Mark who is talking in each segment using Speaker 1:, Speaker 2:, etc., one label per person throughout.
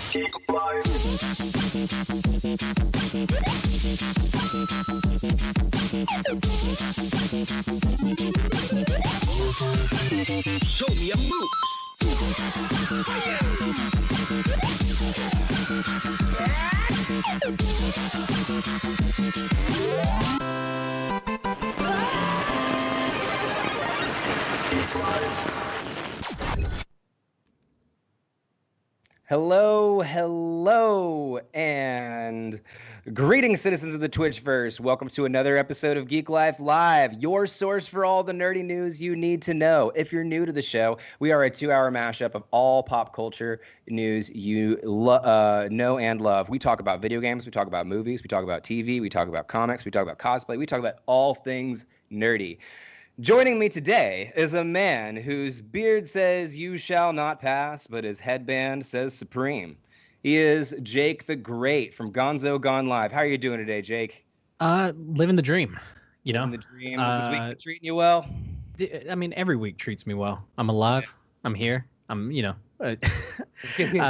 Speaker 1: Show me your moves.
Speaker 2: Hello, and greetings, citizens of the Twitchverse. Welcome to another episode of Geeklife Live, your source for all the nerdy news you need to know. If you're new to the show, we are a 2-hour mashup of all pop culture news you know and love. We talk about video games, we talk about movies, we talk about TV, we talk about comics, we talk about cosplay, we talk about all things nerdy. Joining me today is a man whose beard says "You shall not pass," but his headband says "Supreme." He is Jake the Great from Gonzo Gone Live. How are you doing today, Jake?
Speaker 3: Living the dream.
Speaker 2: Living the dream. Is this week been treating you well?
Speaker 3: I mean, every week treats me well. I'm alive. Yeah. I'm here. I'm,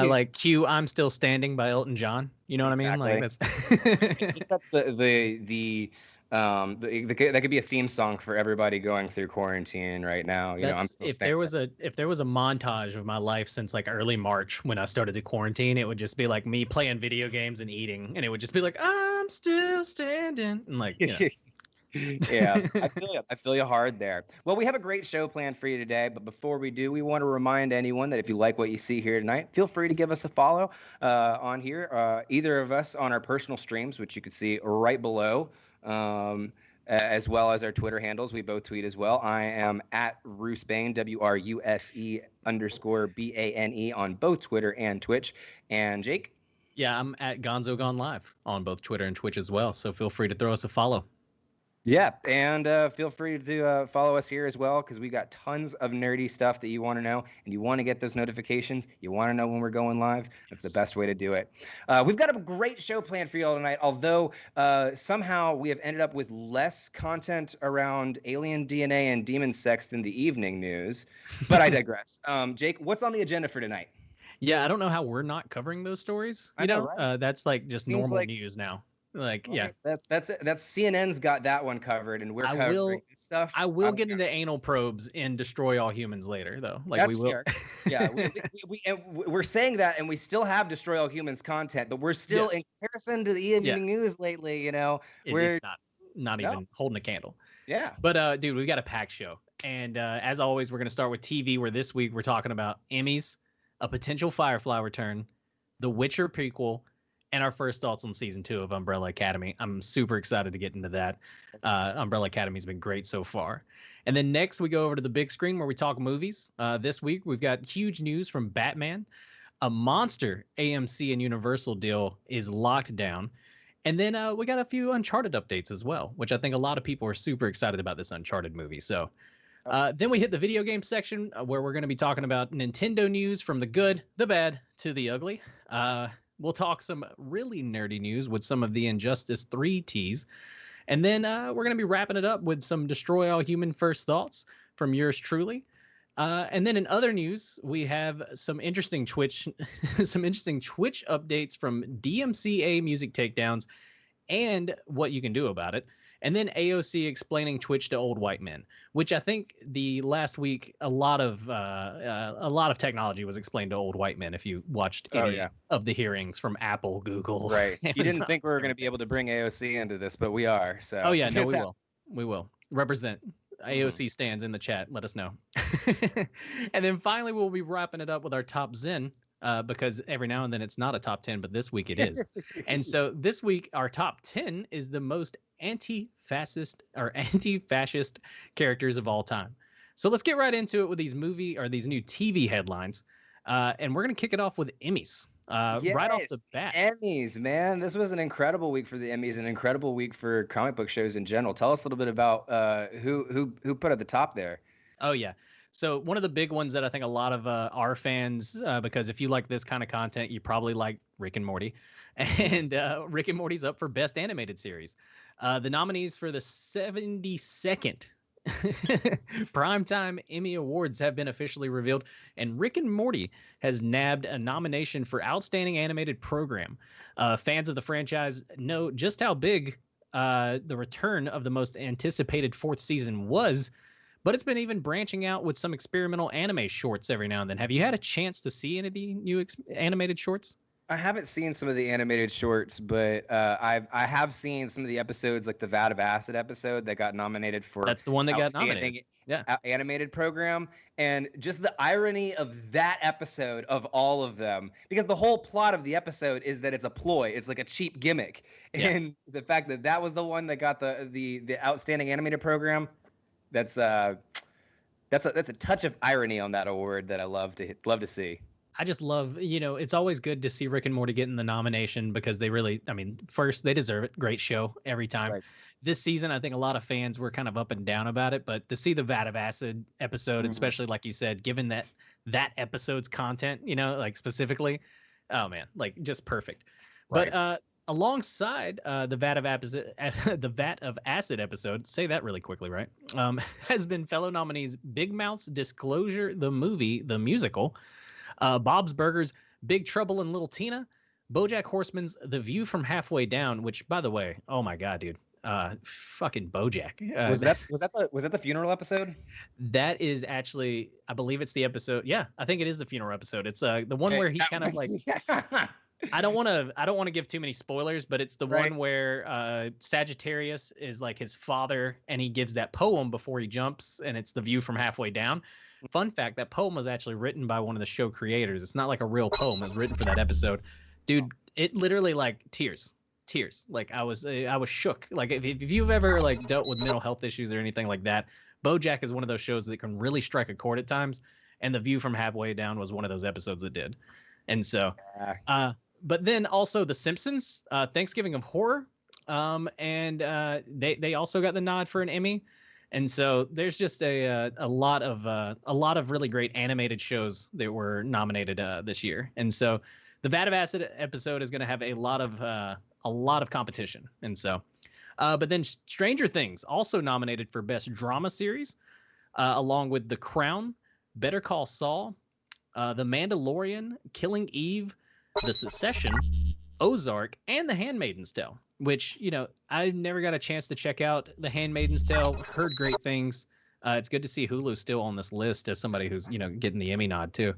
Speaker 3: like Q, I'm Still Standing by Elton John. You know
Speaker 2: exactly.
Speaker 3: What I mean? Like
Speaker 2: that's that could be a theme song for everybody going through quarantine right now. I'm still
Speaker 3: if there was a montage of my life since like early March when I started to quarantine, it would just be like me playing video games and eating, and it would just be like, I'm still standing, and like,
Speaker 2: Yeah, I feel you hard there. Well, we have a great show planned for you today, but before we do, we want to remind anyone that if you like what you see here tonight, feel free to give us a follow on here, either of us on our personal streams, which you can see right below, as well as our Twitter handles. We both tweet as well. I am at Rusebane, WRUSE_BANE on both Twitter and Twitch. And Jake?
Speaker 3: Yeah, I'm at Gonzo Gone Live on both Twitter and Twitch as well, so feel free to throw us a follow.
Speaker 2: Yeah, and feel free to follow us here as well, because we got tons of nerdy stuff that you want to know, and you want to get those notifications. You want to know when we're going live. That's the best way to do it. We've got a great show planned for you all tonight, although somehow we have ended up with less content around alien DNA and demon sex than the evening news, but I digress. Jake, what's on the agenda for tonight?
Speaker 3: Yeah, I don't know how we're not covering those stories. You know, right? That's like just
Speaker 2: Seems
Speaker 3: normal
Speaker 2: like
Speaker 3: news now. Like,
Speaker 2: right.
Speaker 3: yeah,
Speaker 2: that's CNN's got that one covered, and we're covering this stuff.
Speaker 3: I will get into anal probes and destroy all humans later, though. Like,
Speaker 2: that's
Speaker 3: we will.
Speaker 2: Fair. Yeah, we're saying that, and we still have destroy all humans content, but we're still in comparison to the evening news lately.
Speaker 3: It's not even holding a candle.
Speaker 2: Yeah,
Speaker 3: but dude, we've got a packed show, and as always, we're gonna start with TV, where this week we're talking about Emmys, a potential Firefly return, The Witcher prequel, and our first thoughts on season 2 of Umbrella Academy. I'm super excited to get into that. Umbrella Academy's been great so far. And then next we go over to the big screen where we talk movies. This week we've got huge news from Batman. A monster AMC and Universal deal is locked down. And then we got a few Uncharted updates as well, which I think a lot of people are super excited about this Uncharted movie. So then we hit the video game section where we're going to be talking about Nintendo news from the good, the bad, to the ugly. We'll talk some really nerdy news with some of the Injustice 3 teas. And then we're going to be wrapping it up with some Destroy All Human First Thoughts from yours truly. And then in other news, we have some interesting Twitch updates from DMCA music takedowns and what you can do about it. And then AOC explaining Twitch to old white men, which I think the last week a lot of technology was explained to old white men. If you watched any of the hearings from Apple, Google,
Speaker 2: right? You didn't think we were going to be able to bring AOC into this, but we are. So
Speaker 3: we will represent. AOC stands in the chat. Let us know. And then finally, we'll be wrapping it up with our top Zen. Because every now and then it's not a top 10, but this week it is. And so this week, our top 10 is the most anti-fascist characters of all time. So let's get right into it with these new TV headlines. And we're going to kick it off with Emmys. Right off the bat.
Speaker 2: Emmys, man. This was an incredible week for the Emmys, an incredible week for comic book shows in general. Tell us a little bit about who put at the top there.
Speaker 3: Oh, yeah. So one of the big ones that I think a lot of our fans, because if you like this kind of content, you probably like Rick and Morty. And Rick and Morty's up for Best Animated Series. The nominees for the 72nd Primetime Emmy Awards have been officially revealed, and Rick and Morty has nabbed a nomination for Outstanding Animated Program. Fans of the franchise know just how big the return of the most anticipated fourth season was, but it's been even branching out with some experimental anime shorts every now and then. Have you had a chance to see any of the new animated shorts?
Speaker 2: I haven't seen some of the animated shorts, but I have seen some of the episodes, like the Vat of Acid episode that got nominated for
Speaker 3: That's the one that got nominated. Yeah.
Speaker 2: Animated program, and just the irony of that episode of all of them, because the whole plot of the episode is that it's a ploy, it's like a cheap gimmick, and the fact that that was the one that got the Outstanding Animated Program, that's a touch of irony on that award that I love to see.
Speaker 3: I just love, it's always good to see Rick and Morty getting the nomination because they really, first, they deserve it. Great show every time.
Speaker 2: Right.
Speaker 3: This season, I think a lot of fans were kind of up and down about it, but to see the Vat of Acid episode, especially like you said, given that episode's content, like specifically, oh man, like just perfect. Right. But alongside the Vat of Acid episode, say that really quickly, right? Has been fellow nominees Big Mouth's Disclosure, the movie, the musical, Bob's Burgers, Big Trouble in Little Tina, BoJack Horseman's The View from Halfway Down, which, by the way, oh my god, dude, fucking BoJack.
Speaker 2: Was that the funeral episode?
Speaker 3: That is actually, I believe it's the episode. Yeah, I think it is the funeral episode. It's the one where he kind of like. I don't want to give too many spoilers, but it's the one where Sagittarius is like his father, and he gives that poem before he jumps, and it's The View from Halfway Down. Fun fact, that poem was actually written by one of the show creators. It's not like a real poem. It was written for that episode. Dude, it literally like tears. Like I was shook. Like if you've ever like dealt with mental health issues or anything like that, BoJack is one of those shows that can really strike a chord at times. And The View from Halfway Down was one of those episodes that did. And so, but then also The Simpsons, Thanksgiving of Horror. And they also got the nod for an Emmy. And so there's just a lot of really great animated shows that were nominated this year. And so the Vat of Acid episode is going to have a lot of competition. And so, but then Stranger Things also nominated for Best Drama Series, along with The Crown, Better Call Saul, The Mandalorian, Killing Eve, The Succession, Ozark, and The Handmaid's Tale, which, I never got a chance to check out The Handmaid's Tale, heard great things. It's good to see Hulu still on this list as somebody who's, getting the Emmy nod too.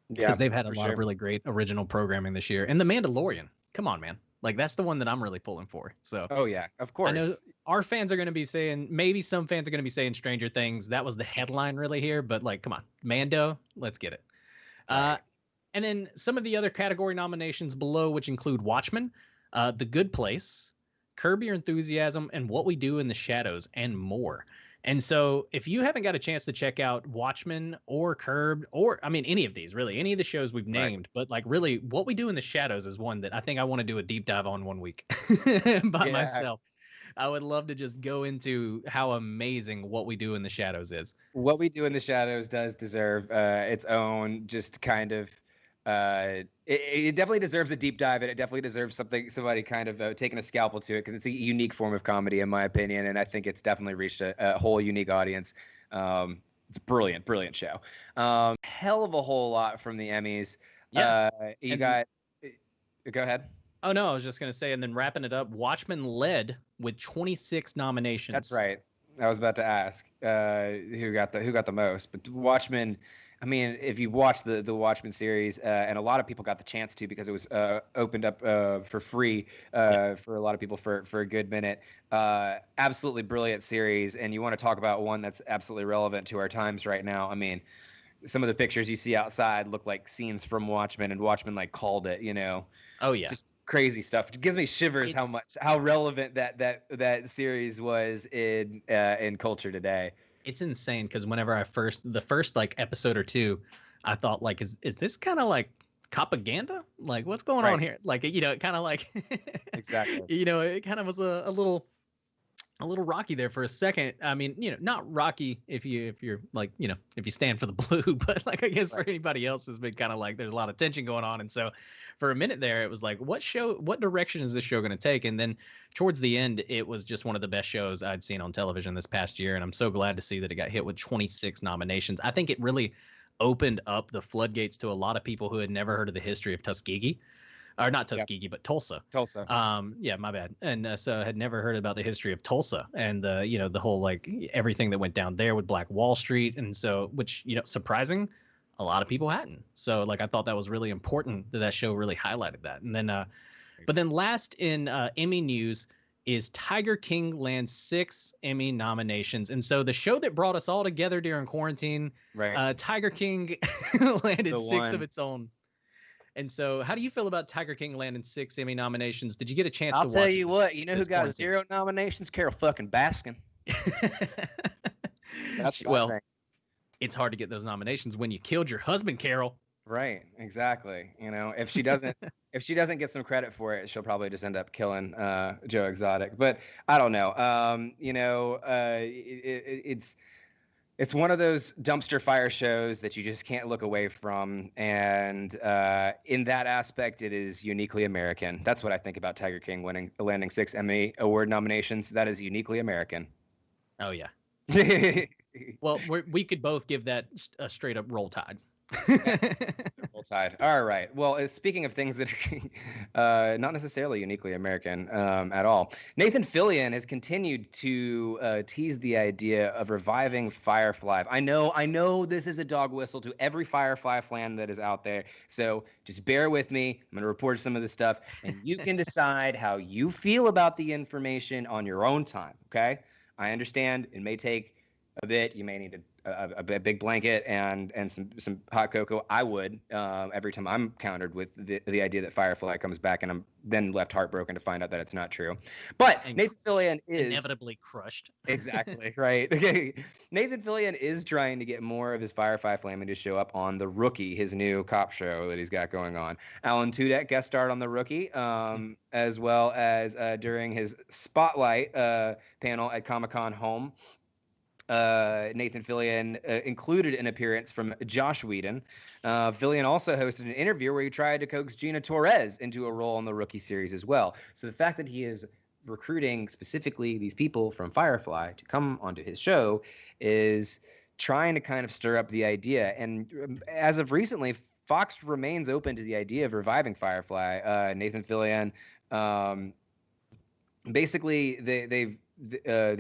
Speaker 3: Yeah, because they've had a lot of really great original programming this year. And The Mandalorian, come on, man. Like, that's the one that I'm really pulling for. So,
Speaker 2: oh yeah, of course.
Speaker 3: I know our fans are going to be saying, maybe some fans are going to be saying Stranger Things. That was the headline really here, but like, come on, Mando, let's get it. Right. And then some of the other category nominations below, which include Watchmen, The Good Place, Curb Your Enthusiasm, and What We Do in the Shadows, and more. And so if you haven't got a chance to check out Watchmen or Curb, or, any of these, really, any of the shows we've named, but like really What We Do in the Shadows is one that I think I want to do a deep dive on one week by myself. I would love to just go into how amazing What We Do in the Shadows is.
Speaker 2: What We Do in the Shadows does deserve its own just kind of, it definitely deserves a deep dive, and it definitely deserves somebody kind of taking a scalpel to it, because it's a unique form of comedy in my opinion, and I think it's definitely reached a whole unique audience. It's a brilliant show. Hell of a whole lot from the Emmys. Go ahead.
Speaker 3: Oh no, I was just gonna say, and then wrapping it up, Watchmen led with 26 nominations.
Speaker 2: That's right. I was about to ask who got the most, but Watchmen. If you watch the Watchmen series, and a lot of people got the chance to, because it was opened up for free for a lot of people for a good minute. Absolutely brilliant series, and you want to talk about one that's absolutely relevant to our times right now. Some of the pictures you see outside look like scenes from Watchmen, and Watchmen like called it.
Speaker 3: Oh yeah.
Speaker 2: Just crazy stuff. It gives me shivers how relevant that series was in culture today.
Speaker 3: It's insane, because whenever the first like episode or two, I thought like, is this kind of like propaganda? Like, what's going on here? Like, it kind of like,
Speaker 2: exactly.
Speaker 3: It kind of was a little, a little rocky there for a second. I mean, not rocky if you're like, if you stand for the blue, but like I guess for anybody else has been kind of like there's a lot of tension going on. And so for a minute there, it was like, what direction is this show going to take? And then towards the end, it was just one of the best shows I'd seen on television this past year. And I'm so glad to see that it got hit with 26 nominations. I think it really opened up the floodgates to a lot of people who had never heard of the history of Tuskegee. Or not Tuskegee, but Tulsa.
Speaker 2: Tulsa.
Speaker 3: Yeah, my bad. And so I had never heard about the history of Tulsa and the whole like everything that went down there with Black Wall Street, and so which surprising, a lot of people hadn't. So like I thought that was really important that show really highlighted that. And then, but then last in Emmy news is Tiger King lands 6 Emmy nominations, and so the show that brought us all together during quarantine, Tiger King landed 6 of its own. And so, how do you feel about Tiger King landing 6 Emmy nominations? Did you get a chance to watch it?
Speaker 2: I'll tell you what, you know who got 0 nominations? Carol fucking Baskin.
Speaker 3: Well, it's hard to get those nominations when you killed your husband, Carol.
Speaker 2: Right, exactly. If she doesn't get some credit for it, she'll probably just end up killing Joe Exotic. But I don't know. It's one of those dumpster fire shows that you just can't look away from. And in that aspect, it is uniquely American. That's what I think about Tiger King landing 6 Emmy Award nominations. That is uniquely American.
Speaker 3: Oh, yeah. Well, we could both give that a straight up Roll Tide.
Speaker 2: Roll Tide. All right. Well, speaking of things that are not necessarily uniquely American at all, Nathan Fillion has continued to tease the idea of reviving Firefly. I know this is a dog whistle to every Firefly fan that is out there, so just bear with me. I'm going to report some of this stuff, and you can decide how you feel about the information on your own time, okay? I understand it may take a bit. You may need a big blanket and some hot cocoa. I would every time I'm countered with the idea that Firefly comes back, and I'm then left heartbroken to find out that it's not true. But and Nathan Fillion is
Speaker 3: inevitably crushed.
Speaker 2: Exactly right. Okay, Nathan Fillion is trying to get more of his Firefly flaming to show up on The Rookie, his new cop show that he's got going on. Alan Tudyk guest starred on The Rookie, as well as during his Spotlight panel at Comic-Con Home. Nathan Fillion included an appearance from Joss Whedon. Fillion also hosted an interview where he tried to coax Gina Torres into a role in the Rookie series as well. So the fact that he is recruiting specifically these people from Firefly to come onto his show is trying to kind of stir up the idea. And as of recently, Fox remains open to the idea of reviving Firefly. Nathan Fillion, basically, they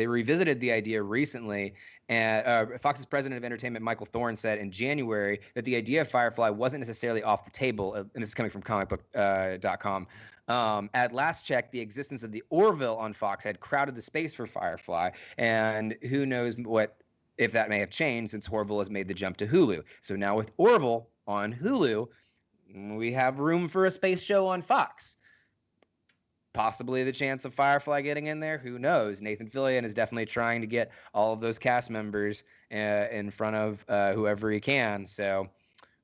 Speaker 2: revisited the idea recently, and Fox's president of entertainment, Michael Thorne, said in January that the idea of Firefly wasn't necessarily off the table, and this is coming from comicbook.com. At last check, the existence of the Orville on Fox had crowded the space for Firefly, and who knows if that may have changed since Orville has made the jump to Hulu. So now with Orville on Hulu, we have room for a space show on Fox. Possibly the chance of Firefly getting in there. Who knows? Nathan Fillion is definitely trying to get all of those cast members in front of whoever he can. So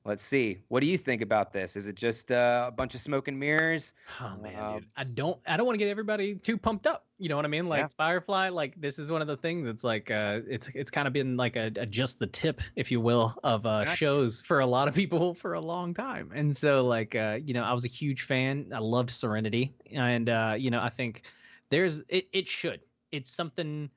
Speaker 2: let's see. What do you think about this? Is it just a bunch of smoke and mirrors?
Speaker 3: Oh man, dude. I don't want to get everybody too pumped up. You know what I mean? Like Firefly, like this is one of the things. It's like it's kind of been like a just the tip, if you will, of shows for a lot of people for a long time. And so like I was a huge fan. I loved Serenity, and I think it's something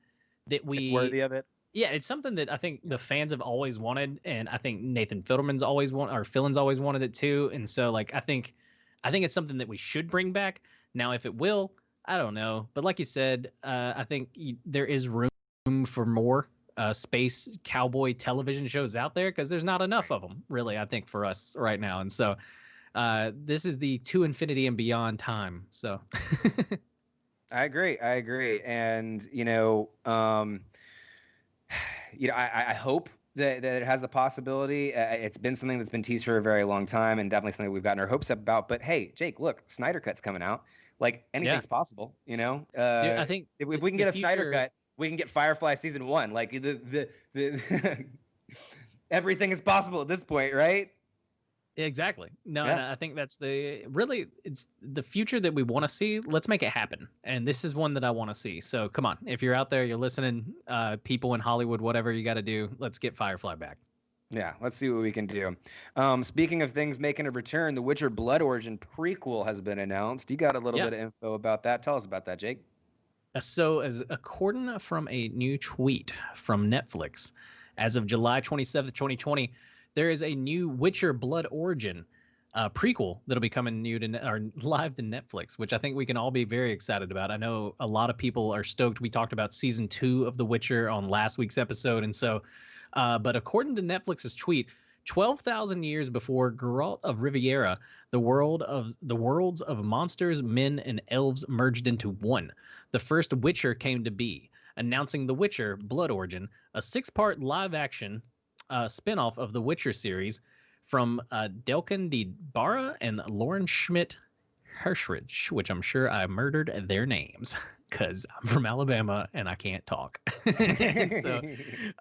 Speaker 3: that it's
Speaker 2: worthy of it.
Speaker 3: Yeah, it's something that I think the fans have always wanted, and I think Nathan Fillin's always wanted it too. And so, like, I think it's something that we should bring back. Now, if it will, I don't know. But like you said, I think there is room for more space cowboy television shows out there because there's not enough of them, really. I think for us right now, and so this is the to infinity and beyond time. So,
Speaker 2: I agree, and I hope that it has the possibility. It's been something that's been teased for a very long time, and definitely something we've gotten our hopes up about. But hey, Jake, look, Snyder Cut's coming out. Like anything's possible, Dude,
Speaker 3: I think
Speaker 2: if we can get a Snyder Cut, we can get Firefly season 1. Like the everything is possible at this point, right?
Speaker 3: Exactly. No,
Speaker 2: Yeah.
Speaker 3: and I think that's it's the future that we want to see. Let's make it happen. And this is one that I want to see. So come on, if you're out there, you're listening, people in Hollywood, whatever you got to do, let's get Firefly back.
Speaker 2: Yeah, let's see what we can do. Speaking of things making a return, The Witcher Blood Origin prequel has been announced. You got a little
Speaker 3: Yeah.
Speaker 2: bit of info about that. Tell us about that, Jake.
Speaker 3: So, as according from a new tweet from Netflix, as of July 27th, 2020, there is a new Witcher Blood Origin prequel that'll be coming or live to Netflix, which I think we can all be very excited about. I know a lot of people are stoked. We talked about season 2 of The Witcher on last week's episode, and so, but according to Netflix's tweet, 12,000 years before Geralt of Riviera, the worlds of monsters, men, and elves merged into one. The first Witcher came to be, announcing The Witcher Blood Origin, a 6-part live-action spin-off of the Witcher series from Delkin D. Barra and Lauren Schmidt Hirschrich, which I'm sure I murdered their names because I'm from Alabama and I can't talk. So,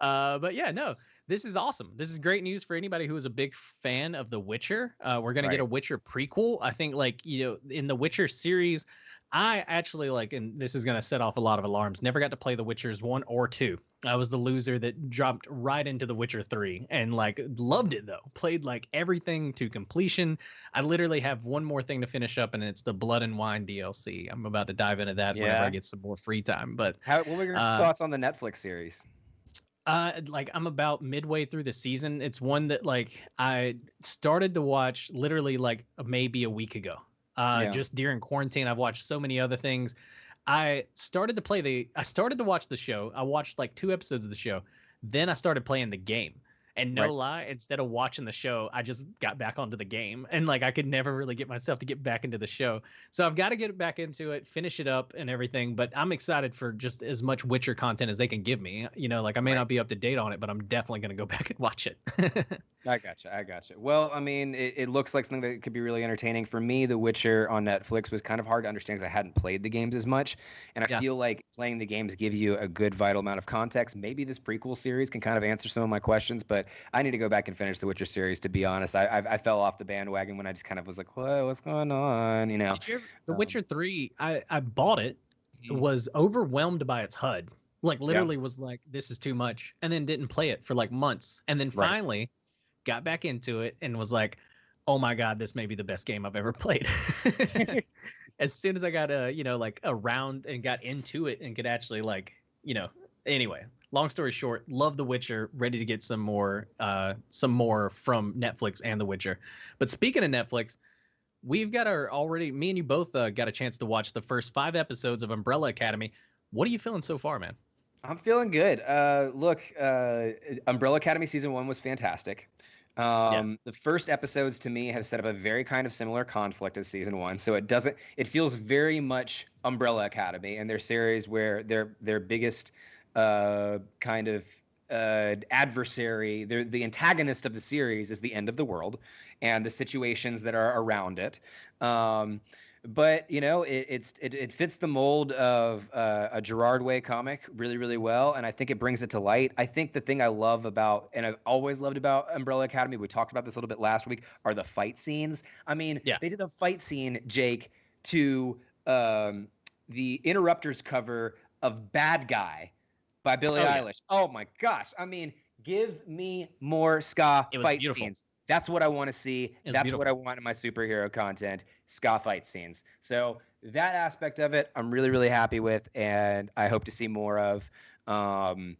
Speaker 3: but yeah, no, this is awesome. This is great news for anybody who is a big fan of The Witcher. We're going to get a Witcher prequel. I think, like, in the Witcher series, I actually and this is going to set off a lot of alarms, never got to play The Witchers 1 or 2. I was the loser that dropped right into The Witcher 3 and loved it though. Played everything to completion. I literally have one more thing to finish up, and it's the Blood and Wine DLC. I'm about to dive into that whenever I get some more free time. But
Speaker 2: what were your thoughts on the Netflix series?
Speaker 3: I'm about midway through the season. It's one that I started to watch literally maybe a week ago. Just during quarantine, I've watched so many other things. I started to watch the show. I watched 2 episodes of the show. Then I started playing the game. And no lie, instead of watching the show, I just got back onto the game. And I could never really get myself to get back into the show. So I've got to get back into it, finish it up and everything. But I'm excited for just as much Witcher content as they can give me. I may not be up to date on it, but I'm definitely going to go back and watch it.
Speaker 2: I gotcha. Well, I mean, it looks like something that could be really entertaining. For me, The Witcher on Netflix was kind of hard to understand because I hadn't played the games as much. And I feel like playing the games give you a good, vital amount of context. Maybe this prequel series can kind of answer some of my questions, but I need to go back and finish The Witcher series, to be honest. I fell off the bandwagon when I just kind of was like, what's going on?
Speaker 3: Did you ever, The Witcher 3, I bought it, was overwhelmed by its HUD. Literally was this is too much. And then didn't play it for months. And then finally got back into it and was like, oh my God, this may be the best game I've ever played. As soon as I got around and got into it and could actually anyway, long story short, love The Witcher, ready to get some more from Netflix and The Witcher. But speaking of Netflix, we've got me and you both got a chance to watch the first 5 episodes of Umbrella Academy. What are you feeling so far, man?
Speaker 2: I'm feeling good. Look, Umbrella Academy season 1 was fantastic. The first episodes to me have set up a very kind of similar conflict as season 1. So it feels very much Umbrella Academy and their series where their biggest kind of adversary, the antagonist of the series is the end of the world and the situations that are around it. But it fits the mold of a Gerard Way comic really, really well, and I think it brings it to light. I think the thing I love about, and I've always loved about Umbrella Academy, we talked about this a little bit last week, are the fight scenes. I mean, they did a fight scene, Jake, to the Interrupters cover of Bad Guy by Billie Eilish. Oh my gosh! I mean, give me more ska fight scenes. That's what I want to see. That's what I want in my superhero content, ska fight scenes. So that aspect of it, I'm really, really happy with, and I hope to see more of. I'm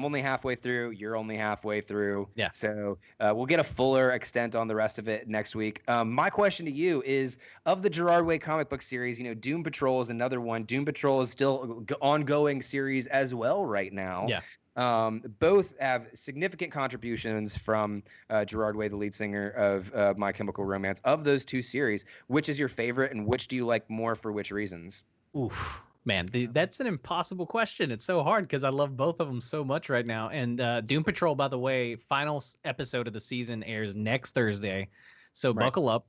Speaker 2: only halfway through. You're only halfway through.
Speaker 3: Yeah.
Speaker 2: So we'll get a fuller extent on the rest of it next week. My question to you is, of the Gerard Way comic book series, Doom Patrol is another one. Doom Patrol is still ongoing series as well right now.
Speaker 3: Yeah.
Speaker 2: Both have significant contributions from Gerard Way, the lead singer of My Chemical Romance. Of those 2 series, which is your favorite, and which do you like more for which reasons?
Speaker 3: Oof, man, that's an impossible question. It's so hard because I love both of them so much right now. And Doom Patrol, by the way, final episode of the season airs next Thursday, so buckle up.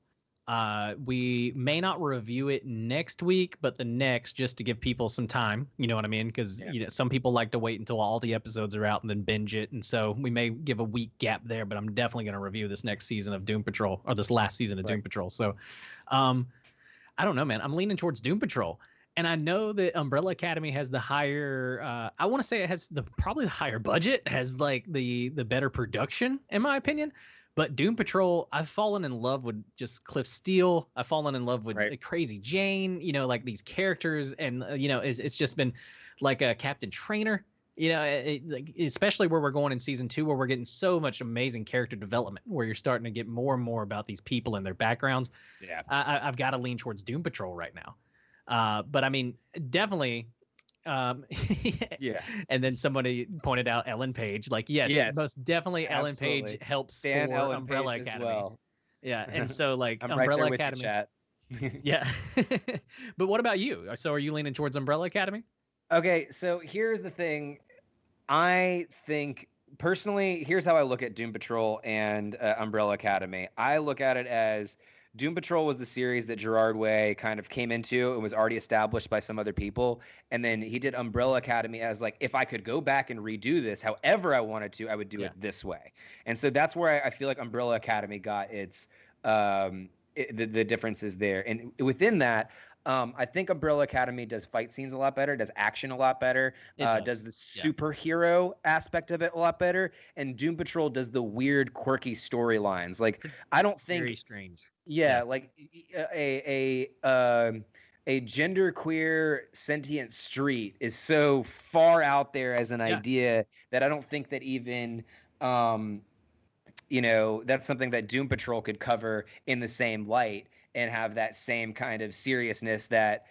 Speaker 3: We may not review it next week, but the next, just to give people some time. You know what I mean? Because some people like to wait until all the episodes are out and then binge it, and so we may give a week gap there. But I'm definitely going to review this next season of Doom Patrol, or this last season of Doom Patrol. So, I don't know, man. I'm leaning towards Doom Patrol. And I know that Umbrella Academy has the higher, I want to say it has probably the higher budget, has like the better production, in my opinion. But Doom Patrol, I've fallen in love with just Cliff Steele. I've fallen in love with Crazy Jane, like these characters. And, it's just been like a Captain Trainer, like, especially where we're going in season 2, where we're getting so much amazing character development, where you're starting to get more and more about these people and their backgrounds.
Speaker 2: Yeah,
Speaker 3: I've got to lean towards Doom Patrol right now. But I mean, definitely. Yeah. And then somebody pointed out Ellen Page. Like, yes. Most definitely Ellen Page helps for Umbrella Academy. Well. Yeah. And so like Umbrella Academy. Yeah. But what about you? So are you leaning towards Umbrella Academy?
Speaker 2: Okay. So here's the thing. I think personally, here's how I look at Doom Patrol and Umbrella Academy. I look at it as Doom Patrol was the series that Gerard Way kind of came into and was already established by some other people. And then he did Umbrella Academy as like, if I could go back and redo this however I wanted to, I would do it this way. And so that's where I feel like Umbrella Academy got its the differences there. And within that, I think Umbrella Academy does fight scenes a lot better, does action a lot better, does the superhero aspect of it a lot better, and Doom Patrol does the weird, quirky storylines. Like, I don't think
Speaker 3: very strange.
Speaker 2: Yeah, like a genderqueer sentient street is so far out there as an idea that I don't think that even that's something that Doom Patrol could cover in the same light and have that same kind of seriousness that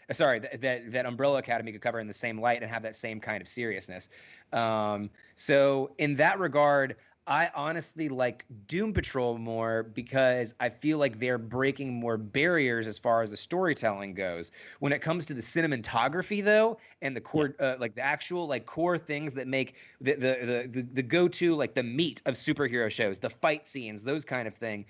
Speaker 2: Umbrella Academy could cover in the same light and have that same kind of seriousness. So in that regard, I honestly like Doom Patrol more because I feel like they're breaking more barriers as far as the storytelling goes. When it comes to the cinematography, though, and the core, like the actual like core things that make the go-to, like the meat of superhero shows, the fight scenes, those kind of thing.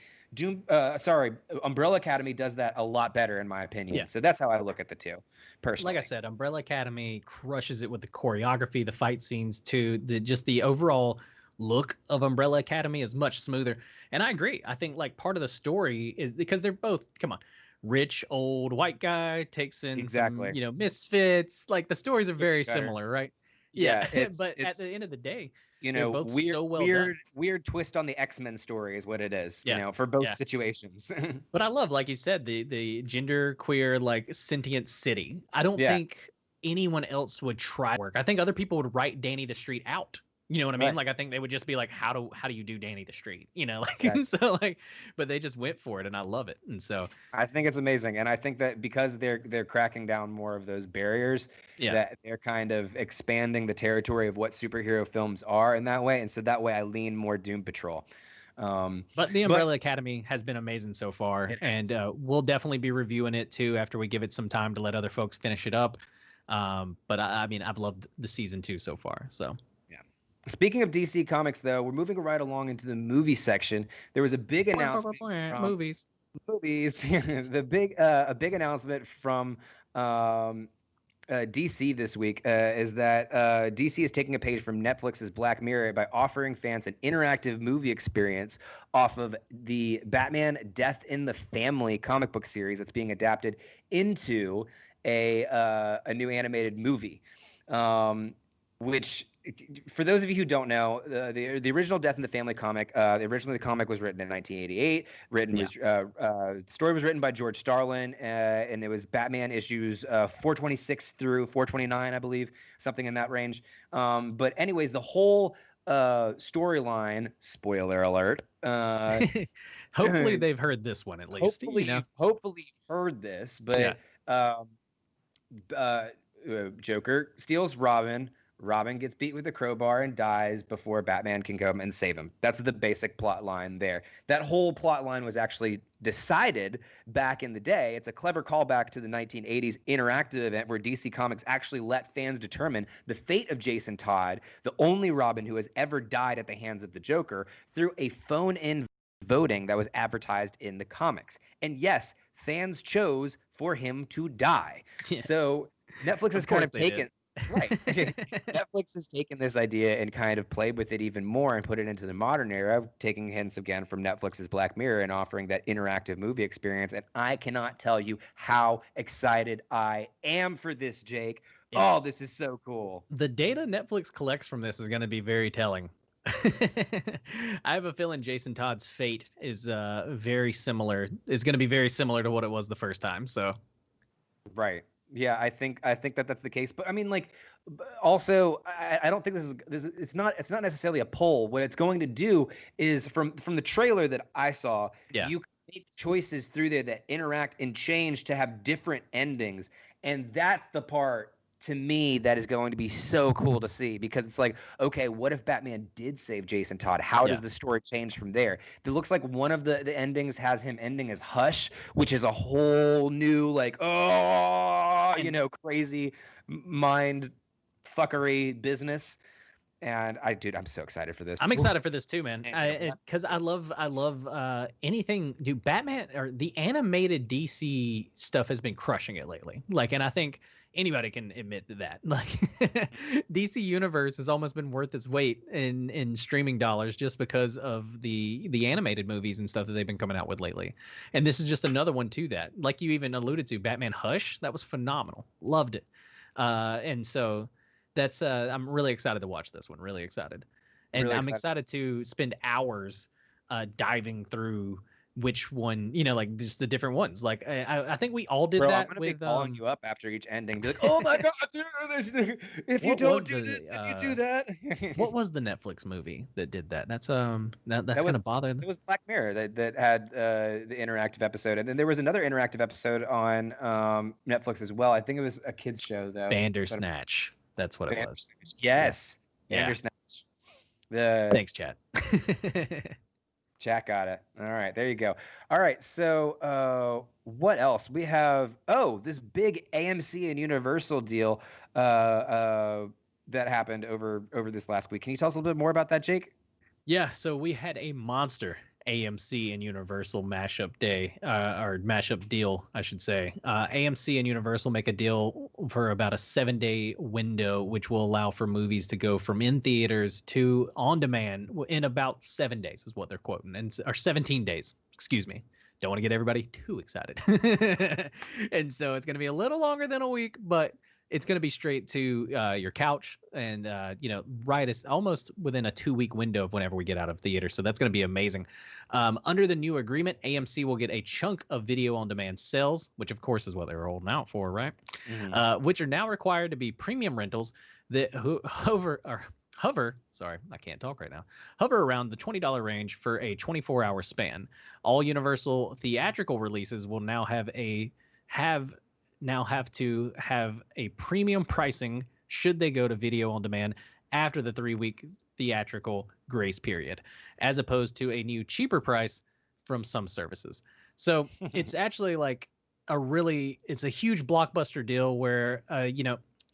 Speaker 2: Umbrella Academy does that a lot better, in my opinion. Yeah. So that's how I look at the two, personally.
Speaker 3: Like I said, Umbrella Academy crushes it with the choreography, the fight scenes, too. Just the overall look of Umbrella Academy is much smoother. And I agree. I think like part of the story is because they're both, rich old white guy takes in some, misfits. Like the stories are very similar, right? Yeah. But at the end of the day, both
Speaker 2: weird,
Speaker 3: so well done.
Speaker 2: Weird twist on the X-Men story is what it is, for both situations.
Speaker 3: But I love, like you said, the gender queer, like sentient city. I don't think anyone else would try to work. I think other people would write Danny the Street out. You know what I mean? Like, I think they would just be like, how do you do Danny the Street? And so like, but they just went for it, and I love it. And so
Speaker 2: I think it's amazing. And I think that because they're cracking down more of those barriers, that they're kind of expanding the territory of what superhero films are in that way. And so that way I lean more Doom Patrol.
Speaker 3: But the Umbrella Academy has been amazing so far, and we'll definitely be reviewing it too after we give it some time to let other folks finish it up. But I mean, I've loved the season 2 so far. So.
Speaker 2: Speaking of DC Comics, though, we're moving right along into the movie section. There was a big announcement.
Speaker 3: Movies.
Speaker 2: A big announcement from DC this week is that DC is taking a page from Netflix's Black Mirror by offering fans an interactive movie experience off of the Batman Death in the Family comic book series that's being adapted into a new animated movie. Which, for those of you who don't know, the original Death in the Family comic, originally the comic was written in 1988. The story was written by George Starlin, and it was Batman issues 426 through 429, I believe, something in that range. But anyways, the whole storyline, spoiler alert.
Speaker 3: Hopefully they've heard this one at least.
Speaker 2: Hopefully you've heard this, but Joker steals Robin. Robin gets beat with a crowbar and dies before Batman can come and save him. That's the basic plot line there. That whole plot line was actually decided back in the day. It's a clever callback to the 1980s interactive event where DC Comics actually let fans determine the fate of Jason Todd, the only Robin who has ever died at the hands of the Joker, through a phone-in voting that was advertised in the comics. And yes, fans chose for him to die.
Speaker 3: Yeah.
Speaker 2: So Netflix has
Speaker 3: Of
Speaker 2: kind
Speaker 3: course
Speaker 2: of
Speaker 3: they
Speaker 2: taken
Speaker 3: did.
Speaker 2: right. Netflix has taken this idea and kind of played with it even more and put it into the modern era, taking hints again from Netflix's Black Mirror and offering that interactive movie experience. And I cannot tell you how excited I am for this, Jake. Oh, this is so cool.
Speaker 3: The data Netflix collects from this is going to be very telling. I have a feeling Jason Todd's fate is very similar. Is going to be very similar to what it was the first time. So,
Speaker 2: right. Yeah, I think that that's the case. But I mean, like, also, I don't think this is it's not necessarily a poll. What it's going to do is from the trailer that I saw,
Speaker 3: yeah,
Speaker 2: you can make choices through there that interact and change to have different endings, and that's the part to me that is going to be so cool to see because it's like, okay, what if Batman did save Jason Todd? How does the story change from there? It looks like one of the endings has him ending as Hush, which is a whole new like, crazy mind fuckery business. And dude, I'm so excited for this.
Speaker 3: I'm excited for this too, man.
Speaker 2: Antsy.
Speaker 3: Because I love anything. Dude, Batman or the animated DC stuff has been crushing it lately. Like, and I think anybody can admit that. Like, DC Universe has almost been worth its weight in streaming dollars just because of the animated movies and stuff that they've been coming out with lately. And this is just another one to that. Like you even alluded to, Batman Hush, that was phenomenal. Loved it. And so that's I'm really excited to watch this one. Really excited, and
Speaker 2: Really
Speaker 3: I'm
Speaker 2: excited.
Speaker 3: excited to spend hours diving through which one, like just the different ones. Like I think we all did
Speaker 2: Bro, I'm
Speaker 3: that
Speaker 2: gonna
Speaker 3: with
Speaker 2: be calling you up after each ending. Be like, "Oh my god, dude, if you
Speaker 3: what
Speaker 2: don't
Speaker 3: was
Speaker 2: do
Speaker 3: the
Speaker 2: this, if you do that."
Speaker 3: what was the Netflix movie that did that? That's that's
Speaker 2: That was
Speaker 3: gonna bother.
Speaker 2: it was Black Mirror that had the interactive episode, and then there was another interactive episode on Netflix as well. I think it was a kids show though. But
Speaker 3: Bandersnatch. That's what it was.
Speaker 2: Bandersnatch. Yes,
Speaker 3: Yeah.
Speaker 2: Bandersnatch. The
Speaker 3: Thanks, Chad.
Speaker 2: chat got it. All right, there you go. All right, so what else? We have this big AMC and Universal deal that happened over this last week. Can you tell us a little bit more about that, Jake?
Speaker 3: Yeah, so we had a monster AMC and Universal mashup day, or mashup deal, I should say. AMC and Universal make a deal for about a 7-day window, which will allow for movies to go from in theaters to on demand in about 7 days, is what they're quoting, or 17 days. Excuse me. Don't want to get everybody too excited. And so it's going to be a little longer than a week, but it's going to be straight to your couch and right as almost within a 2-week window of whenever we get out of theater. So that's going to be amazing. Under the new agreement, AMC will get a chunk of video on demand sales, which of course is what they were holding out for, right?
Speaker 2: Mm-hmm.
Speaker 3: Which are now required to be premium rentals that hover, sorry, I can't talk right now, hover around the $20 range for a 24-hour span. All Universal theatrical releases will now have to have a premium pricing should they go to video on demand after the 3-week theatrical grace period, as opposed to a new cheaper price from some services. So it's actually like it's a huge blockbuster deal where,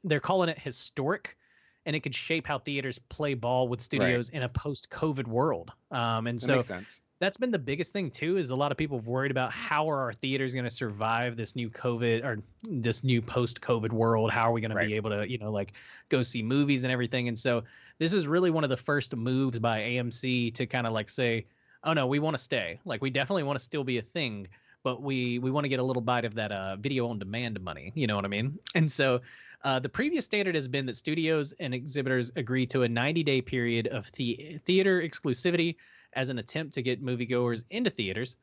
Speaker 3: they're calling it historic, and it could shape how theaters play ball with studios in a post-COVID world. And
Speaker 2: That
Speaker 3: so
Speaker 2: makes sense.
Speaker 3: that's been the biggest thing too, is a lot of people have worried about how are our theaters going to survive this new COVID or this new post-COVID world? How are we going to be able to, go see movies and everything? And so this is really one of the first moves by AMC to kind of like say, oh no, we want to stay. Like, we definitely want to still be a thing, but we want to get a little bite of that video on demand money. You know what I mean? And so the previous standard has been that studios and exhibitors agree to a 90-day period of theater exclusivity as an attempt to get moviegoers into theaters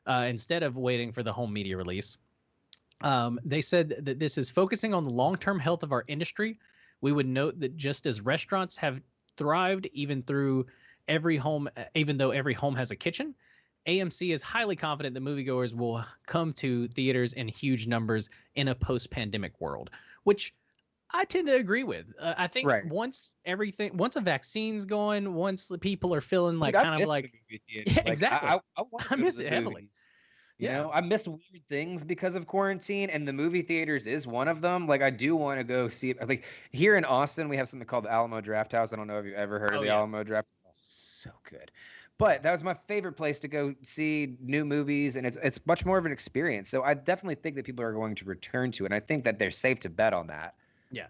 Speaker 3: instead of waiting for the home media release. They said that this is focusing on the long-term health of our industry. We would note that just as restaurants have thrived even though every home has a kitchen, AMC is highly confident that moviegoers will come to theaters in huge numbers in a post-pandemic world, which I tend to agree with. I think once a vaccine's going, once the people are feeling like
Speaker 2: Dude,
Speaker 3: kind of like,
Speaker 2: the movie theater.
Speaker 3: yeah, exactly.
Speaker 2: I want to
Speaker 3: I
Speaker 2: go
Speaker 3: miss
Speaker 2: to the
Speaker 3: it heavily.
Speaker 2: movies. You know, I miss weird things because of quarantine, and the movie theaters is one of them. Like, I do want to go see it. Like, here in Austin, we have something called the Alamo Draft House. I don't know if you've ever heard of the Alamo Draft House. So good. But that was my favorite place to go see new movies, and it's much more of an experience. So I definitely think that people are going to return to it, and I think that they're safe to bet on that.
Speaker 3: Yeah.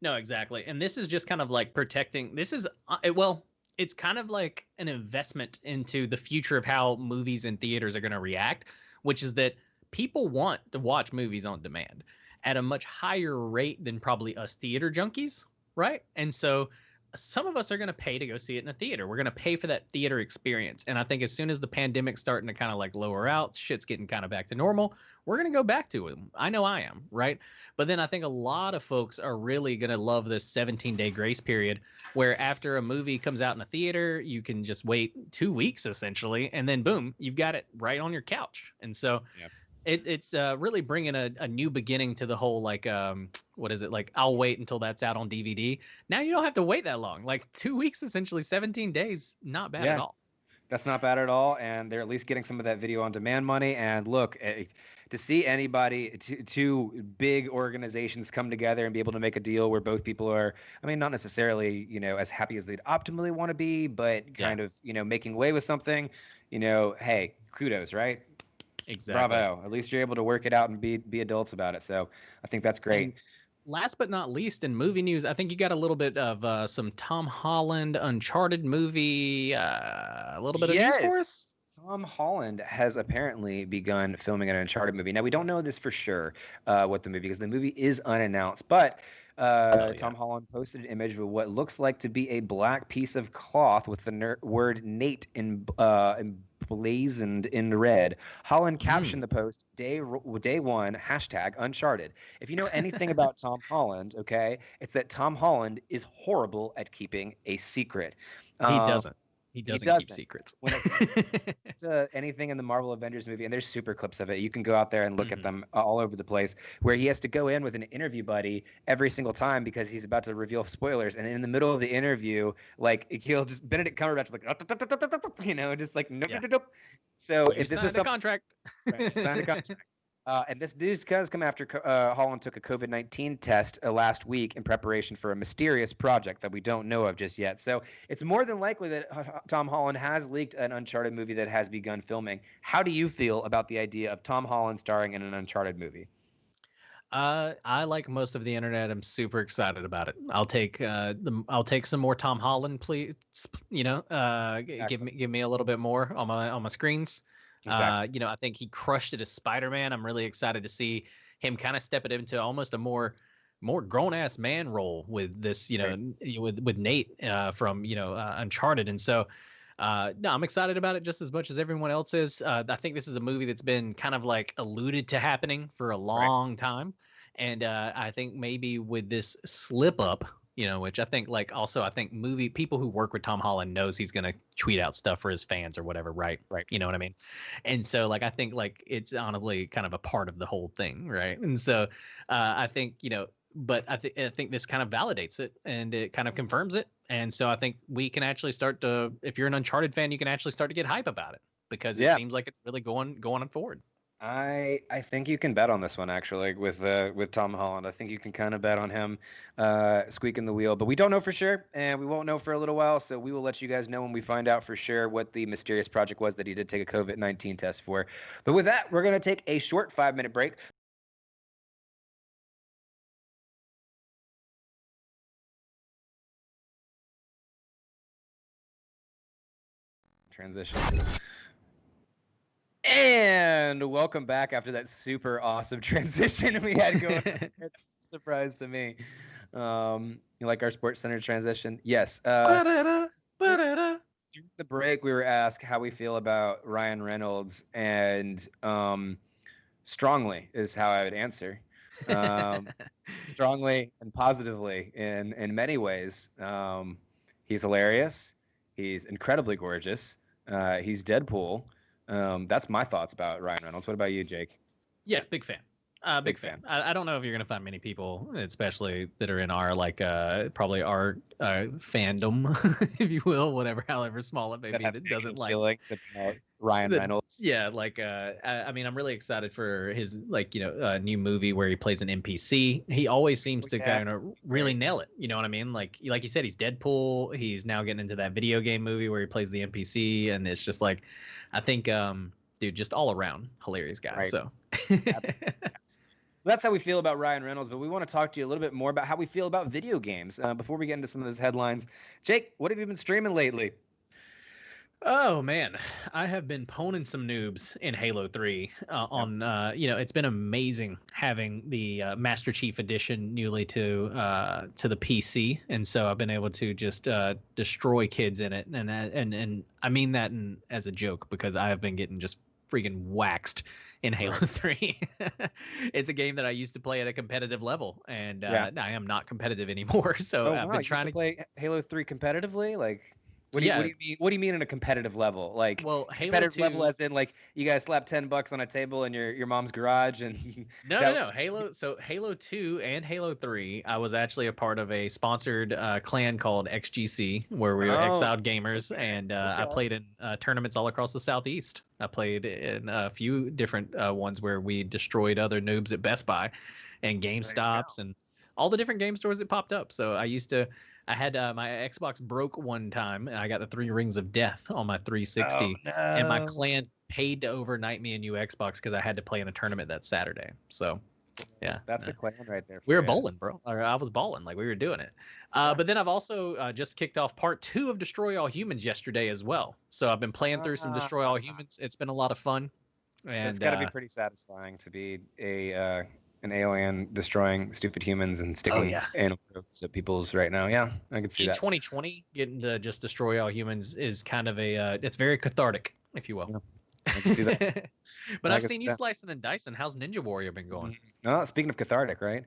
Speaker 3: No, exactly. And this is just kind of like protecting. This is, well, it's kind of like an investment into the future of how movies and theaters are going to react, which is that people want to watch movies on demand at a much higher rate than probably us theater junkies, right? And so some of us are going to pay to go see it in a theater. We're going to pay for that theater experience. And I think as soon as the pandemic's starting to kind of like lower out, shit's getting kind of back to normal, we're going to go back to it. I know I am, right? But then I think a lot of folks are really going to love this 17-day grace period where after a movie comes out in a theater, you can just wait 2 weeks essentially. And then boom, you've got it right on your couch. And so it's really bringing a new beginning to the whole, like, what is it? Like, I'll wait until that's out on DVD. Now you don't have to wait that long. Like 2 weeks, essentially 17 days, not bad at all.
Speaker 2: That's not bad at all, and they're at least getting some of that video on demand money. And look, to see anybody, two big organizations come together and be able to make a deal where both people are, I mean, not necessarily, as happy as they'd optimally want to be, but kind of, making way with something, hey, kudos, right?
Speaker 3: Exactly.
Speaker 2: Bravo. At least you're able to work it out and be adults about it. So I think that's great.
Speaker 3: And last but not least, in movie news, I think you got a little bit of some Tom Holland Uncharted movie, a little bit of news for us.
Speaker 2: Tom Holland has apparently begun filming an Uncharted movie. Now, we don't know this for sure, what the movie, because the movie is unannounced, but Tom Holland posted an image of what looks like to be a black piece of cloth with the word Nate emblazoned in red. Holland captioned the post, day one, #Uncharted. If you know anything about Tom Holland, okay, it's that Tom Holland is horrible at keeping a secret.
Speaker 3: He doesn't. He doesn't keep secrets.
Speaker 2: When it's anything in the Marvel Avengers movie, and there's super clips of it. You can go out there and look at them all over the place, where he has to go in with an interview buddy every single time because he's about to reveal spoilers. And in the middle of the interview, like he'll just Benedict Cumberbatch like, just like nope. So if this was
Speaker 3: a contract,
Speaker 2: right, signed a contract. And this news does come after Holland took a COVID-19 test last week in preparation for a mysterious project that we don't know of just yet. So it's more than likely that Tom Holland has leaked an Uncharted movie that has begun filming. How do you feel about the idea of Tom Holland starring in an Uncharted movie?
Speaker 3: I like most of the internet. I'm super excited about it. I'll take some more Tom Holland, please. Give me a little bit more on my screens.
Speaker 2: Exactly.
Speaker 3: I think he crushed it as Spider-Man. I'm really excited to see him kind of step it into almost a more grown-ass man role with this, with Nate from Uncharted. And so no, I'm excited about it just as much as everyone else is. I think this is a movie that's been kind of like alluded to happening for a long time. And I think maybe with this slip up, which I think I think movie people who work with Tom Holland knows he's going to tweet out stuff for his fans or whatever. Right. You know what I mean? And so I think it's honestly kind of a part of the whole thing. Right. And so I think, but I think this kind of validates it and it kind of confirms it. And so I think we can actually start to, if you're an Uncharted fan, you can actually start to get hype about it because it seems like it's really going forward.
Speaker 2: I think you can bet on this one actually with Tom Holland. I think you can kind of bet on him squeaking the wheel, but we don't know for sure, and we won't know for a little while. So we will let you guys know when we find out for sure what the mysterious project was that he did take a COVID-19 test for. But with that, we're gonna take a short 5-minute break. Transition. And welcome back after that super awesome transition we had going on. Surprise to me. You like our Sports Center transition? Yes. During the break, we were asked how we feel about Ryan Reynolds, and strongly is how I would answer. Strongly and positively in many ways. He's hilarious. He's incredibly gorgeous. He's Deadpool. That's my thoughts about Ryan Reynolds. What about you, Jake?
Speaker 3: Yeah, big fan. Big fan. I don't know if you're gonna find many people, especially that are in our probably our fandom, if you will, whatever, however small it may
Speaker 2: That
Speaker 3: be,
Speaker 2: have
Speaker 3: that doesn't
Speaker 2: negative
Speaker 3: like
Speaker 2: feelings about Ryan
Speaker 3: that.
Speaker 2: Reynolds.
Speaker 3: Yeah, I mean, I'm really excited for his new movie where he plays an NPC. He always seems to
Speaker 2: Yeah,
Speaker 3: kind of really nail it. You know what I mean? Like you said, he's Deadpool. He's now getting into that video game movie where he plays the NPC, and it's just like, I think, dude, just all around hilarious guy.
Speaker 2: Right.
Speaker 3: So.
Speaker 2: Absolutely. So that's how we feel about Ryan Reynolds, but we want to talk to you a little bit more about how we feel about video games. Before we get into some of those headlines, Jake, what have you been streaming lately?
Speaker 3: Oh man, I have been poning some noobs in Halo 3 on it's been amazing having the Master Chief Edition newly to the PC, and so I've been able to just destroy kids in it, and I mean that as a joke because I have been getting just freaking waxed in Halo 3. It's a game that I used to play at a competitive level, and I am not competitive anymore. So I've been trying
Speaker 2: to play Halo 3 competitively, like. What
Speaker 3: Yeah.
Speaker 2: do you mean? What do you mean in a competitive level? Like,
Speaker 3: Well, Halo
Speaker 2: competitive
Speaker 3: 2
Speaker 2: level, as in like you guys slapped $10 on a table in your mom's garage, and
Speaker 3: No. Halo 2 and Halo 3, I was actually a part of a sponsored clan called XGC, where we were exiled gamers, and I played in tournaments all across the Southeast. I played in a few different ones where we destroyed other noobs at Best Buy and GameStops and all the different game stores that popped up. So I had my Xbox broke one time, and I got the 3 Rings of Death on my 360, and my clan paid to overnight me a new Xbox because I had to play in a tournament that Saturday. So, yeah,
Speaker 2: that's a clan right there.
Speaker 3: We were bowling, bro. Or I was bowling, like we were doing it. But then I've also just kicked off part 2 of Destroy All Humans yesterday as well. So I've been playing through some Destroy All Humans. It's been a lot of fun. And
Speaker 2: it's got to be pretty satisfying to be an alien destroying stupid humans and sticking animal probes at people's right now. Yeah, I can see that.
Speaker 3: 2020, getting to just destroy all humans is kind of it's very cathartic, if you will.
Speaker 2: Yeah, I can see that.
Speaker 3: But I've seen you slicing and dicing. How's Ninja Warrior been going?
Speaker 2: Oh, speaking of cathartic, right?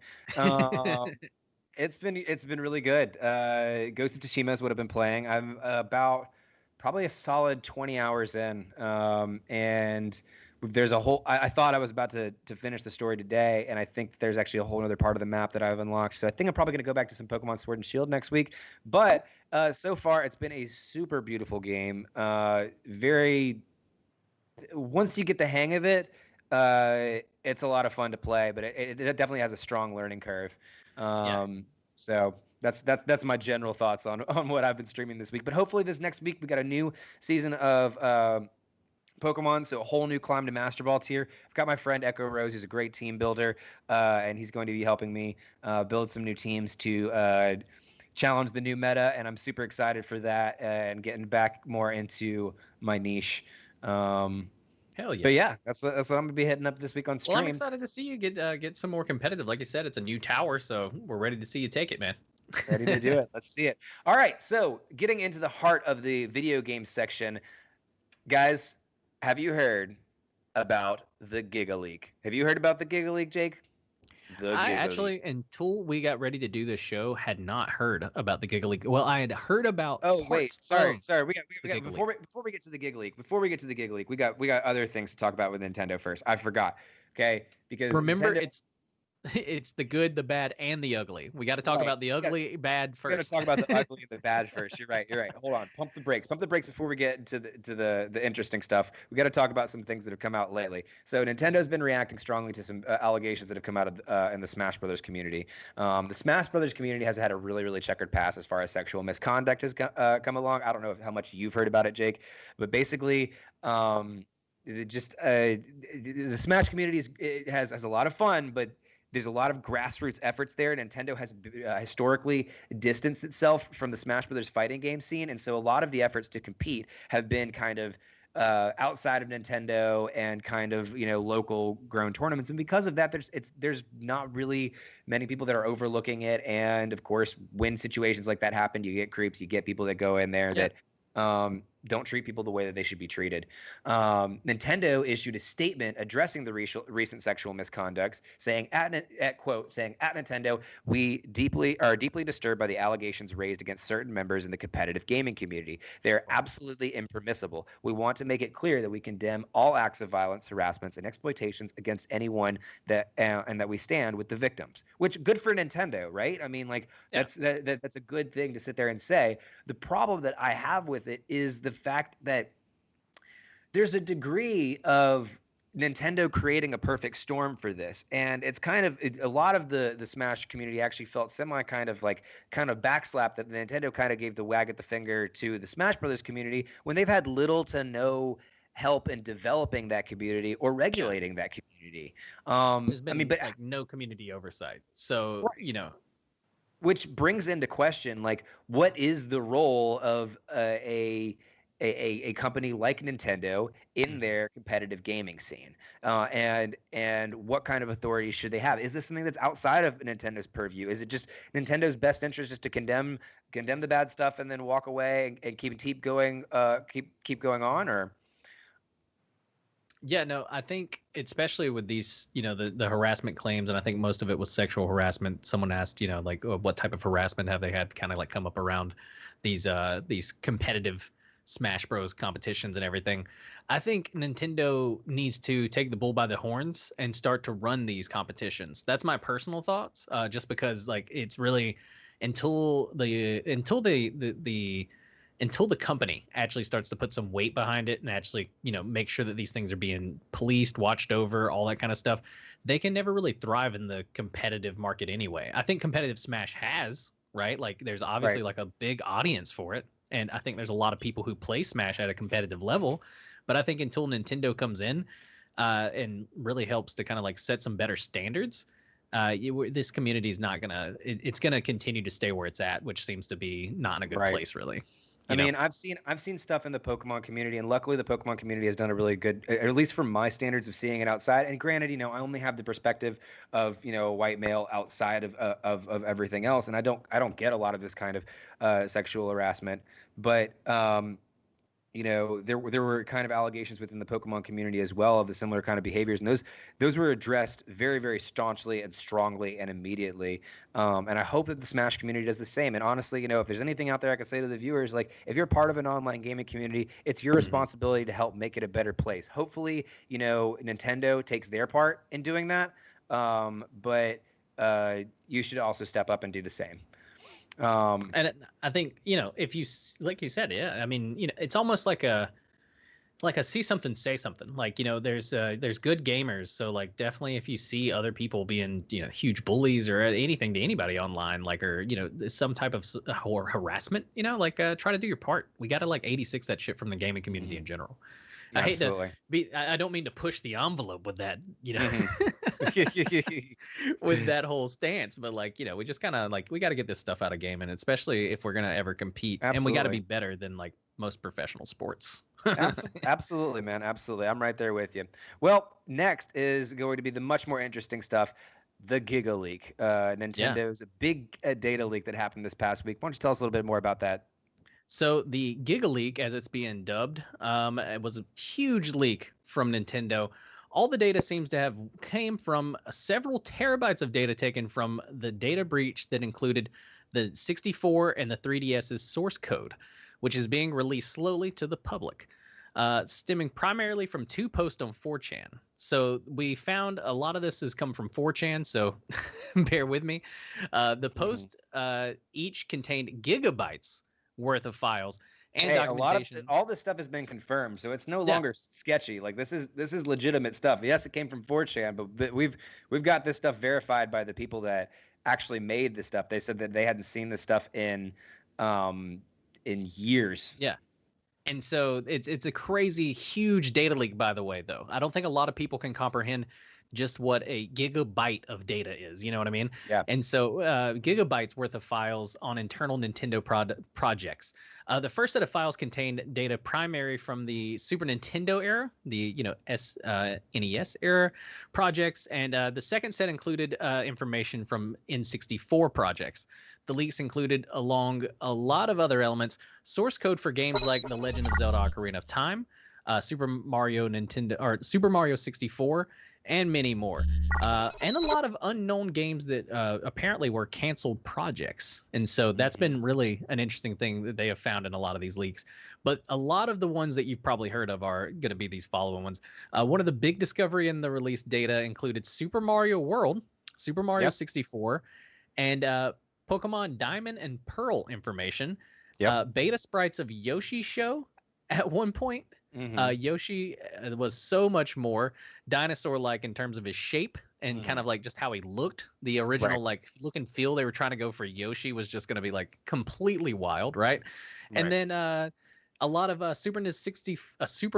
Speaker 2: It's been really good. Ghost of Tsushima is what I've been playing. I'm about probably a solid 20 hours in, and there's a whole. I thought I was about to finish the story today, and I think there's actually a whole other part of the map that I've unlocked. So I think I'm probably gonna go back to some Pokemon Sword and Shield next week. But so far, it's been a super beautiful game. Once you get the hang of it, it's a lot of fun to play, but it definitely has a strong learning curve. So that's my general thoughts on what I've been streaming this week. But hopefully this next week we got a new season of Pokemon, so a whole new Climb to Master Ball tier. I've got my friend Echo Rose, who's a great team builder, and he's going to be helping me build some new teams to challenge the new meta, and I'm super excited for that and getting back more into my niche.
Speaker 3: Hell yeah!
Speaker 2: But yeah, that's what I'm gonna be hitting up this week on stream.
Speaker 3: Well, I'm excited to see you get some more competitive. Like you said, it's a new tower, so we're ready to see you take it, man.
Speaker 2: Ready to do it. Let's see it. All right, so getting into the heart of the video game section, guys, have you heard about the Giagaleak? Have you heard about the Giagaleak, Jake?
Speaker 3: I actually, until we got ready to do this show, had not heard about the Giagaleak. Well, I had heard about.
Speaker 2: Oh wait, sorry. We got before we get to the Giagaleak, we got other things to talk about with Nintendo first. I forgot. Okay, because
Speaker 3: remember
Speaker 2: Nintendo...
Speaker 3: it's the good, the bad, and the ugly. We got to talk about the ugly, bad first.
Speaker 2: We got to talk about the ugly and the bad first. You're right. Hold on. Pump the brakes before we get into the interesting stuff. We got to talk about some things that have come out lately. So Nintendo's been reacting strongly to some allegations that have come out of in the Smash Brothers community. The Smash Brothers community has had a really, really checkered past as far as sexual misconduct has come along. I don't know how much you've heard about it, Jake, but basically, the Smash community has a lot of fun, but there's a lot of grassroots efforts there. Nintendo has historically distanced itself from the Smash Brothers fighting game scene, and so a lot of the efforts to compete have been kind of outside of Nintendo and kind of local grown tournaments. And because of that, there's not really many people that are overlooking it. And of course, when situations like that happen, you get creeps, you get people that go in there that don't treat people the way that they should be treated. Nintendo issued a statement addressing the recent sexual misconducts, saying saying at Nintendo, we are deeply disturbed by the allegations raised against certain members in the competitive gaming community. They are absolutely impermissible. We want to make it clear that we condemn all acts of violence, harassments, and exploitations against anyone and that we stand with the victims. Which good for Nintendo, right? I mean, like that's a good thing to sit there and say. The problem that I have with it is the fact that there's a degree of Nintendo creating a perfect storm for this, and it's kind of a lot of the Smash community actually felt kind of backslap that Nintendo kind of gave the wag at the finger to the Smash Brothers community when they've had little to no help in developing that community or regulating that community.
Speaker 3: There's been
Speaker 2: I mean, but
Speaker 3: like no community oversight, so
Speaker 2: right. Which brings into question, like, what is the role of a company like Nintendo in their competitive gaming scene, and what kind of authority should they have? Is this something that's outside of Nintendo's purview? Is it just Nintendo's best interest just to condemn the bad stuff and then walk away and keep going on, or?
Speaker 3: Yeah, no, I think especially with these, the harassment claims, and I think most of it was sexual harassment. Someone asked, like, what type of harassment have they had kind of like come up around these competitive Smash Bros competitions and everything. I think Nintendo needs to take the bull by the horns and start to run these competitions. That's my personal thoughts. Just because like it's really until the company actually starts to put some weight behind it and actually, make sure that these things are being policed, watched over, all that kind of stuff, they can never really thrive in the competitive market anyway. I think competitive Smash has, right? Like there's obviously like a big audience for it. And I think there's a lot of people who play Smash at a competitive level. But I think until Nintendo comes in and really helps to kind of like set some better standards, this community is not it's gonna continue to stay where it's at, which seems to be not in a good place, really.
Speaker 2: I mean, I've seen stuff in the Pokemon community, and luckily the Pokemon community has done a really good, at least from my standards of seeing it outside. And granted, I only have the perspective of a white male outside of everything else, and I don't get a lot of this kind of sexual harassment. But there were kind of allegations within the Pokemon community as well of the similar kind of behaviors, and those were addressed very, very staunchly and strongly and immediately. And I hope that the Smash community does the same. And honestly, if there's anything out there I can say to the viewers, like if you're part of an online gaming community, it's your responsibility to help make it a better place. Hopefully, Nintendo takes their part in doing that, but you should also step up and do the same.
Speaker 3: And I think if you like you said, I mean it's almost like a see something say something, like there's good gamers, so like definitely if you see other people being huge bullies or anything to anybody online, like, or some type of harassment, like try to do your part. We got to like 86 that shit from the gaming community in general. I hate to be, I don't mean to push the envelope with that, with that whole stance, but like, we just kind of like, we got to get this stuff out of gaming, especially if we're going to ever compete. And we got to be better than like most professional sports.
Speaker 2: Absolutely, man. Absolutely. I'm right there with you. Well, next is going to be the much more interesting stuff. The Giagaleak, Nintendo's big data leak that happened this past week. Why don't you tell us a little bit more about that?
Speaker 3: So the Giagaleak, as it's being dubbed, it was a huge leak from Nintendo. All the data seems to have came from several terabytes of data taken from the data breach that included the 64 and the 3DS's source code, which is being released slowly to the public, stemming primarily from 2 posts on 4chan. So we found a lot of this has come from 4chan, so bear with me. The posts each contained gigabytes worth of files and documentation.
Speaker 2: All this stuff has been confirmed, so it's no longer sketchy. Like this is legitimate stuff. Yes, it came from 4chan, but we've got this stuff verified by the people that actually made this stuff. They said that they hadn't seen this stuff in years.
Speaker 3: Yeah. And so it's a crazy, huge data leak, by the way, though. I don't think a lot of people can comprehend just what a gigabyte of data is. You know what I mean?
Speaker 2: Yeah.
Speaker 3: And so gigabytes worth of files on internal Nintendo projects. The first set of files contained data primary from the Super Nintendo era, the NES era projects, and the second set included information from N64 projects. The leaks included, along a lot of other elements, source code for games like The Legend of Zelda: Ocarina of Time, Super Mario 64, and many more, and a lot of unknown games that apparently were canceled projects. And so that's been really an interesting thing that they have found in a lot of these leaks. But a lot of the ones that you've probably heard of are going to be these following ones. One of the big discovery in the release data included Super Mario World, Super Mario 64, and Pokemon Diamond and Pearl information. Beta sprites of Yoshi Show at one point. Yoshi was so much more dinosaur-like in terms of his shape and kind of like just how he looked. The original like look and feel they were trying to go for Yoshi was just going to be like completely wild, right? And then a lot of Super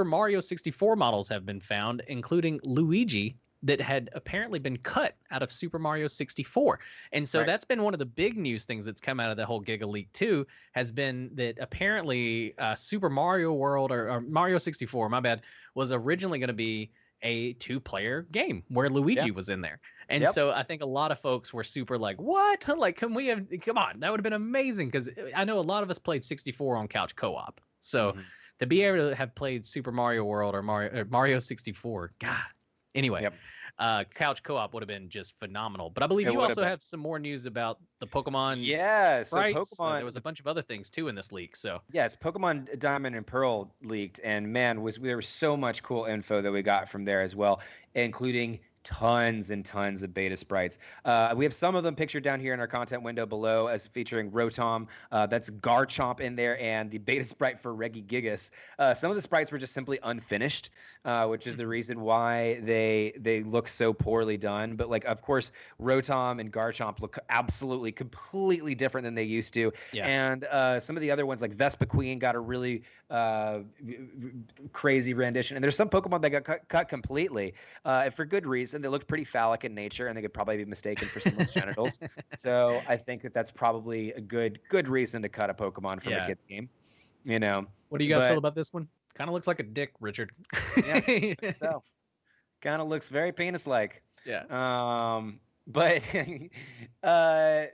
Speaker 3: Mario 64 models have been found, including Luigi, that had apparently been cut out of Super Mario 64. And so that's been one of the big news things that's come out of the whole Giagaleak 2, has been that apparently Super Mario World or Mario 64, my bad, was originally going to be a 2-player game where Luigi was in there. And so I think a lot of folks were super like, what? Like, come on, that would have been amazing. Because I know a lot of us played 64 on couch co-op. So to be able to have played Super Mario World or Mario 64, God. Anyway, couch co-op would have been just phenomenal. But I believe you also have some more news about the Pokemon sprites.
Speaker 2: So Pokemon,
Speaker 3: there was a bunch of other things too in this leak. So
Speaker 2: yes, Pokemon Diamond and Pearl leaked, and man, there was so much cool info that we got from there as well, including tons and tons of beta sprites. We have some of them pictured down here in our content window below as featuring Rotom. That's Garchomp in there, and the beta sprite for Regigigas. Some of the sprites were just simply unfinished, which is the reason why they look so poorly done. But like, of course, Rotom and Garchomp look absolutely completely different than they used to. And some of the other ones like Vespiquen got a really crazy rendition, and there's some Pokemon that got cut completely, for good reason. They look pretty phallic in nature, and they could probably be mistaken for someone's genitals. So I think that's probably a good reason to cut a Pokemon from a kid's game. You know.
Speaker 3: What do you guys feel about this one? Kind of looks like a dick, Richard.
Speaker 2: So kind of looks very penis-like. But a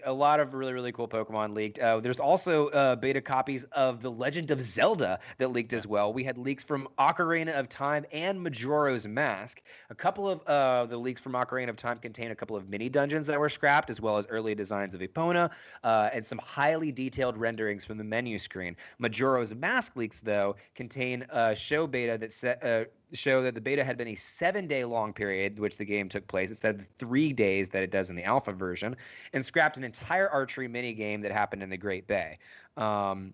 Speaker 2: lot of really cool Pokemon leaked. There's also beta copies of The Legend of Zelda that leaked as well. We had leaks from Ocarina of Time and Majora's Mask. A couple of the leaks from Ocarina of Time contain a couple of mini dungeons that were scrapped, as well as early designs of Epona, and some highly detailed renderings from the menu screen. Majora's Mask leaks, though, contain a show beta that show that the beta had been a 7-day long period which the game took place instead of the 3 days that it does in the alpha version, and scrapped an entire archery mini game that happened in the Great Bay. And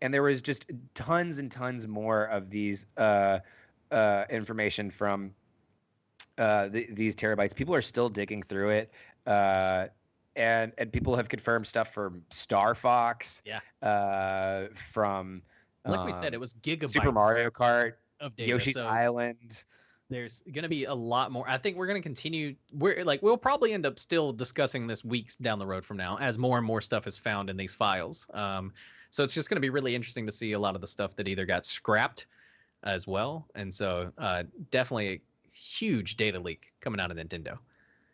Speaker 2: there was just tons and tons more of these information from these terabytes. People are still digging through it, and people have confirmed stuff from Star Fox, from
Speaker 3: like we said, it was gigabytes.
Speaker 2: Super Mario Kart,
Speaker 3: of data.
Speaker 2: Yoshi's Island.
Speaker 3: There's going to be a lot more. I think we're going to continue. We'll probably end up still discussing this weeks down the road from now as more and more stuff is found in these files. So it's just going to be really interesting to see a lot of the stuff that either got scrapped as well. And so definitely a huge data leak coming out of Nintendo.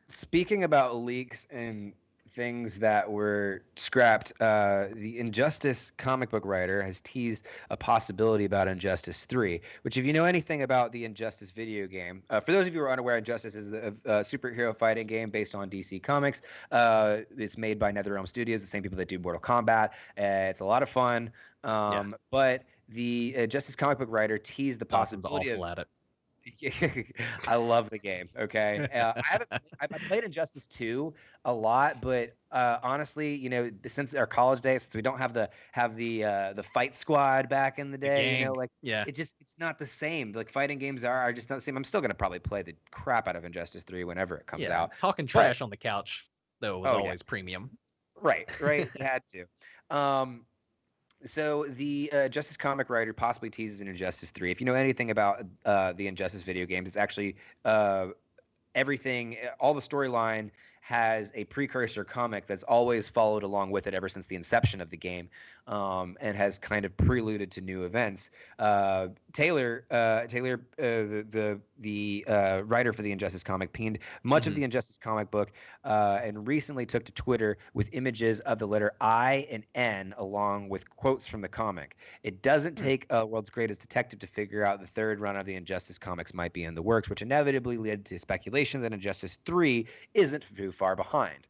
Speaker 2: Speaking about leaks and things that were scrapped, the Injustice comic book writer has teased a possibility about Injustice 3, which, if you know anything about the Injustice video game, for those of you who are unaware, Injustice is a superhero fighting game based on DC Comics. It's made by NetherRealm Studios, the same people that do Mortal Kombat. It's a lot of fun. But the Justice comic book writer teased the possibility
Speaker 3: awful at it.
Speaker 2: I love the game. Okay, I played Injustice 2 a lot, but honestly, you know, since our college days, since we don't have the fight squad back in the day, you know, like it's not the same. Like fighting games are just not the same. I'm still gonna probably play the crap out of Injustice 3 whenever it comes out.
Speaker 3: Talking trash on the couch though was always premium.
Speaker 2: Right, you had to. So the Justice comic writer possibly teases an Injustice 3. If you know anything about the Injustice video games, it's actually everything, all the storyline has a precursor comic that's always followed along with it ever since the inception of the game, and has kind of preluded to new events. Taylor, the writer for the Injustice comic, penned much of the Injustice comic book, and recently took to Twitter with images of the letter I and N along with quotes from the comic. It doesn't take a World's Greatest Detective to figure out the third run of the Injustice comics might be in the works, which inevitably led to speculation that Injustice 3 isn't too far behind.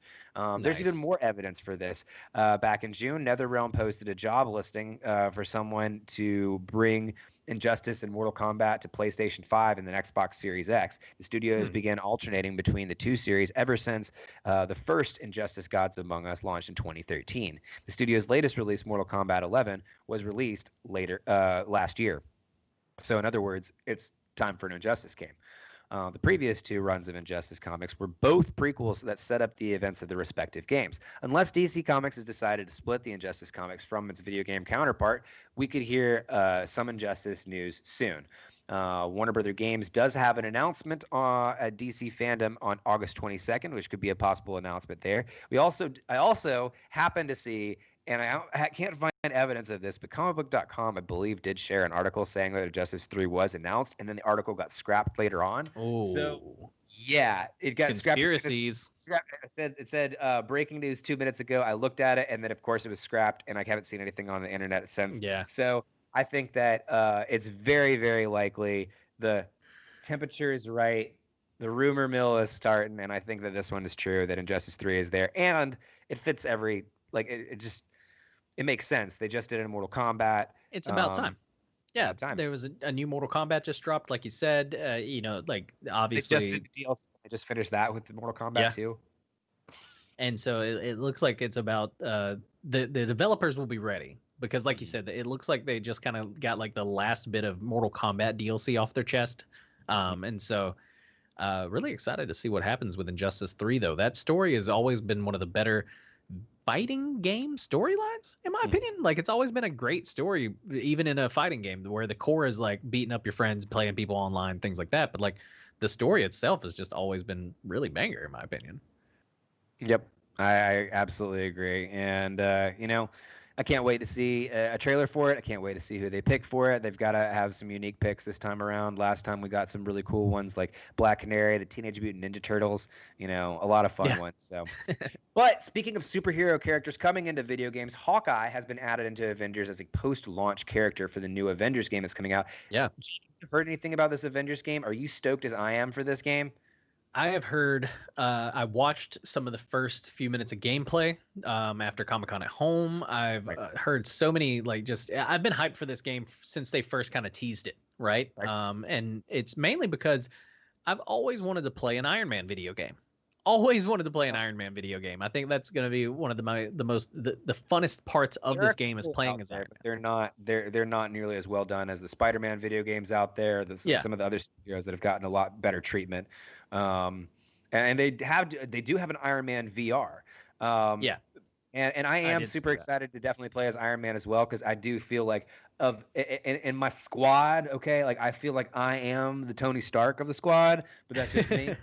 Speaker 2: There's even more evidence for this. Back in June, NetherRealm posted a job listing for someone to bring Injustice and Mortal Kombat to PlayStation 5 and the Xbox Series X. The studios began alternating between the two series ever since the first Injustice Gods Among Us launched in 2013. The studio's latest release, Mortal Kombat 11, was released later last year. So in other words, it's time for an Injustice game. The previous two runs of Injustice comics were both prequels that set up the events of the respective games. Unless DC Comics has decided to split the Injustice comics from its video game counterpart, we could hear some Injustice news soon. Warner Brother Games does have an announcement at DC Fandom on August 22nd, which could be a possible announcement there. I also happen to see, and I can't find evidence of this, but comicbook.com, I believe, did share an article saying that Injustice 3 was announced, and then the article got scrapped later on.
Speaker 3: Oh,
Speaker 2: so yeah, it got
Speaker 3: conspiracies.
Speaker 2: It said breaking news 2 minutes ago. I looked at it, and then of course it was scrapped, and I haven't seen anything on the internet since.
Speaker 3: Yeah.
Speaker 2: So I think that it's very, very likely the temperature is right. The rumor mill is starting, and I think that this one is true, that Injustice 3 is there, and it fits it makes sense. They just did it in Mortal Kombat.
Speaker 3: It's about time. Yeah, there was a new Mortal Kombat just dropped, like you said. Obviously,
Speaker 2: they just did the DLC. They just finished that with the Mortal Kombat 2.
Speaker 3: And so it looks like it's about the developers will be ready because, like you said, it looks like they just kind of got like the last bit of Mortal Kombat DLC off their chest. And so really excited to see what happens with Injustice 3, though. That story has always been one of the better fighting game storylines, in my opinion. Like, it's always been a great story, even in a fighting game, where the core is like beating up your friends, playing people online, things like that. But like the story itself has just always been really banger, in my opinion.
Speaker 2: Yep, I absolutely agree. And I can't wait to see a trailer for it. I can't wait to see who they pick for it. They've got to have some unique picks this time around. Last time we got some really cool ones like Black Canary, the Teenage Mutant Ninja Turtles, a lot of fun ones. So, but speaking of superhero characters coming into video games, Hawkeye has been added into Avengers as a post-launch character for the new Avengers game that's coming out.
Speaker 3: Yeah.
Speaker 2: Jake, have you heard anything about this Avengers game? Are you stoked as I am for this game?
Speaker 3: I have heard, I watched some of the first few minutes of gameplay after Comic-Con at home. I've heard so many, I've been hyped for this game since they first kind of teased it, right? And it's mainly because I've always wanted to play an Iron Man video game. Always wanted to play an Iron Man video game. I think that's going to be one of the funnest parts of this game is playing as Iron Man.
Speaker 2: They're not nearly as well done as the Spider-Man video games out there. Some of the other heroes that have gotten a lot better treatment. And they do have an Iron Man VR. And I am super excited to definitely play as Iron Man as well, because I do feel like in my squad, okay, like I feel like I am the Tony Stark of the squad, but that's just me.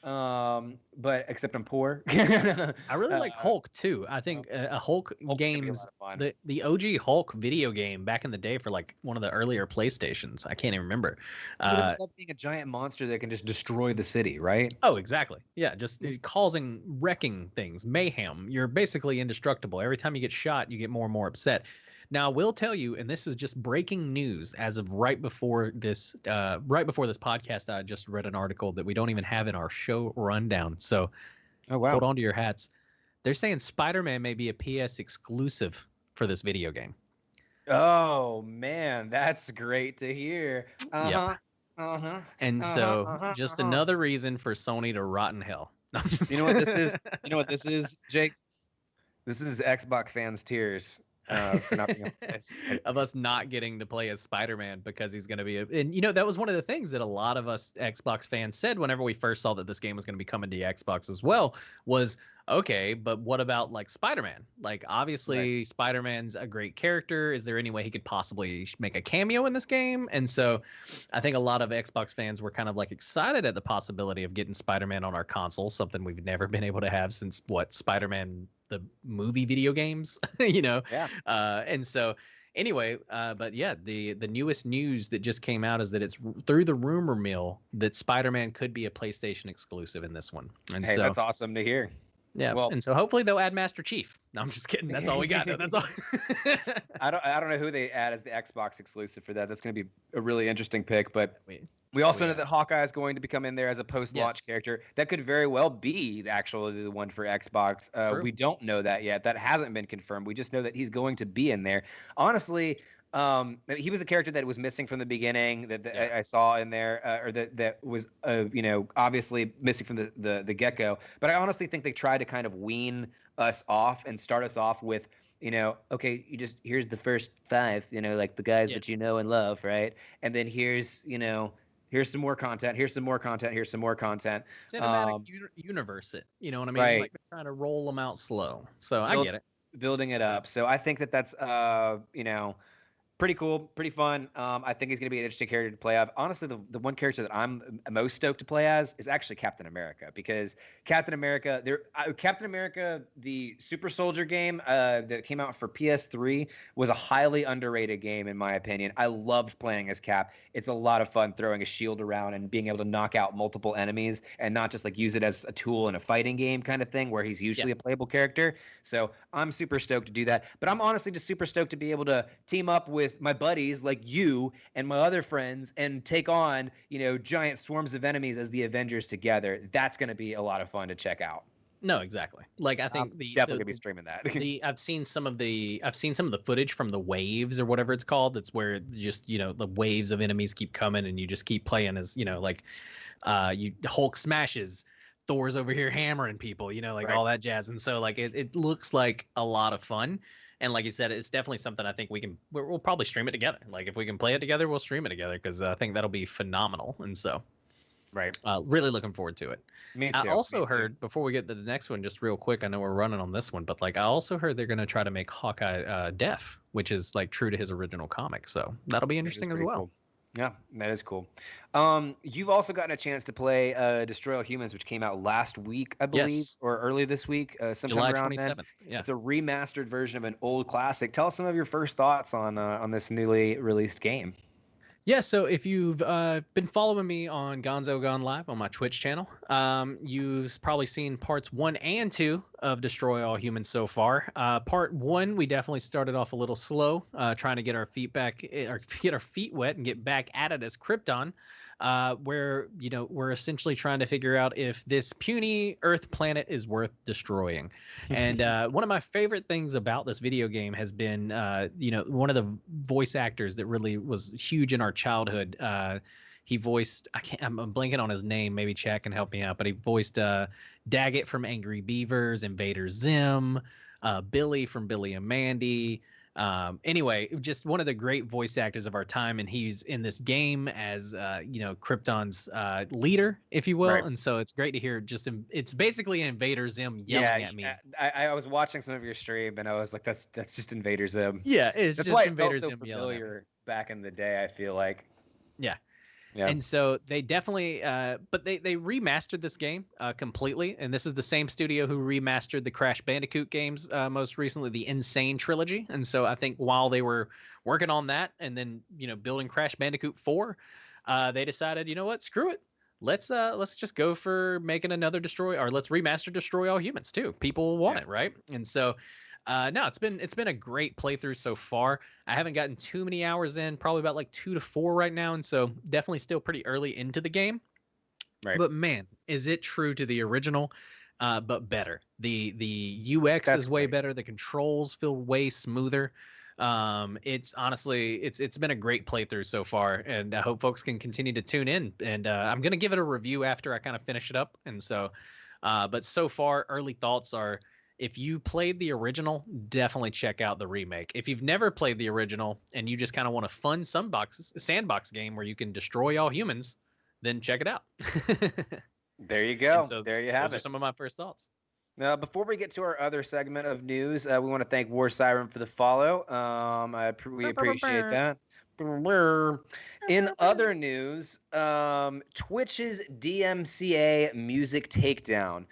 Speaker 2: But except I'm poor.
Speaker 3: I really like Hulk too. I think a Hulk games, the OG Hulk video game back in the day for like one of the earlier PlayStations. I can't even remember.
Speaker 2: It's like being a giant monster that can just destroy the city, right?
Speaker 3: Oh, exactly. Yeah, just wrecking things, mayhem. You're basically indestructible. Every time you get shot, you get more and more upset. Now, I will tell you, and this is just breaking news as of right before this podcast, I just read an article that we don't even have in our show rundown. So hold on to your hats. They're saying Spider-Man may be a PS exclusive for this video game.
Speaker 2: Oh, man, that's great to hear.
Speaker 3: And so just another reason for Sony to rot in hell.
Speaker 2: You know what this is? You know what this is, Jake? This is Xbox fans' tears. For not being
Speaker 3: of us not getting to play as Spider-Man because he's going to be and that was one of the things that a lot of us Xbox fans said whenever we first saw that this game was going to be coming to Xbox as well, was okay, but what about like Spider-Man? Like obviously Spider-Man's a great character. Is there any way he could possibly make a cameo in this game? And so I think a lot of Xbox fans were kind of like excited at the possibility of getting Spider-Man on our console, something we've never been able to have since what, Spider-Man the movie video games, you know?
Speaker 2: Yeah.
Speaker 3: And so anyway, but yeah, the newest news that just came out is that it's through the rumor mill that Spider-Man could be a PlayStation exclusive in this one. And
Speaker 2: Hey,
Speaker 3: so
Speaker 2: that's awesome to hear.
Speaker 3: yeah,
Speaker 2: Well,
Speaker 3: and so hopefully they'll add Master Chief. No, I'm just kidding. That's all we got. That's all.
Speaker 2: I don't know who they add as the Xbox exclusive for that. That's going to be a really interesting pick, but
Speaker 3: Wait,
Speaker 2: we also know
Speaker 3: yeah.
Speaker 2: that Hawkeye is going to become in there as a post-launch
Speaker 3: Yes.
Speaker 2: character. That could very well be actually the one for Xbox.
Speaker 3: True.
Speaker 2: We don't know that yet. That hasn't been confirmed. We just know that he's going to be in there. Honestly, he was a character that was missing from the beginning that I saw in there, or that was obviously missing from the get-go. But I honestly think they tried to kind of wean us off and start us off with, okay, here's the first 5, like the guys that you know and love, right? And then here's some more content. Here's some more content. Here's some more content.
Speaker 3: Cinematic universe it. You know what I mean?
Speaker 2: Right.
Speaker 3: Like they're trying to roll them out slow. So I
Speaker 2: Build-
Speaker 3: get it.
Speaker 2: Building it up. So I think that's pretty cool, pretty fun. I think he's going to be an interesting character to play as. Honestly, the one character that I'm most stoked to play as is actually Captain America, because Captain America, the Super Soldier game that came out for PS3 was a highly underrated game in my opinion. I loved playing as Cap. It's a lot of fun throwing a shield around and being able to knock out multiple enemies and not just like use it as a tool in a fighting game kind of thing where he's usually a playable character. So I'm super stoked to do that. But I'm honestly just super stoked to be able to team up with my buddies like you and my other friends and take on, giant swarms of enemies as the Avengers together. That's going to be a lot of fun to check out.
Speaker 3: No, exactly. Like I think
Speaker 2: definitely gonna be streaming that.
Speaker 3: I've seen some of the footage from the waves or whatever it's called. That's where just the waves of enemies keep coming and you just keep playing as you Hulk smashes, Thor's over here hammering people, all that jazz. And so like it looks like a lot of fun. And like you said, it's definitely something I think we'll probably stream it together. Like if we can play it together, we'll stream it together because I think that'll be phenomenal. And so, really looking forward to it.
Speaker 2: Me too.
Speaker 3: I also heard, before we get to the next one, just real quick, I know we're running on this one, but like I also heard they're going to try to make Hawkeye deaf, which is like true to his original comic. So that'll be interesting as well.
Speaker 2: Cool. Yeah, that is cool. You've also gotten a chance to play Destroy All Humans, which came out last week, I believe, or early this week, sometime
Speaker 3: July
Speaker 2: around
Speaker 3: 27th.
Speaker 2: then.
Speaker 3: Yeah.
Speaker 2: It's a remastered version of an old classic. Tell us some of your first thoughts on this newly released game.
Speaker 3: Yeah, so if you've been following me on Gonzo Gone Live on my Twitch channel, you've probably seen parts 1 and 2 of Destroy All Humans so far. Part 1, we definitely started off a little slow, trying to get our feet wet and get back at it as Krypton, where we're essentially trying to figure out if this puny Earth planet is worth destroying. And one of my favorite things about this video game has been, one of the voice actors that really was huge in our childhood. He voiced, I'm blanking on his name, maybe Chad can help me out, but he voiced Daggett from Angry Beavers, Invader Zim, Billy from Billy and Mandy. Anyway, just one of the great voice actors of our time, and he's in this game as Krypton's leader, if you will. Right. And so it's great to hear it's basically Invader Zim yelling at me.
Speaker 2: I was watching some of your stream and I was like, that's just Invader Zim.
Speaker 3: Yeah, it's
Speaker 2: that's
Speaker 3: just
Speaker 2: why
Speaker 3: Invader
Speaker 2: it felt
Speaker 3: Zim
Speaker 2: so
Speaker 3: yelling
Speaker 2: familiar back in the day, I feel like.
Speaker 3: Yeah.
Speaker 2: Yeah.
Speaker 3: And so they definitely, but they remastered this game completely. And this is the same studio who remastered the Crash Bandicoot games most recently, the Insane trilogy. And so I think while they were working on that and then, building Crash Bandicoot 4, they decided, you know what, screw it. Let's just go for making another let's remaster Destroy All Humans too. People want it, right? And so no, it's been a great playthrough so far. I haven't gotten too many hours in, probably about like 2 to 4 right now, and so definitely still pretty early into the game. Right. But man, is it true to the original? But better. The UX is way better. The controls feel way smoother. It's honestly it's been a great playthrough so far, and I hope folks can continue to tune in. And I'm gonna give it a review after I kind of finish it up. And so, but so far, early thoughts are, if you played the original, definitely check out the remake. If you've never played the original and you just kind of want a fun sandbox game where you can destroy all humans, then check it out.
Speaker 2: There you go.
Speaker 3: So
Speaker 2: there you have
Speaker 3: those are some of my first thoughts.
Speaker 2: Now, before we get to our other segment of news, we want to thank War Siren for the follow. We appreciate that. In other news, Twitch's DMCA music takedown.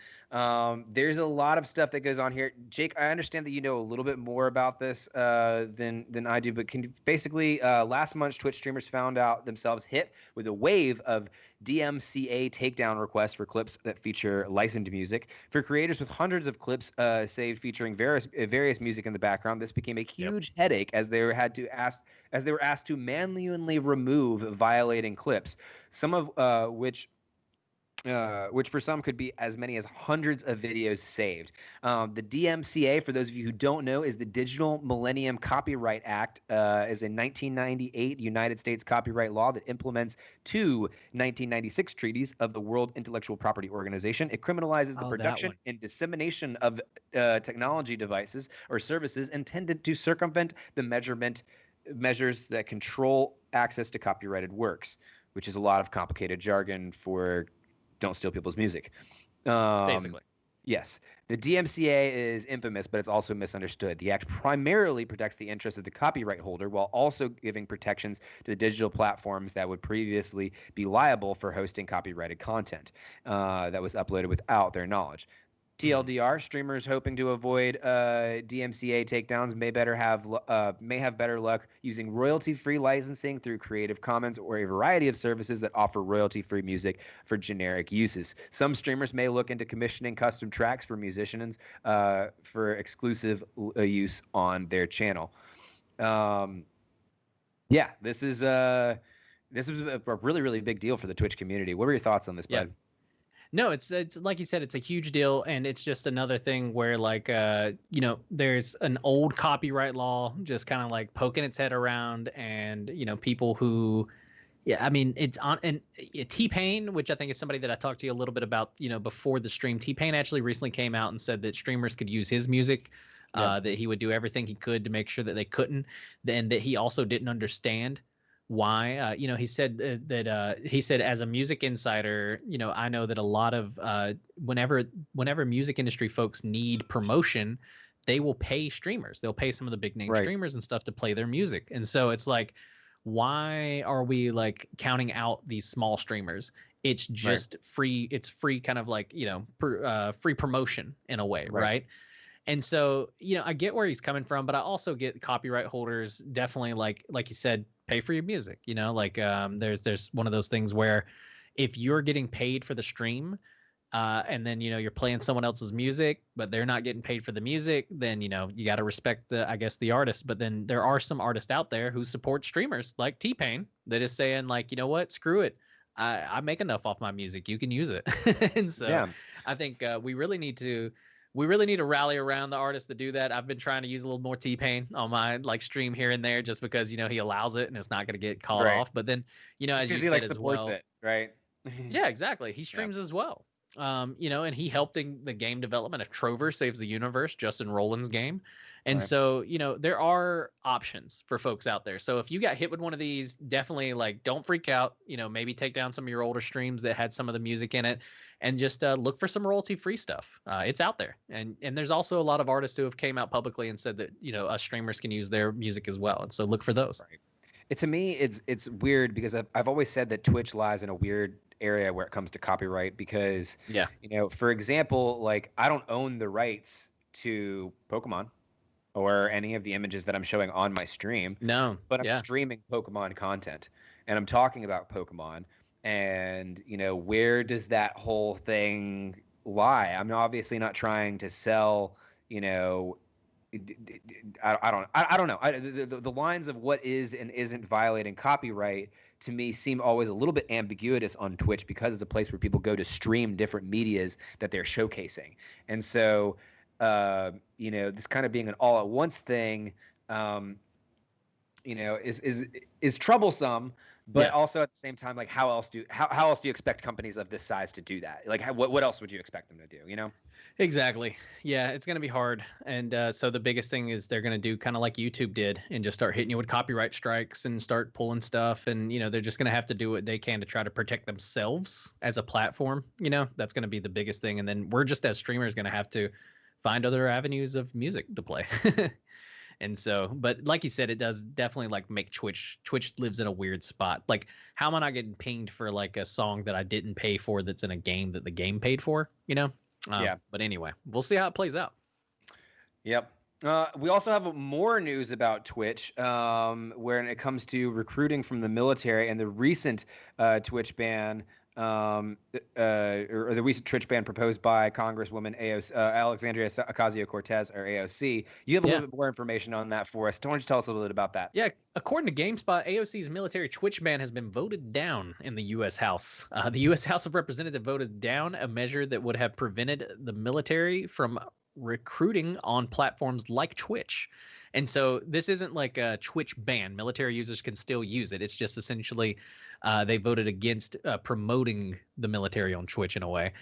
Speaker 2: There's a lot of stuff that goes on here. Jake, I understand that you know a little bit more about this than I do, but can you basically last month Twitch streamers found out themselves hit with a wave of DMCA takedown requests for clips that feature licensed music. For creators with hundreds of clips saved featuring various music in the background, this became a huge headache as they were asked to manually remove violating clips, some of which for some could be as many as hundreds of videos saved. The DMCA, for those of you who don't know, is the Digital Millennium Copyright Act, is a 1998 United States copyright law that implements two 1996 treaties of the World Intellectual Property Organization. It criminalizes the production and dissemination of technology devices or services intended to circumvent the measures that control access to copyrighted works, which is a lot of complicated jargon for don't steal people's music.
Speaker 3: Basically.
Speaker 2: Yes. The DMCA is infamous, but it's also misunderstood. The act primarily protects the interests of the copyright holder while also giving protections to the digital platforms that would previously be liable for hosting copyrighted content that was uploaded without their knowledge. TLDR, streamers hoping to avoid DMCA takedowns may have better luck using royalty-free licensing through Creative Commons or a variety of services that offer royalty-free music for generic uses. Some streamers may look into commissioning custom tracks for musicians for exclusive use on their channel. This is a really, really big deal for the Twitch community. What were your thoughts on this, bud?
Speaker 3: No, it's like you said, it's a huge deal, and it's just another thing where there's an old copyright law just kind of like poking its head around, and people who, it's on. And T-Pain, which I think is somebody that I talked to you a little bit about, before the stream. T-Pain actually recently came out and said that streamers could use his music, that he would do everything he could to make sure that they couldn't, and that he also didn't understand why. He said he said, as a music insider, I know that a lot of whenever music industry folks need promotion, they will pay streamers. They'll pay some of the big name streamers and stuff to play their music. And so it's like, why are we like counting out these small streamers? It's just free. It's free, kind of like free promotion in a way, right? And so, I get where he's coming from, but I also get copyright holders definitely like you said, pay for your music. There's one of those things where if you're getting paid for the stream, and then you're playing someone else's music, but they're not getting paid for the music, then you got to respect the artist. But then there are some artists out there who support streamers like T-Pain that is saying like, you know what, screw it. I make enough off my music. You can use it. And so I think we really need to rally around the artists to do that. I've been trying to use a little more T-Pain on my stream here and there, just because he allows it and it's not going to get called off. But then as you said as well,
Speaker 2: it, right?
Speaker 3: Yeah, exactly. He streams as well. And he helped in the game development of Trover Saves the Universe, Justin Roland's game. And so, there are options for folks out there. So if you got hit with one of these, definitely don't freak out. Maybe take down some of your older streams that had some of the music in it, and just look for some royalty-free stuff. It's out there. And there's also a lot of artists who have came out publicly and said that, us streamers can use their music as well. And so look for those.
Speaker 2: To me, it's weird because I've always said that Twitch lies in a weird area where it comes to copyright because, for example, I don't own the rights to Pokemon or any of the images that I'm showing on my stream.
Speaker 3: No.
Speaker 2: But I'm streaming Pokemon content and I'm talking about Pokemon. And, where does that whole thing lie? I'm obviously not trying to sell, I don't know. The lines of what is and isn't violating copyright to me seem always a little bit ambiguous on Twitch because it's a place where people go to stream different medias that they're showcasing. And so, this kind of being an all at once thing, is troublesome. But also at the same time, how else do you expect companies of this size to do that? What else would you expect them to do?
Speaker 3: Exactly. Yeah, it's going to be hard. And so the biggest thing is they're going to do kind of like YouTube did and just start hitting you with copyright strikes and start pulling stuff. And, they're just going to have to do what they can to try to protect themselves as a platform. That's going to be the biggest thing. And then we're just as streamers going to have to find other avenues of music to play. And so, but like you said, it does definitely like make Twitch lives in a weird spot. Like, how am I not getting pinged for like a song that I didn't pay for that's in a game that the game paid for,
Speaker 2: Yeah.
Speaker 3: But anyway, we'll see how it plays out.
Speaker 2: Yep. We also have more news about Twitch, when it comes to recruiting from the military and the recent Twitch ban, or the recent Twitch ban proposed by Congresswoman Alexandria Ocasio-Cortez, or AOC. You have a little bit more information on that for us. Why don't you tell us a little bit about that?
Speaker 3: Yeah, according to GameSpot, AOC's military Twitch ban has been voted down in the U.S. House. The U.S. House of Representatives voted down a measure that would have prevented the military from recruiting on platforms like Twitch. And so this isn't like a Twitch ban. Military users can still use it. It's just essentially they voted against promoting the military on Twitch in a way.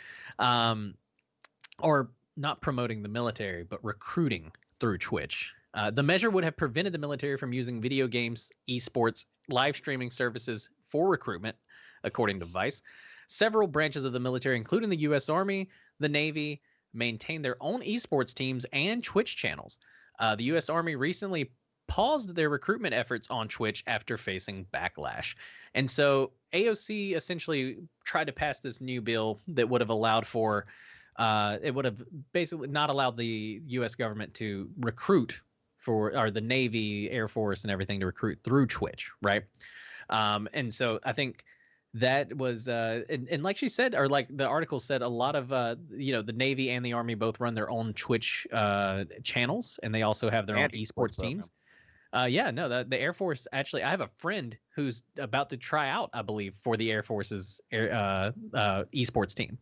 Speaker 3: Or not promoting the military, but recruiting through Twitch. The measure would have prevented the military from using video games, esports, live streaming services for recruitment, according to Vice. Several branches of the military, including the U.S. Army, the Navy, maintain their own esports teams and Twitch channels. The U.S. Army recently paused their recruitment efforts on Twitch after facing backlash. And so AOC essentially tried to pass this new bill that would have allowed for, it would have basically not allowed the U.S. government to recruit or the Navy, Air Force, and everything to recruit through Twitch, right? And so I think that was, and like she said, or like the article said, a lot of, the Navy and the Army both run their own Twitch channels, and they also have their own esports teams. The Air Force, actually, I have a friend who's about to try out, I believe, for the Air Force's esports team.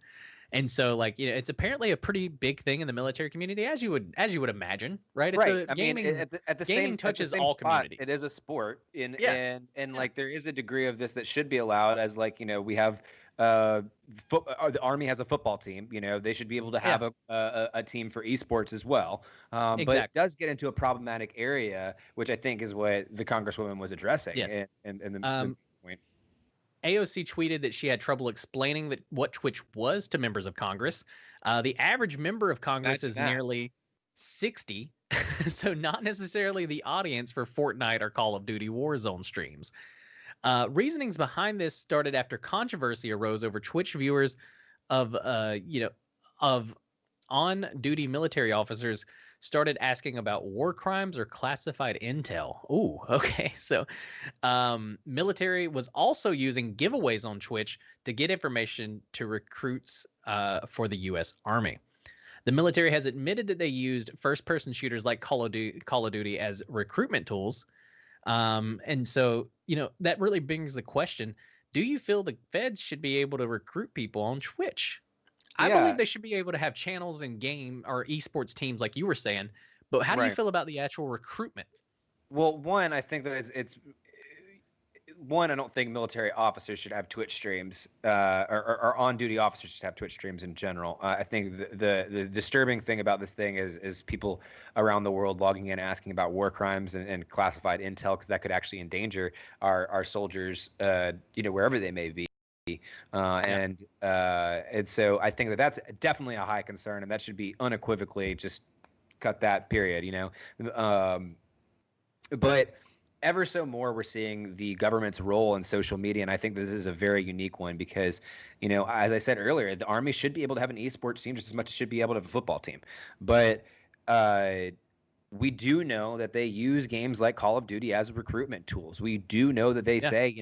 Speaker 3: And so, like, it's apparently a pretty big thing in the military community, as you would imagine, right? It's
Speaker 2: right.
Speaker 3: gaming.
Speaker 2: At the
Speaker 3: gaming
Speaker 2: same
Speaker 3: touches
Speaker 2: at the same
Speaker 3: all
Speaker 2: spot,
Speaker 3: communities.
Speaker 2: it is a sport, like there is a degree of this that should be allowed, as like we have the Army has a football team. They should be able to have a team for esports as well.
Speaker 3: Exactly.
Speaker 2: But it does get into a problematic area, which I think is what the Congresswoman was addressing.
Speaker 3: Yes.
Speaker 2: And the point.
Speaker 3: AOC tweeted that she had trouble explaining what Twitch was to members of Congress. The average member of Congress is nearly 60, so not necessarily the audience for Fortnite or Call of Duty Warzone streams. Reasonings behind this started after controversy arose over Twitch viewers of on-duty military officers started asking about war crimes or classified intel. Ooh, okay. So military was also using giveaways on Twitch to get information to recruits for the U.S. Army. The military has admitted that they used first-person shooters like Call of Duty as recruitment tools. And so, that really brings the question, do you feel the feds should be able to recruit people on Twitch? I believe they should be able to have channels and game or esports teams like you were saying, but how do you feel about the actual recruitment?
Speaker 2: Well, one, I think that it's one, I don't think military officers should have Twitch streams, or on-duty officers should have Twitch streams in general. I think the disturbing thing about this thing is people around the world logging in asking about war crimes and classified intel, because that could actually endanger our soldiers, wherever they may be. And so I think that's definitely a high concern, and that should be unequivocally just cut that, period. But ever so more, we're seeing the government's role in social media, and I think this is a very unique one because, as I said earlier, the Army should be able to have an esports team just as much as should be able to have a football team. But we do know that they use games like Call of Duty as recruitment tools. We do know that they say,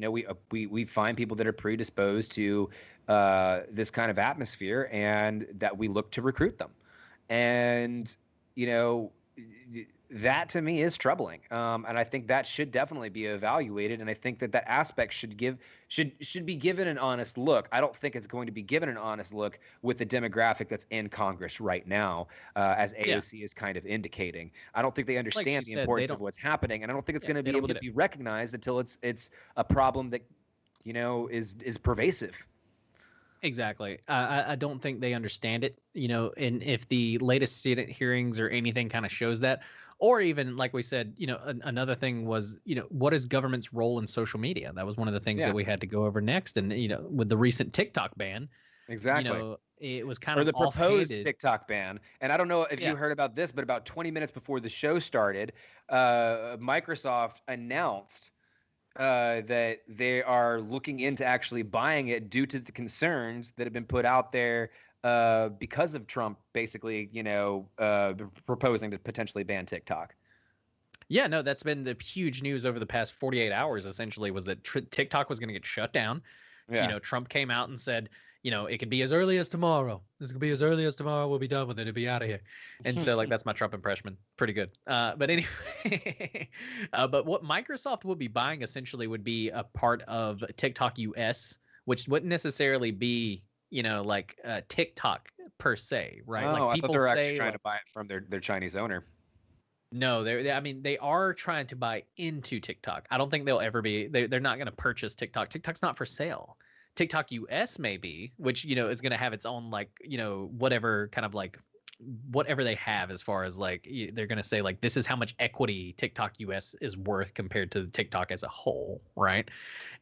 Speaker 2: we find people that are predisposed to this kind of atmosphere, and that we look to recruit them. And that to me is troubling, and I think that should definitely be evaluated. And I think that aspect should be given an honest look. I don't think it's going to be given an honest look with the demographic that's in Congress right now, as AOC is kind of indicating. I don't think they understand the importance of what's happening, and I don't think it's going to be able to be recognized until it's a problem that is pervasive.
Speaker 3: Exactly. I don't think they understand it, and if the latest Senate hearings or anything kind of shows that, or even like we said, another thing was, what is government's role in social media? That was one of the things that
Speaker 2: Yeah,
Speaker 3: we had to go over next. And, with the recent TikTok ban,
Speaker 2: exactly.
Speaker 3: it was kind
Speaker 2: Or
Speaker 3: of
Speaker 2: the proposed
Speaker 3: offhanded.
Speaker 2: TikTok ban. And I don't know if
Speaker 3: Yeah.
Speaker 2: you heard about this, but about 20 minutes before the show started, Microsoft announced that they are looking into actually buying it due to the concerns that have been put out there because of Trump basically, proposing to potentially ban TikTok.
Speaker 3: Yeah, no, that's been the huge news over the past 48 hours, essentially, was that TikTok was going to get shut down.
Speaker 2: Yeah.
Speaker 3: Trump came out and said, it could be as early as tomorrow. This could be as early as tomorrow. We'll be done with it. It'll be out of here. And so, like, that's my Trump impression. Pretty good. But anyway, but what Microsoft would be buying essentially would be a part of TikTok US, which wouldn't necessarily be, like TikTok per se, right?
Speaker 2: Oh,
Speaker 3: Like
Speaker 2: I thought they
Speaker 3: people
Speaker 2: were actually
Speaker 3: say,
Speaker 2: trying
Speaker 3: like,
Speaker 2: to buy it from their Chinese owner.
Speaker 3: no, I mean, they are trying to buy into TikTok. I don't think they'll ever be. They're not going to purchase TikTok. TikTok's not for sale. TikTok US may be, which is going to have its own like whatever kind of like whatever they have as far as like they're going to say like this is how much equity TikTok US is worth compared to TikTok as a whole, right?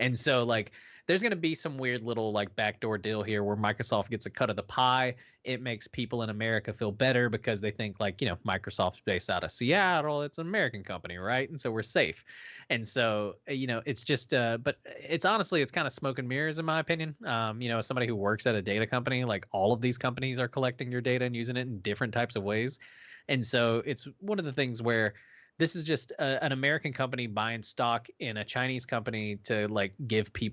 Speaker 3: And so like there's going to be some weird little like backdoor deal here where Microsoft gets a cut of the pie. It makes people in America feel better because they think like, Microsoft's based out of Seattle. It's an American company, right? And so we're safe. And so, it's just, but it's honestly, it's kind of smoke and mirrors in my opinion. As somebody who works at a data company, like all of these companies are collecting your data and using it in different types of ways. And so it's one of the things where this is just an American company buying stock in a Chinese company to like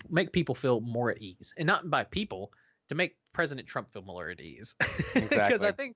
Speaker 3: make people feel more at ease, and not by people to make President Trump feel more at ease. Because
Speaker 2: Exactly.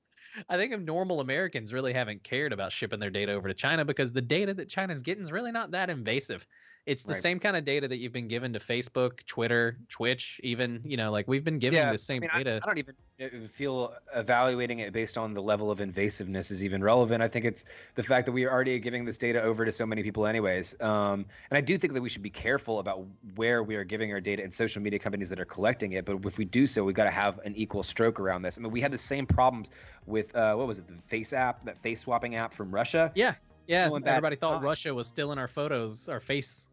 Speaker 3: I think if normal Americans really haven't cared about shipping their data over to China because the data that China's getting is really not that invasive. It's the
Speaker 2: Right.
Speaker 3: same kind of data that you've been given to Facebook, Twitter, Twitch, even, like we've been giving
Speaker 2: Yeah,
Speaker 3: this
Speaker 2: I
Speaker 3: same
Speaker 2: mean,
Speaker 3: data.
Speaker 2: I don't even feel evaluating it based on the level of invasiveness is even relevant. I think it's the fact that we are already giving this data over to so many people, anyways. And I do think that we should be careful about where we are giving our data and social media companies that are collecting it. But if we do so, we've got to have an equal stroke around this. I mean, we had the same problems with what was it, the Face app, that face swapping app from Russia.
Speaker 3: Yeah. Yeah.
Speaker 2: No one batted
Speaker 3: Everybody
Speaker 2: an
Speaker 3: thought
Speaker 2: eye.
Speaker 3: Russia was still in our photos, our face.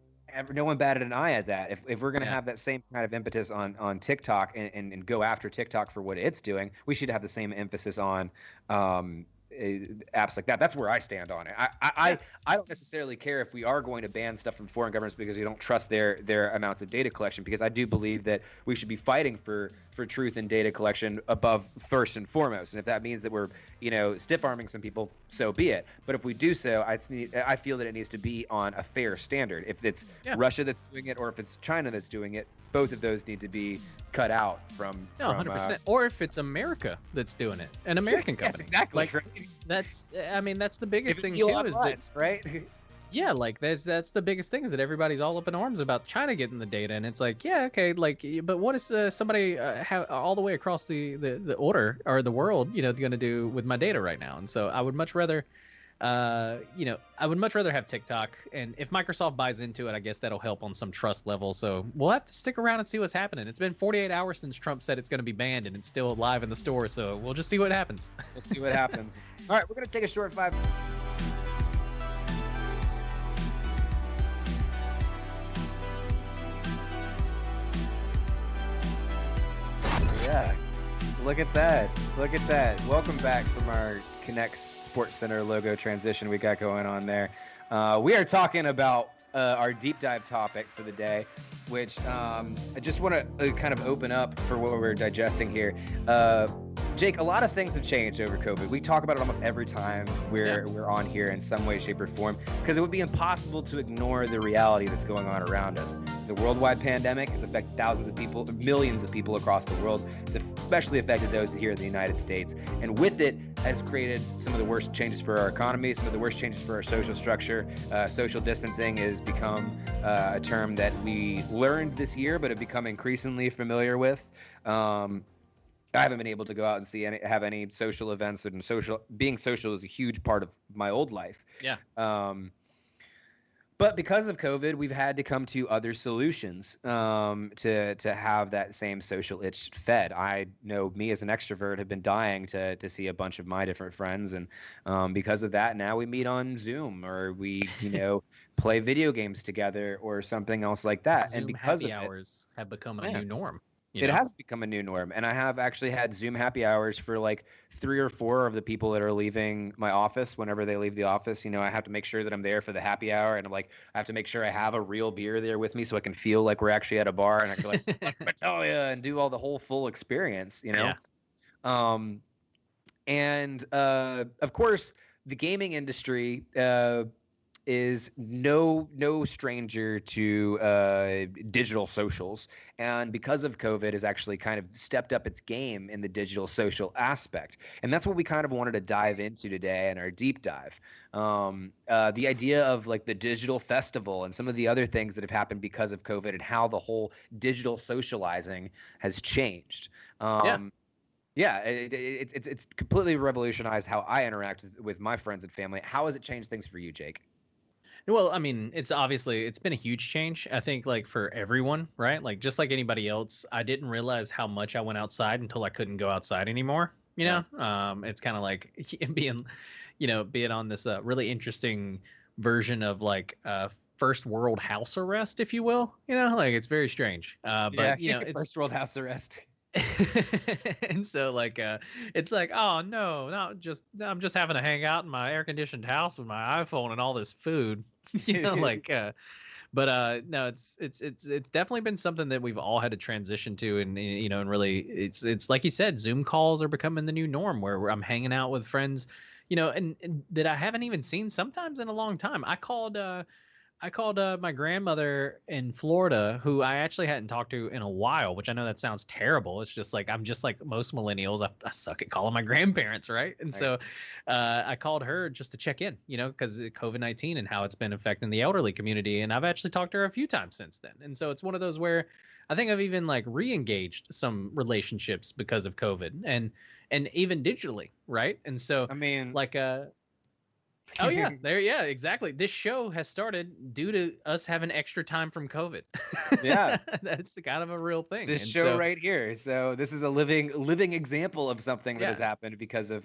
Speaker 2: No one batted an eye at that. If we're going to
Speaker 3: Yeah.
Speaker 2: have that same kind of impetus on TikTok and go after TikTok for what it's doing, we should have the same emphasis on apps like that. That's where I stand on it. I don't necessarily care if we are going to ban stuff from foreign governments because we don't trust their amounts of data collection, because I do believe that we should be fighting for truth and data collection above first and foremost. And if that means that we're stiff arming some people, so be it. But if we do so, I feel that it needs to be on a fair standard. If it's Russia that's doing it or if it's China that's doing it, both of those need to be cut out from.
Speaker 3: No, 100%. Or if it's America that's doing it, an American company.
Speaker 2: Yes, exactly.
Speaker 3: Like that's the biggest thing
Speaker 2: Elon
Speaker 3: too is
Speaker 2: Musk,
Speaker 3: that
Speaker 2: right?
Speaker 3: yeah, like that's the biggest thing is that everybody's all up in arms about China getting the data, and it's like yeah, okay, like but what is somebody all the way across the order or the world, going to do with my data right now? And so I would much rather. I would much rather have TikTok, and if Microsoft buys into it, I guess that'll help on some trust level. So we'll have to stick around and see what's happening. It's been 48 hours since Trump said it's going to be banned, and it's still live in the store. So we'll just see what happens.
Speaker 2: We'll see what happens. All right, we're going to take a short 5. Yeah, look at that. Look at that. Welcome back from our Connects Sports Center logo transition we got going on there. We are talking about our deep dive topic for the day, which I just want to kind of open up for what we're digesting here. Jake, a lot of things have changed over COVID. We talk about it almost every time we're on here in some way, shape, or form, because it would be impossible to ignore the reality that's going on around us. It's a worldwide pandemic. It's affected thousands of people, millions of people across the world. It's especially affected those here in the United States. And with it has created some of the worst changes for our economy, some of the worst changes for our social structure. Social distancing has become a term that we learned this year, but have become increasingly familiar with. I haven't been able to go out and have any social events, and being social is a huge part of my old life.
Speaker 3: Yeah.
Speaker 2: But because of COVID, we've had to come to other solutions to have that same social itch fed. I know me as an extrovert have been dying to see a bunch of my different friends, and because of that, now we meet on Zoom or we play video games together or something else like that. And
Speaker 3: Zoom
Speaker 2: because
Speaker 3: happy
Speaker 2: of it,
Speaker 3: hours have become a
Speaker 2: yeah.
Speaker 3: new norm. You
Speaker 2: It
Speaker 3: know,
Speaker 2: has become a new norm, and I have actually had Zoom happy hours for like 3 or 4 of the people that are leaving my office. Whenever they leave the office, I have to make sure that I'm there for the happy hour, and I have to make sure I have a real beer there with me so I can feel like we're actually at a bar, and I can like Battaglia and do all the whole full experience.
Speaker 3: Yeah.
Speaker 2: Um, and of course, the gaming industry is no stranger to digital socials, and because of COVID, has actually kind of stepped up its game in the digital social aspect, and that's what we kind of wanted to dive into today in our deep dive. The idea of like the digital festival and some of the other things that have happened because of COVID, and how the whole digital socializing has changed.
Speaker 3: Yeah.
Speaker 2: Yeah, it's completely revolutionized how I interact with my friends and family. How has it changed things for you, Jake?
Speaker 3: Well, I mean, it's been a huge change. I think like for everyone, right? Like just like anybody else, I didn't realize how much I went outside until I couldn't go outside anymore.
Speaker 2: Yeah.
Speaker 3: It's kind of like being on this really interesting version of like first world house arrest, if you will. Like it's very strange.
Speaker 2: Yeah,
Speaker 3: But it's
Speaker 2: first world house arrest.
Speaker 3: and so like it's like, oh no, I'm just having to hang out in my air conditioned house with my iPhone and all this food. Like but no, it's definitely been something that we've all had to transition to, and really it's like you said, Zoom calls are becoming the new norm where I'm hanging out with friends, and that I haven't even seen sometimes in a long time. I called my grandmother in Florida, who I actually hadn't talked to in a while, which I know that sounds terrible. It's just like I'm just like most millennials. I suck at calling my grandparents, right? And so I called her just to check in, because COVID-19 and how it's been affecting the elderly community. And I've actually talked to her a few times since then. And so it's one of those where I think I've even like re-engaged some relationships because of COVID and even digitally, right? And so
Speaker 2: I mean,
Speaker 3: like oh yeah, yeah, exactly. This show has started due to us having extra time from COVID.
Speaker 2: Yeah.
Speaker 3: That's the kind of a real thing.
Speaker 2: This
Speaker 3: And
Speaker 2: show
Speaker 3: so,
Speaker 2: right here. So this is a living example of something that
Speaker 3: yeah,
Speaker 2: has happened because of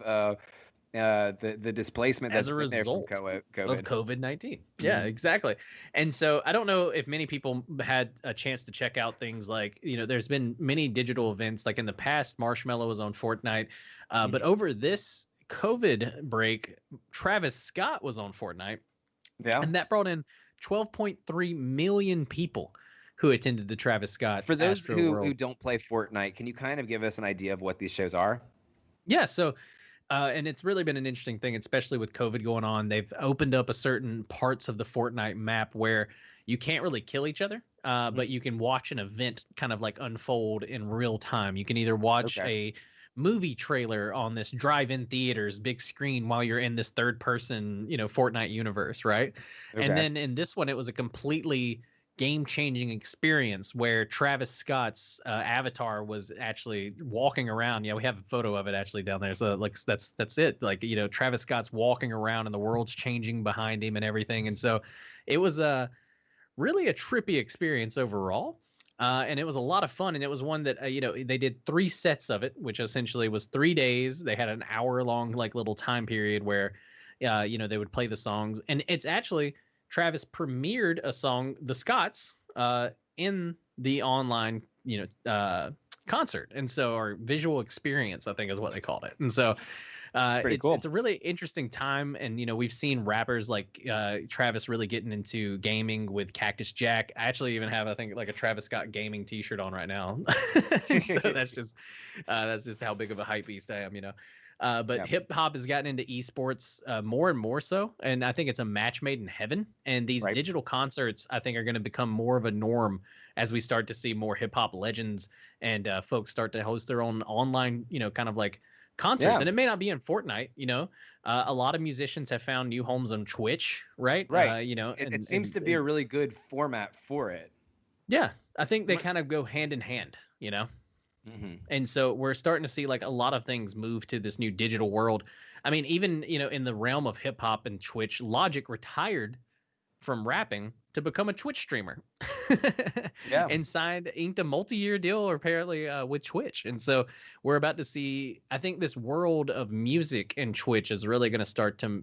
Speaker 2: the displacement
Speaker 3: as
Speaker 2: that's
Speaker 3: a
Speaker 2: been there from
Speaker 3: result of
Speaker 2: COVID.
Speaker 3: COVID-19. Yeah,
Speaker 2: Mhm.
Speaker 3: exactly. And so I don't know if many people had a chance to check out things like, there's been many digital events like in the past, Marshmallow was on Fortnite. But over this COVID break, Travis Scott was on Fortnite.
Speaker 2: Yeah.
Speaker 3: And that brought in 12.3 million people who attended the Travis Scott
Speaker 2: For those
Speaker 3: Astro
Speaker 2: who
Speaker 3: World.
Speaker 2: don't play Fortnite, can you kind of give us an idea of what these shows are?
Speaker 3: Yeah, so and it's really been an interesting thing, especially with COVID going on. They've opened up a certain parts of the Fortnite map where you can't really kill each other, but you can watch an event kind of like unfold in real time. You can either watch
Speaker 2: Okay.
Speaker 3: a movie trailer on this drive-in theaters big screen while you're in this third person, Fortnite universe, right? And
Speaker 2: Okay.
Speaker 3: then in this one, it was a completely game-changing experience where Travis Scott's avatar was actually walking around. Yeah, we have a photo of it actually down there. So like that's it. Like Travis Scott's walking around and the world's changing behind him and everything. And so it was really a trippy experience overall. And it was a lot of fun. And it was one that, they did 3 sets of it, which essentially was 3 days. They had an hour long, like little time period where, they would play the songs. And it's actually Travis premiered a song, The Scots, in the online, concert. And so, or visual experience, I think is what they called it. And so,
Speaker 2: It's pretty cool.
Speaker 3: it's a really interesting time, and we've seen rappers like Travis really getting into gaming with Cactus Jack. I actually even have, I think, like a Travis Scott gaming T-shirt on right now. So that's just how big of a hype beast I am, But
Speaker 2: Yeah.
Speaker 3: hip hop has gotten into esports more and more so, and I think it's a match made in heaven. And these
Speaker 2: Right.
Speaker 3: digital concerts, I think, are going to become more of a norm as we start to see more hip hop legends and folks start to host their own online, kind of like concerts.
Speaker 2: Yeah.
Speaker 3: And it may not be in Fortnite. A lot of musicians have found new homes on Twitch, right?
Speaker 2: Right.
Speaker 3: And
Speaker 2: It seems to be a really good format for it.
Speaker 3: yeah, I think they kind of go hand in hand.
Speaker 2: Mm-hmm.
Speaker 3: And so we're starting to see like a lot of things move to this new digital world. I mean, even in the realm of hip hop and Twitch, Logic retired from rapping to become a Twitch streamer.
Speaker 2: Yeah.
Speaker 3: And inked a multi-year deal apparently with Twitch. And so we're about to see, I think this world of music and Twitch is really going to start to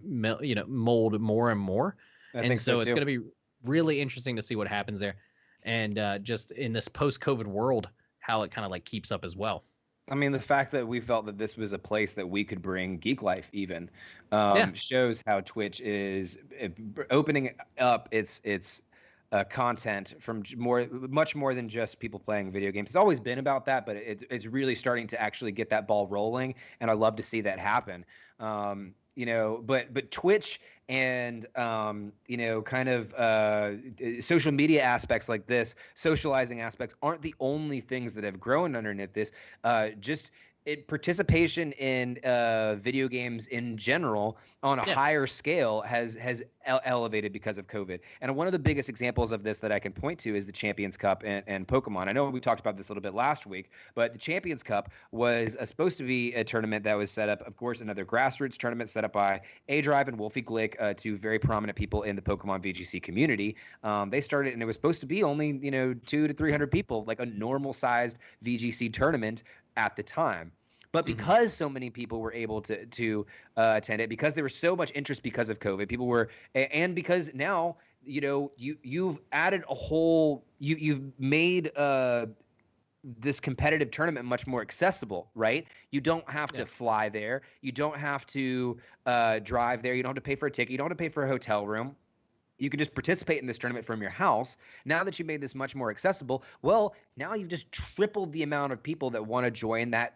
Speaker 3: mold more and more.
Speaker 2: I think so
Speaker 3: it's
Speaker 2: too.
Speaker 3: going to be really interesting to see what happens there. And just in this post-COVID world, how it kind of like keeps up as well.
Speaker 2: I mean, the fact that we felt that this was a place that we could bring Geek Life even shows how Twitch is opening up its content from much more than just people playing video games. It's always been about that, but it's really starting to actually get that ball rolling, and I love to see that happen. But Twitch and kind of social media aspects like this, socializing aspects aren't the only things that have grown underneath this. Participation in video games in general on a higher scale has elevated because of COVID. And one of the biggest examples of this that I can point to is the Champions Cup and Pokemon. I know we talked about this a little bit last week, but the Champions Cup was supposed to be a tournament that was set up, of course, another grassroots tournament set up by A-Drive and Geagaleak, two very prominent people in the Pokemon VGC community. They started, and it was supposed to be only 200 to 300 people, like a normal-sized VGC tournament at the time. But because so many people were able to attend it, because there was so much interest because of COVID, people were, and because now you've added you've made this competitive tournament much more accessible, right? You don't have to fly there, you don't have to drive there, you don't have to pay for a ticket, you don't have to pay for a hotel room. You can just participate in this tournament from your house. Now that you made this much more accessible, well, now you've just tripled the amount of people that want to join that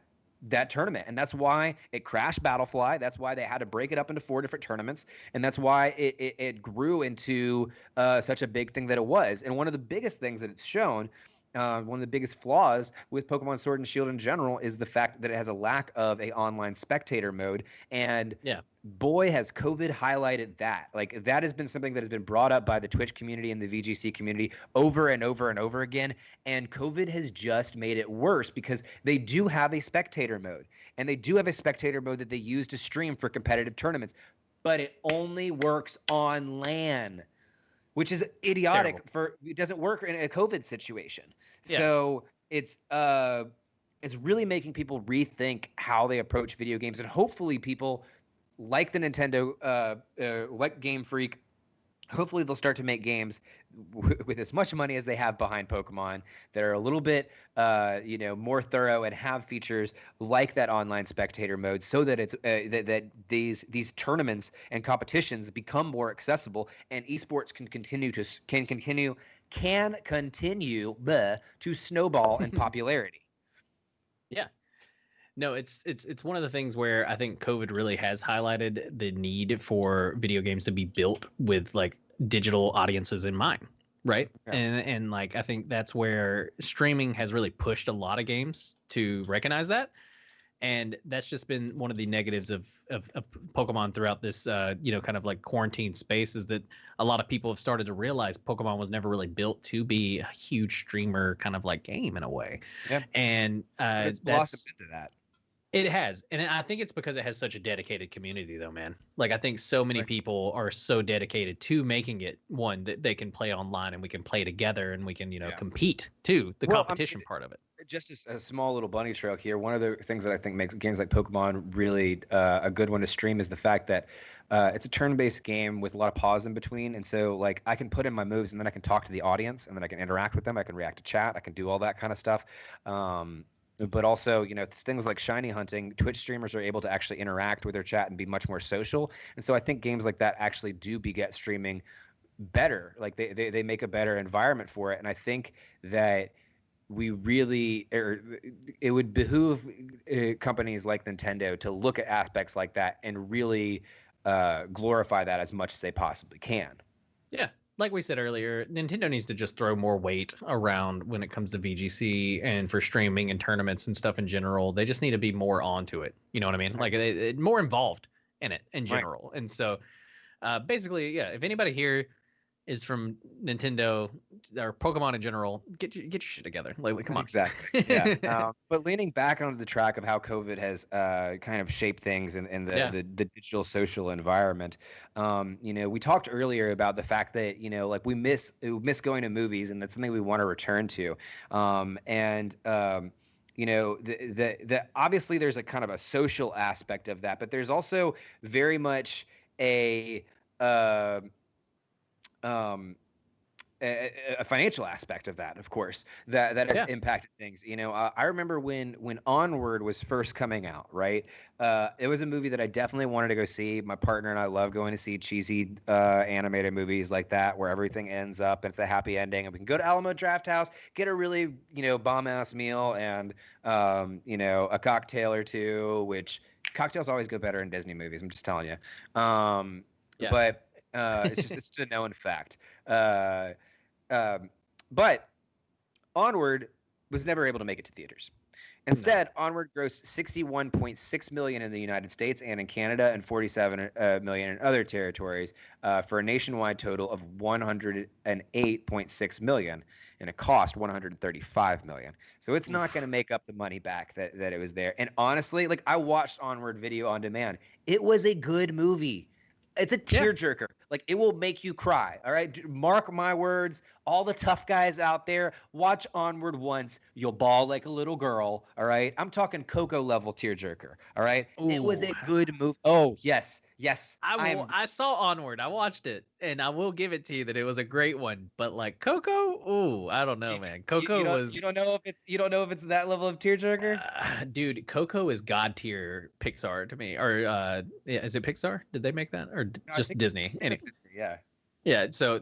Speaker 2: tournament. And that's why it crashed Battlefly. That's why they had to break it up into 4 different tournaments. And that's why it grew into such a big thing that it was. And one of the biggest things that it's shown, one of the biggest flaws with Pokemon Sword and Shield in general is the fact that it has a lack of a online spectator mode. And boy, has COVID highlighted that. Like, that has been something that has been brought up by the Twitch community and the VGC community over and over and over again. And COVID has just made it worse because they do have a spectator mode. And they do have a spectator mode that they use to stream for competitive tournaments. But it only works on LAN, which is idiotic. It doesn't work in a COVID situation. Yeah. So it's really making people rethink how they approach video games, and hopefully people like the Nintendo, like Game Freak, hopefully they'll start to make games with as much money as they have behind Pokemon that are a little bit, more thorough and have features like that online spectator mode, so that it's that these tournaments and competitions become more accessible, and esports can continue to snowball in popularity.
Speaker 3: Yeah. No, it's one of the things where I think COVID really has highlighted the need for video games to be built with like digital audiences in mind, right? Yeah. And like I think that's where streaming has really pushed a lot of games to recognize that. And that's just been one of the negatives of Pokemon throughout this kind of like quarantine space, is that a lot of people have started to realize Pokemon was never really built to be a huge streamer kind of like game in a way. Yeah. And
Speaker 2: it's blossomed into that.
Speaker 3: It has. And I think it's because it has such a dedicated community, though, man. Like, I think so many people are so dedicated to making it one that they can play online and we can play together and we can, compete too. The competition part of it.
Speaker 2: Just a small little bunny trail here. One of the things that I think makes games like Pokemon really a good one to stream is the fact that it's a turn-based game with a lot of pause in between. And so, like, I can put in my moves and then I can talk to the audience and then I can interact with them. I can react to chat. I can do all that kind of stuff. But also, things like shiny hunting, Twitch streamers are able to actually interact with their chat and be much more social. And so I think games like that actually do beget streaming better. Like they make a better environment for it. And I think that it would behoove companies like Nintendo to look at aspects like that and really glorify that as much as they possibly can.
Speaker 3: Yeah. Like we said earlier, Nintendo needs to just throw more weight around when it comes to VGC and for streaming and tournaments and stuff in general. They just need to be more onto it. You know what I mean? Like more involved in it in general. Right. And so basically, yeah, if anybody here is from Nintendo or Pokemon in general. Get your shit together. Like come on.
Speaker 2: Exactly. Yeah. But leaning back onto the track of how COVID has kind of shaped things in the digital social environment, we talked earlier about the fact that like we miss going to movies, and that's something we want to return to. The obviously there's a kind of a social aspect of that, but there's also very much a a financial aspect of that, of course, that has impacted things. I remember when Onward was first coming out, right? It was a movie that I definitely wanted to go see. My partner and I love going to see cheesy animated movies like that, where everything ends up and it's a happy ending, and we can go to Alamo Drafthouse, get a really bomb ass meal, and a cocktail or two. Which cocktails always go better in Disney movies. I'm just telling you. But it's just a known fact. But Onward was never able to make it to theaters. Instead, Onward grossed $61.6 million in the United States and in Canada, and $47 million in other territories, for a nationwide total of $108.6 million, and it cost $135 million. So it's not going to make up the money back that it was there. And honestly, like, I watched Onward video on demand. It was a good movie. It's a tearjerker. Like, it will make you cry. All right. Mark my words. All the tough guys out there, watch Onward once. You'll bawl like a little girl. All right. I'm talking Coco level tearjerker. All right.
Speaker 3: Ooh.
Speaker 2: It was a good movie. Oh, yes. Yes.
Speaker 3: I saw Onward. I watched it, and I will give it to you that it was a great one. But like Coco, ooh, I don't know, man. Coco was.
Speaker 2: You don't know if it's that level of tearjerker.
Speaker 3: Dude, Coco is god tier Pixar to me. Or is it Pixar? Did they make that, or just Disney?
Speaker 2: Anyway. Yeah.
Speaker 3: Yeah. So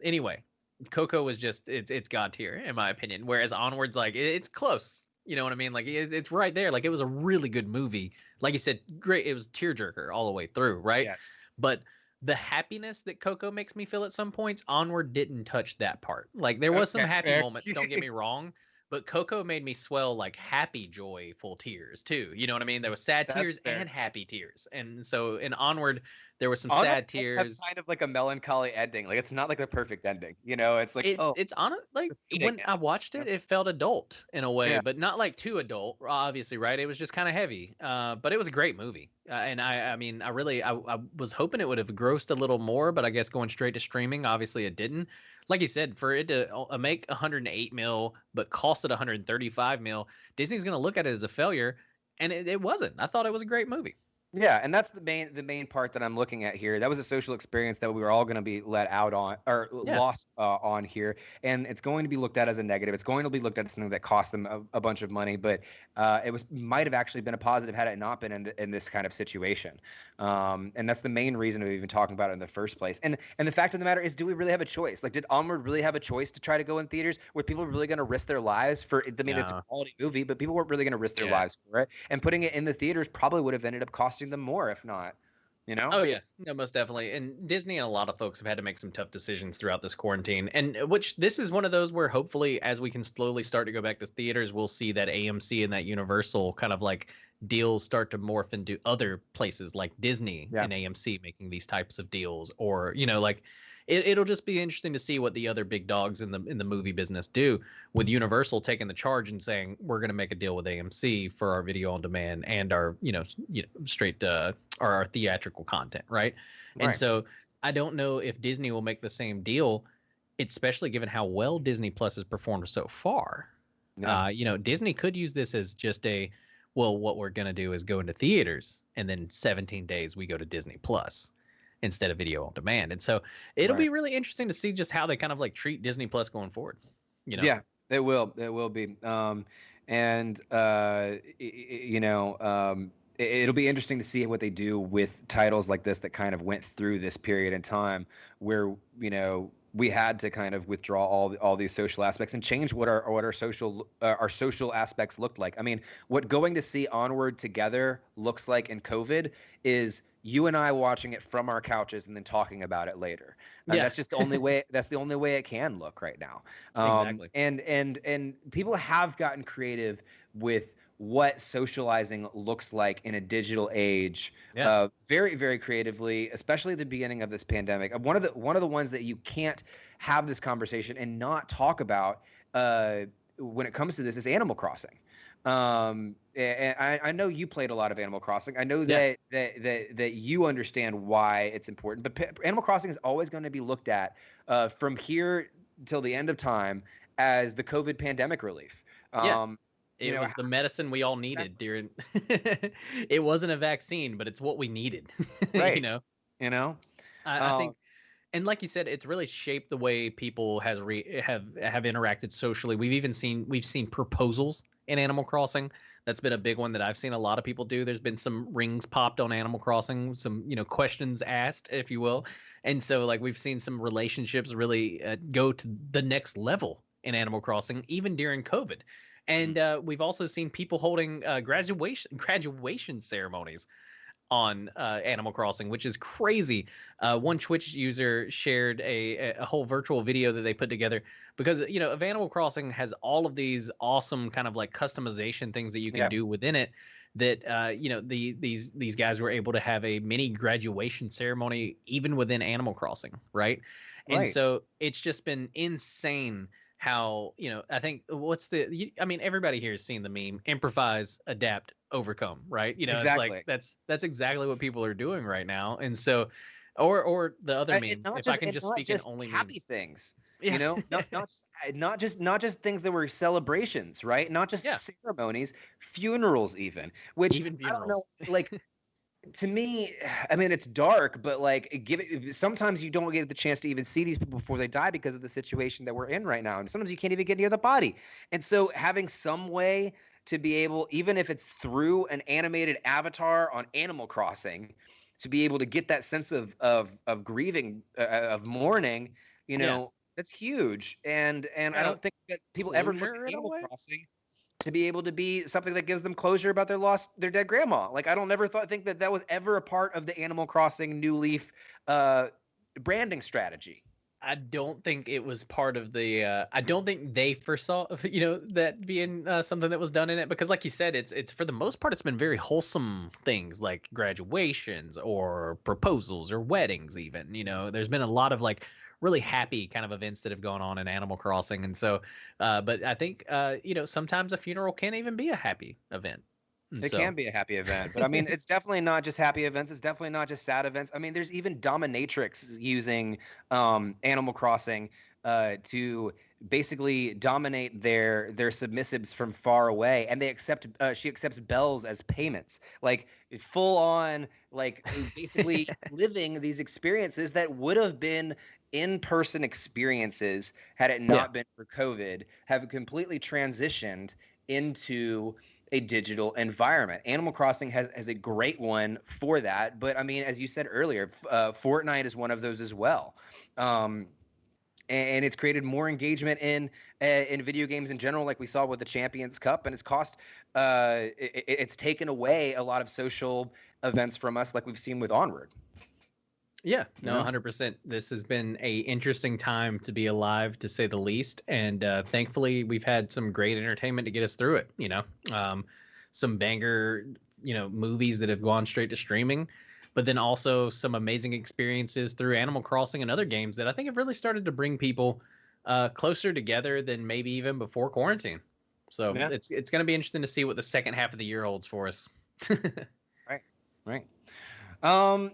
Speaker 3: anyway, Coco was just it's god tier in my opinion. Whereas Onward's like it's close. You know what I mean? Like it's right there. Like it was a really good movie. Like you said, great. It was tearjerker all the way through, right?
Speaker 2: Yes.
Speaker 3: But the happiness that Coco makes me feel at some points, Onward didn't touch that part. Like there was some happy moments. Don't get me wrong. But Coco made me swell like happy, joyful tears too. You know what I mean? There was sad tears and happy tears. And so in Onward, there was some sad tears.
Speaker 2: Kind of like a melancholy ending. Like it's not like the perfect ending. It's like
Speaker 3: it's on like when I watched it, it felt adult in a way, but not like too adult, obviously, right? It was just kind of heavy. But it was a great movie. And I mean, I was hoping it would have grossed a little more, but I guess going straight to streaming, obviously it didn't. Like you said, for it to make 108 mil, but cost it 135 mil, Disney's going to look at it as a failure. And it wasn't. I thought it was a great movie.
Speaker 2: Yeah, and that's the main part that I'm looking at here. That was a social experience that we were all going to be let out on, or lost on here, and it's going to be looked at as a negative. It's going to be looked at as something that cost them a bunch of money, but it might have actually been a positive had it not been in this kind of situation. And that's the main reason of even talking about it in the first place. And the fact of the matter is, do we really have a choice? Like, did Onward really have a choice to try to go in theaters? Were people really going to risk their lives for it? I mean, it's a quality movie, but people weren't really going to risk their lives for it. And putting it in the theaters probably would have ended up costing them more, if not.
Speaker 3: Oh yeah, no, most definitely. And Disney and a lot of folks have had to make some tough decisions throughout this quarantine, and which this is one of those where hopefully as we can slowly start to go back to theaters, we'll see that AMC and that Universal kind of like deals start to morph into other places like Disney and AMC making these types of deals, or like it'll just be interesting to see what the other big dogs in the movie business do, with Universal taking the charge and saying we're going to make a deal with AMC for our video on demand and our straight our theatrical content, right? And so I don't know if Disney will make the same deal, especially given how well Disney Plus has performed so far. Disney could use this as just what we're going to do is go into theaters and then 17 days we go to Disney Plus instead of video on demand. And so it'll be really interesting to see just how they kind of like treat Disney Plus going forward.
Speaker 2: Yeah, it will be. It'll be interesting to see what they do with titles like this that kind of went through this period in time where, we had to kind of withdraw all these social aspects and change what our social aspects looked like. I mean, what going to see Onward together looks like in COVID is you and I watching it from our couches and then talking about it later. That's just the only way. That's the only way it can look right now.
Speaker 3: Exactly.
Speaker 2: And people have gotten creative with what socializing looks like in a digital age, very, very creatively, especially at the beginning of this pandemic. One of the ones that you can't have this conversation and not talk about when it comes to this is Animal Crossing. And I know you played a lot of Animal Crossing. I know that you understand why it's important. But Animal Crossing is always going to be looked at from here till the end of time as the COVID pandemic relief.
Speaker 3: It was the medicine we all needed during. It wasn't a vaccine, but it's what we needed.
Speaker 2: Right.
Speaker 3: You know. I think, and like you said, it's really shaped the way people have interacted socially. We've seen proposals in Animal Crossing. That's been a big one that I've seen a lot of people do. There's been some rings popped on Animal Crossing, some questions asked, if you will, and so like we've seen some relationships really go to the next level in Animal Crossing, even during COVID. And we've also seen people holding graduation ceremonies on Animal Crossing, which is crazy. One Twitch user shared a whole virtual video that they put together because of Animal Crossing has all of these awesome kind of like customization things that you can do within it. That these guys were able to have a mini graduation ceremony even within Animal Crossing, right? And so it's just been insane. How I think everybody here has seen the meme: improvise, adapt, overcome, right?
Speaker 2: Exactly.
Speaker 3: It's like that's exactly what people are doing right now. And so, or the other meme, if I can just speak in only
Speaker 2: happy
Speaker 3: memes.
Speaker 2: things, not just things that were celebrations, right? Not just ceremonies, funerals, even
Speaker 3: Even funerals.
Speaker 2: I don't know, like. To me, I mean, it's dark, but like, sometimes you don't get the chance to even see these people before they die because of the situation that we're in right now, and sometimes you can't even get near the body. And so, having some way to be able, even if it's through an animated avatar on Animal Crossing, to be able to get that sense of grieving, of mourning, that's huge. And I don't think that people ever look at Animal Crossing to be able to be something that gives them closure about their dead grandma. Like, I don't never think that was ever a part of the Animal Crossing New Leaf branding strategy.
Speaker 3: I don't think it was part of the. I don't think they foresaw, that being something that was done in it, because, like you said, it's for the most part, it's been very wholesome things like graduations or proposals or weddings. Even there's been a lot of like really happy kind of events that have gone on in Animal Crossing, and so, but I think sometimes a funeral can't even be a happy event.
Speaker 2: It can be a happy event, but I mean, it's definitely not just happy events. It's definitely not just sad events. I mean, there's even dominatrix using Animal Crossing to basically dominate their submissives from far away, and she accepts bells as payments, like full on, like basically living these experiences that would have been in-person experiences had it not been for COVID, have completely transitioned into a digital environment. Animal Crossing has a great one for that, but I mean, as you said earlier, Fortnite is one of those as well. And it's created more engagement in video games in general, like we saw with the Champions Cup, and it's taken away a lot of social events from us, like we've seen with Onward.
Speaker 3: Yeah, no, 100%. This has been a interesting time to be alive, to say the least. And thankfully, we've had some great entertainment to get us through it. Some banger, movies that have gone straight to streaming, but then also some amazing experiences through Animal Crossing and other games that I think have really started to bring people closer together than maybe even before quarantine. So it's going to be interesting to see what the second half of the year holds for us.
Speaker 2: Right.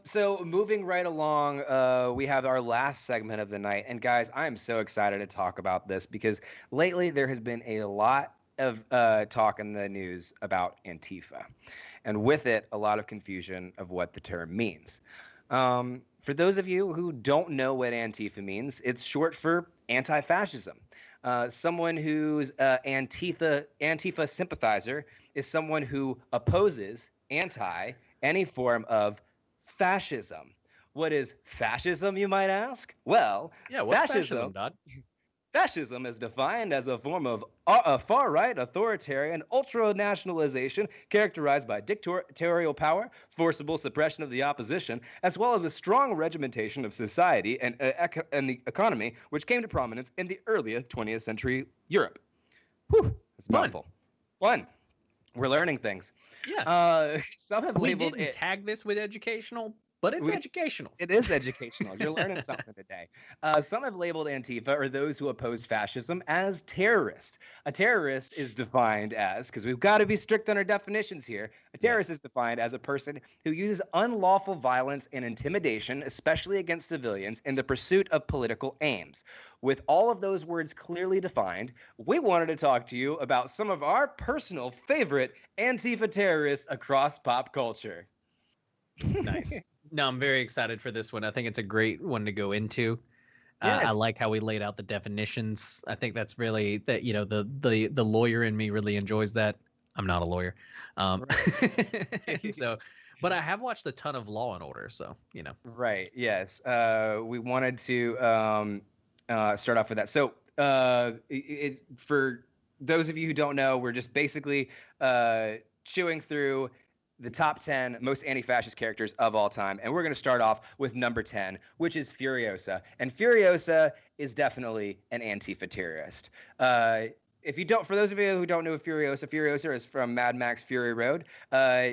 Speaker 2: So moving right along, we have our last segment of the night. And guys, I am so excited to talk about this because lately there has been a lot of talk in the news about Antifa. And with it, a lot of confusion of what the term means. For those of you who don't know what Antifa means, it's short for anti-fascism. Someone who's Antifa sympathizer is someone who opposes any form of fascism. What is fascism, you might ask? Well,
Speaker 3: what's fascism, Dodd?
Speaker 2: Fascism is defined as a form of a far-right authoritarian ultra-nationalization characterized by dictatorial power, forcible suppression of the opposition, as well as a strong regimentation of society and the economy, which came to prominence in the earlier 20th century Europe. Whew, that's a mouthful. Fun. We're learning things.
Speaker 3: Yeah.
Speaker 2: Some have
Speaker 3: We
Speaker 2: labeled
Speaker 3: didn't
Speaker 2: it.
Speaker 3: tag this with educational, but it's educational.
Speaker 2: It is educational. You're learning something today. Some have labeled Antifa, or those who oppose fascism, as terrorist. A terrorist is defined as, because we've got to be strict on our definitions here, a terrorist is defined as a person who uses unlawful violence and intimidation, especially against civilians, in the pursuit of political aims. With all of those words clearly defined, we wanted to talk to you about some of our personal favorite Antifa terrorists across pop culture.
Speaker 3: Nice. No, I'm very excited for this one. I think it's a great one to go into. I
Speaker 2: Yes.
Speaker 3: like how we laid out the definitions. I think that's really that the lawyer in me really enjoys that. I'm not a lawyer, and so, but I have watched a ton of Law and Order, so
Speaker 2: Right. Yes. We wanted to start off with that. So, for those of you who don't know, we're just basically chewing through the top 10 most anti-fascist characters of all time, and we're going to start off with number 10, which is Furiosa. And Furiosa is definitely an Antifa terrorist. If you don't, for those of you who don't know Furiosa, Furiosa is from Mad Max Fury Road.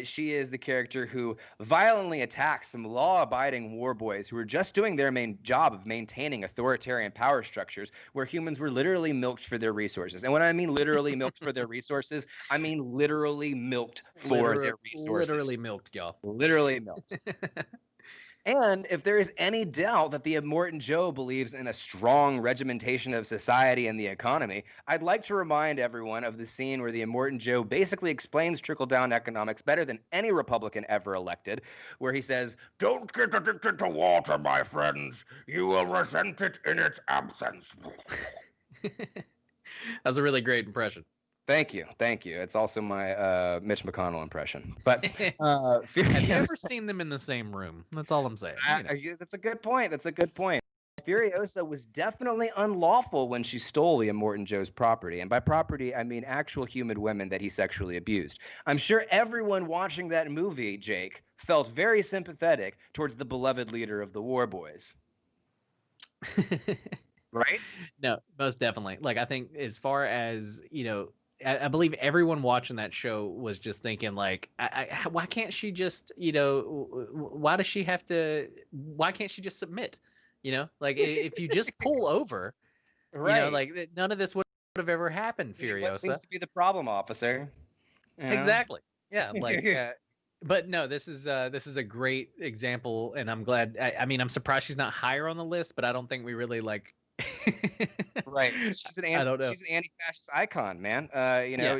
Speaker 2: She is the character who violently attacks some law-abiding war boys who were just doing their main job of maintaining authoritarian power structures where humans were literally milked for their resources. And when I mean literally milked for their resources, I mean literally milked for their resources.
Speaker 3: literally milked, y'all.
Speaker 2: Literally milked. And if there is any doubt that the Immortan Joe believes in a strong regimentation of society and the economy, I'd like to remind everyone of the scene where the Immortan Joe basically explains trickle-down economics better than any Republican ever elected, where he says, "Don't get addicted to water, my friends. You will resent it in its absence."
Speaker 3: That was a really great impression.
Speaker 2: Thank you. Thank you. It's also my Mitch McConnell impression. But
Speaker 3: have you ever seen them in the same room? That's all I'm saying.
Speaker 2: That's a good point. That's a good point. Furiosa was definitely unlawful when she stole the Immortan Joe's property. And by property, I mean actual human women that he sexually abused. I'm sure everyone watching that movie, Jake, felt very sympathetic towards the beloved leader of the War Boys. Right?
Speaker 3: No, most definitely. Like, I think as far as, I believe everyone watching that show was just thinking, like, why can't she just, why does she have to, why can't she just submit? Like, if you just pull over,
Speaker 2: Right.
Speaker 3: like, none of this would have ever happened, Furiosa.
Speaker 2: What seems to be the problem, officer?
Speaker 3: Exactly. Yeah. Like, but no, this is a great example, and I'm glad. I mean, I'm surprised she's not higher on the list, but I don't think we really like.
Speaker 2: Right. She's an anti-fascist icon, man.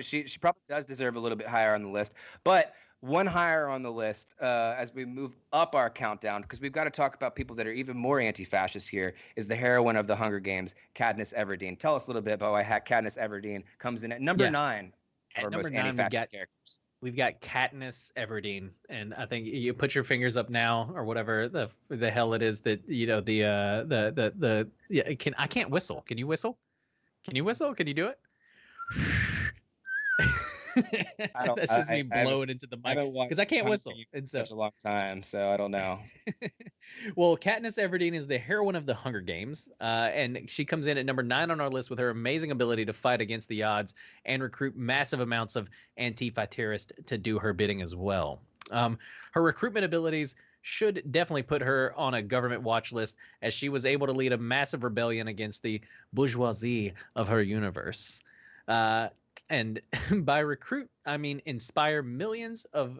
Speaker 2: She probably does deserve a little bit higher on the list, but one higher on the list as we move up our countdown, because we've got to talk about people that are even more anti-fascist here, is the heroine of the Hunger Games, Katniss Everdeen. Tell us a little bit about why Katniss Everdeen comes in at number 9 of our most anti-fascist characters.
Speaker 3: We've got Katniss Everdeen, and I think you put your fingers up now, or whatever the hell it is that I can't whistle. Can you whistle? Can you whistle? Can you do it? That's just me blowing into the mic because I can't whistle.
Speaker 2: In such a long time, so I don't know.
Speaker 3: Well, Katniss Everdeen is the heroine of the Hunger Games, and she comes in at number 9 on our list with her amazing ability to fight against the odds and recruit massive amounts of Antifa terrorists to do her bidding as well. Her recruitment abilities should definitely put her on a government watch list, as she was able to lead a massive rebellion against the bourgeoisie of her universe. And by recruit, I mean inspire millions of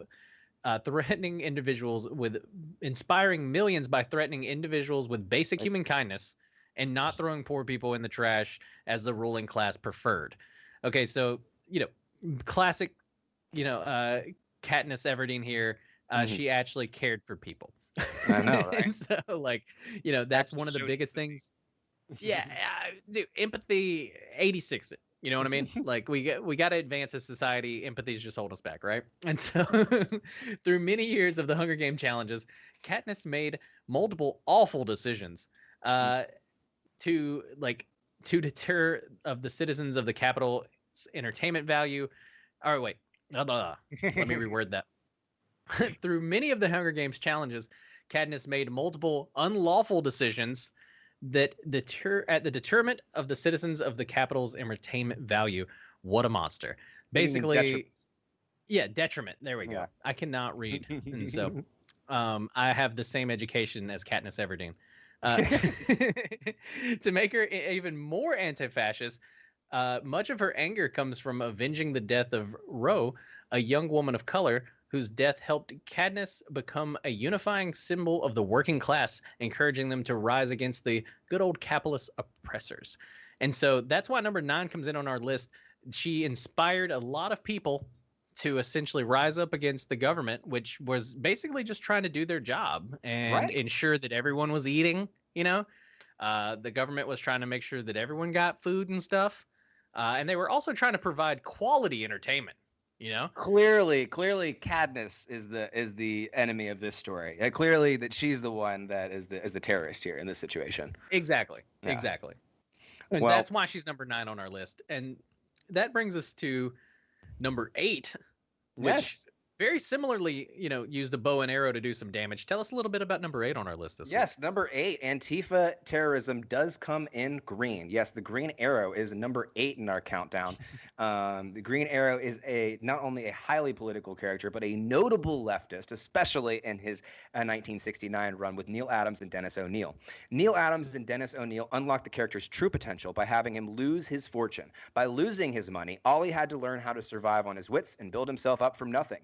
Speaker 3: threatening individuals with inspiring millions by threatening individuals with basic human kindness and not throwing poor people in the trash as the ruling class preferred. Okay, so classic, Katniss Everdeen here. She actually cared for people.
Speaker 2: I know, right?
Speaker 3: And so, like, that's one of the biggest things. Yeah, dude, empathy 86 it. You know what I mean? Like, we got to advance as society. Empathy's just holding us back, right? And so through many years of the Hunger Game challenges, Katniss made multiple awful decisions to deter of the citizens of the capital's entertainment value. All right, wait. Let me reword that. Through many of the Hunger Games challenges, Katniss made multiple unlawful decisions that deter at the deterrent of the citizens of the capital's entertainment value. What a monster. Basically, Yeah, detriment. There we go.
Speaker 2: Yeah.
Speaker 3: I cannot read, and so I have the same education as Katniss Everdeen. To make her even more anti-fascist, much of her anger comes from avenging the death of Ro, a young woman of color whose death helped Katniss become a unifying symbol of the working class, encouraging them to rise against the good old capitalist oppressors. And so that's why number 9 comes in on our list. She inspired a lot of people to essentially rise up against the government, which was basically just trying to do their job and
Speaker 2: Right.
Speaker 3: ensure that everyone was eating. The government was trying to make sure that everyone got food and stuff, and they were also trying to provide quality entertainment.
Speaker 2: Clearly, Cadmus is the enemy of this story. Clearly, that she's the one that is the terrorist here in this situation.
Speaker 3: Exactly.
Speaker 2: Yeah.
Speaker 3: Exactly. And
Speaker 2: Well,
Speaker 3: that's why she's number 9 on our list. And that brings us to number 8, which
Speaker 2: yes.
Speaker 3: very similarly, used a bow and arrow to do some damage. Tell us a little bit about number 8 on our list this week.
Speaker 2: Yes, number 8, Antifa terrorism does come in green. Yes, the green arrow is number 8 in our countdown. The green arrow is not only a highly political character, but a notable leftist, especially in his 1969 run with Neil Adams and Dennis O'Neil. Neil Adams and Dennis O'Neil unlocked the character's true potential by having him lose his fortune. By losing his money, Ollie had to learn how to survive on his wits and build himself up from nothing.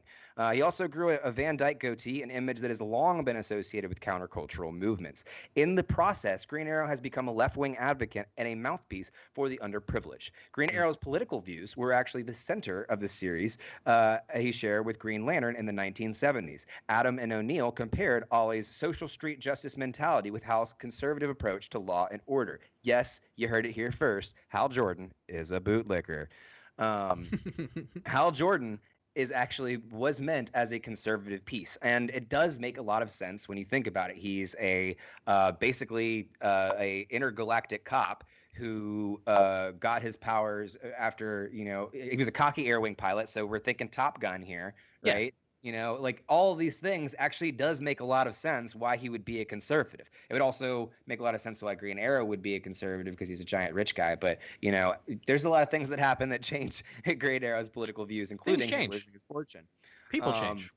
Speaker 2: He also grew a Van Dyke goatee, an image that has long been associated with countercultural movements. In the process, Green Arrow has become a left-wing advocate and a mouthpiece for the underprivileged. Green Arrow's political views were actually the center of the series he shared with Green Lantern in the 1970s. Adam and O'Neil compared Ollie's social street justice mentality with Hal's conservative approach to law and order. Yes, you heard it here first. Hal Jordan is a bootlicker. Hal Jordan was meant as a conservative piece, and it does make a lot of sense when you think about it. He's basically a intergalactic cop who got his powers after, he was a cocky air wing pilot, so we're thinking Top Gun here, right? Like all these things actually does make a lot of sense why he would be a conservative. It would also make a lot of sense why Green Arrow would be a conservative because he's a giant rich guy. But, there's a lot of things that happen that change Green Arrow's political views, including him losing his fortune.
Speaker 3: People change.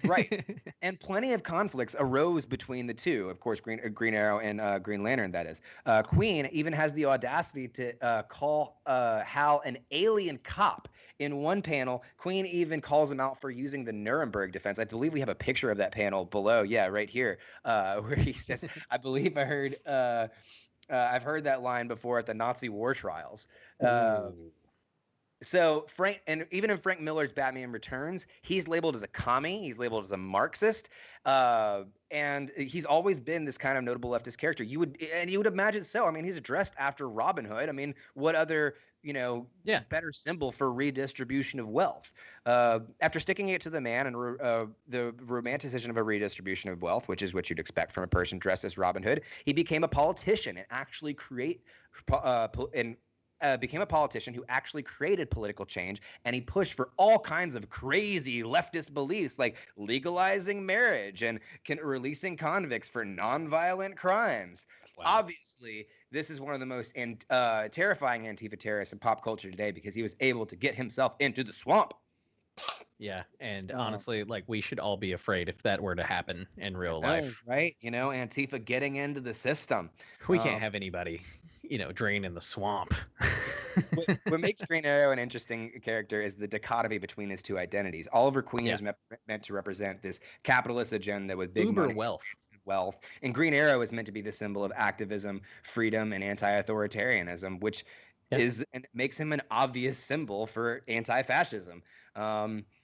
Speaker 2: Right. And plenty of conflicts arose between the two. Of course, Green Arrow and Green Lantern, that is. Queen even has the audacity to call Hal an alien cop. In one panel, Queen even calls him out for using the Nuremberg defense. I believe we have a picture of that panel below. Yeah, right here, where he says, I believe I've heard that line before at the Nazi war trials. So Frank, and even in Frank Miller's Batman Returns, he's labeled as a commie. He's labeled as a Marxist, and he's always been this kind of notable leftist character. You would imagine so. I mean, he's dressed after Robin Hood. I mean, what other better symbol for redistribution of wealth? After sticking it to the man and the romanticization of a redistribution of wealth, which is what you'd expect from a person dressed as Robin Hood, he became a politician and actually became a politician who actually created political change, and he pushed for all kinds of crazy leftist beliefs like legalizing marriage and releasing convicts for nonviolent crimes. Wow. Obviously, this is one of the most terrifying Antifa terrorists in pop culture today because he was able to get himself into the swamp.
Speaker 3: Yeah, and honestly, we should all be afraid if that were to happen in real life.
Speaker 2: Right? Antifa getting into the system.
Speaker 3: We can't have anybody, drain in the swamp.
Speaker 2: What makes Green Arrow an interesting character is the dichotomy between his two identities. Oliver Queen is meant to represent this capitalist agenda with big
Speaker 3: uber
Speaker 2: money,
Speaker 3: wealth,
Speaker 2: and Green Arrow is meant to be the symbol of activism, freedom, and anti-authoritarianism, which makes him an obvious symbol for anti-fascism.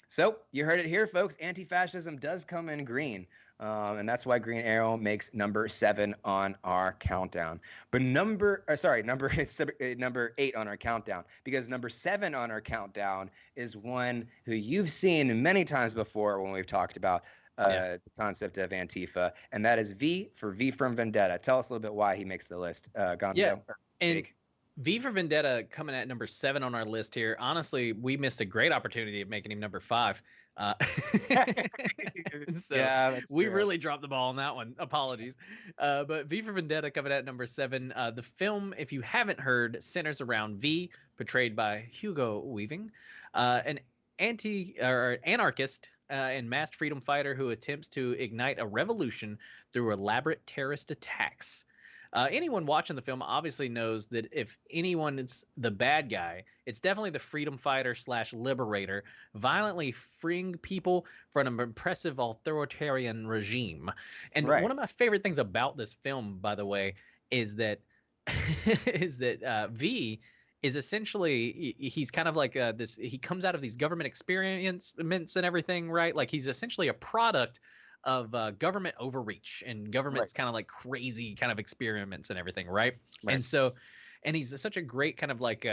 Speaker 2: So you heard it here, folks. Anti-fascism does come in green. And that's why Green Arrow makes number 7 on our countdown. But number 8 on our countdown, because number 7 on our countdown is one who you've seen many times before when we've talked about the concept of Antifa, and that is V for Vendetta. Tell us a little bit why he makes the list, Gonzo.
Speaker 3: Yeah, and V for Vendetta coming at number 7 on our list here. Honestly, we missed a great opportunity of making him number 5. So we really dropped the ball on that one. Apologies. But V for Vendetta coming at number 7. The film, if you haven't heard, centers around V, portrayed by Hugo Weaving, an anarchist and masked freedom fighter who attempts to ignite a revolution through elaborate terrorist attacks. Anyone watching the film obviously knows that if anyone is the bad guy, it's definitely the freedom fighter / liberator, violently freeing people from an oppressive authoritarian regime. And
Speaker 2: Right.
Speaker 3: one of my favorite things about this film, by the way, is that V is essentially he's kind of like this. He comes out of these government experiments and everything, right? Like he's essentially a product of government overreach and government's kind of like crazy kind of experiments and everything, right? And so, and he's such a great kind of like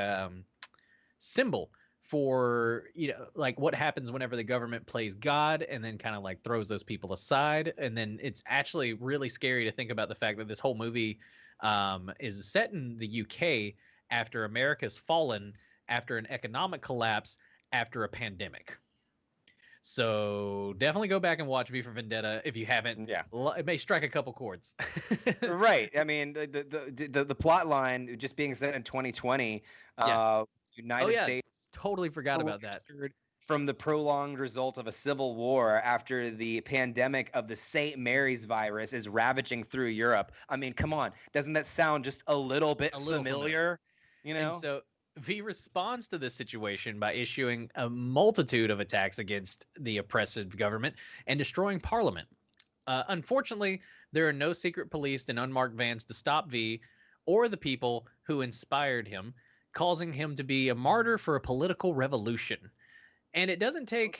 Speaker 3: symbol for, you know, like what happens whenever the government plays God and then kind of like throws those people aside. And then it's actually really scary to think about the fact that this whole movie is set in the UK after America's fallen, after an economic collapse, after a pandemic. So definitely go back and watch V for Vendetta if you haven't.
Speaker 2: Yeah,
Speaker 3: It may strike a couple chords.
Speaker 2: right. I mean, the plot line just being set in 2020, United States
Speaker 3: totally forgot about that.
Speaker 2: From the prolonged result of a civil war after the pandemic of the St. Mary's virus is ravaging through Europe. I mean, come on, doesn't that sound just a little bit familiar? You know,
Speaker 3: and so V responds to this situation by issuing a multitude of attacks against the oppressive government and destroying Parliament. Unfortunately, there are no secret police and unmarked vans to stop V or the people who inspired him, causing him to be a martyr for a political revolution. And it doesn't take...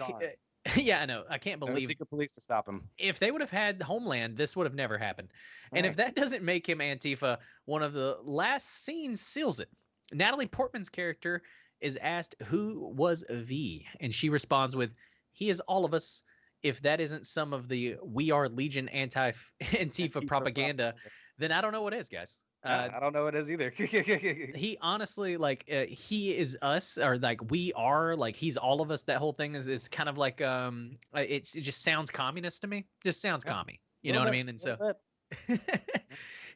Speaker 3: yeah, I know. I can't believe...
Speaker 2: No secret police to stop him.
Speaker 3: If they would have had Homeland, this would have never happened. And if that doesn't make him Antifa, one of the last scenes seals it. Natalie Portman's character is asked who was V, and she responds with, "He is all of us. If that isn't some of the We Are Legion Antifa propaganda, then I don't know what is, guys."
Speaker 2: I don't know what it is either.
Speaker 3: He honestly, like, he is us, or like we are, like he's all of us. That whole thing is kind of like it just sounds communist to me. Just sounds commie. You know what I mean? And so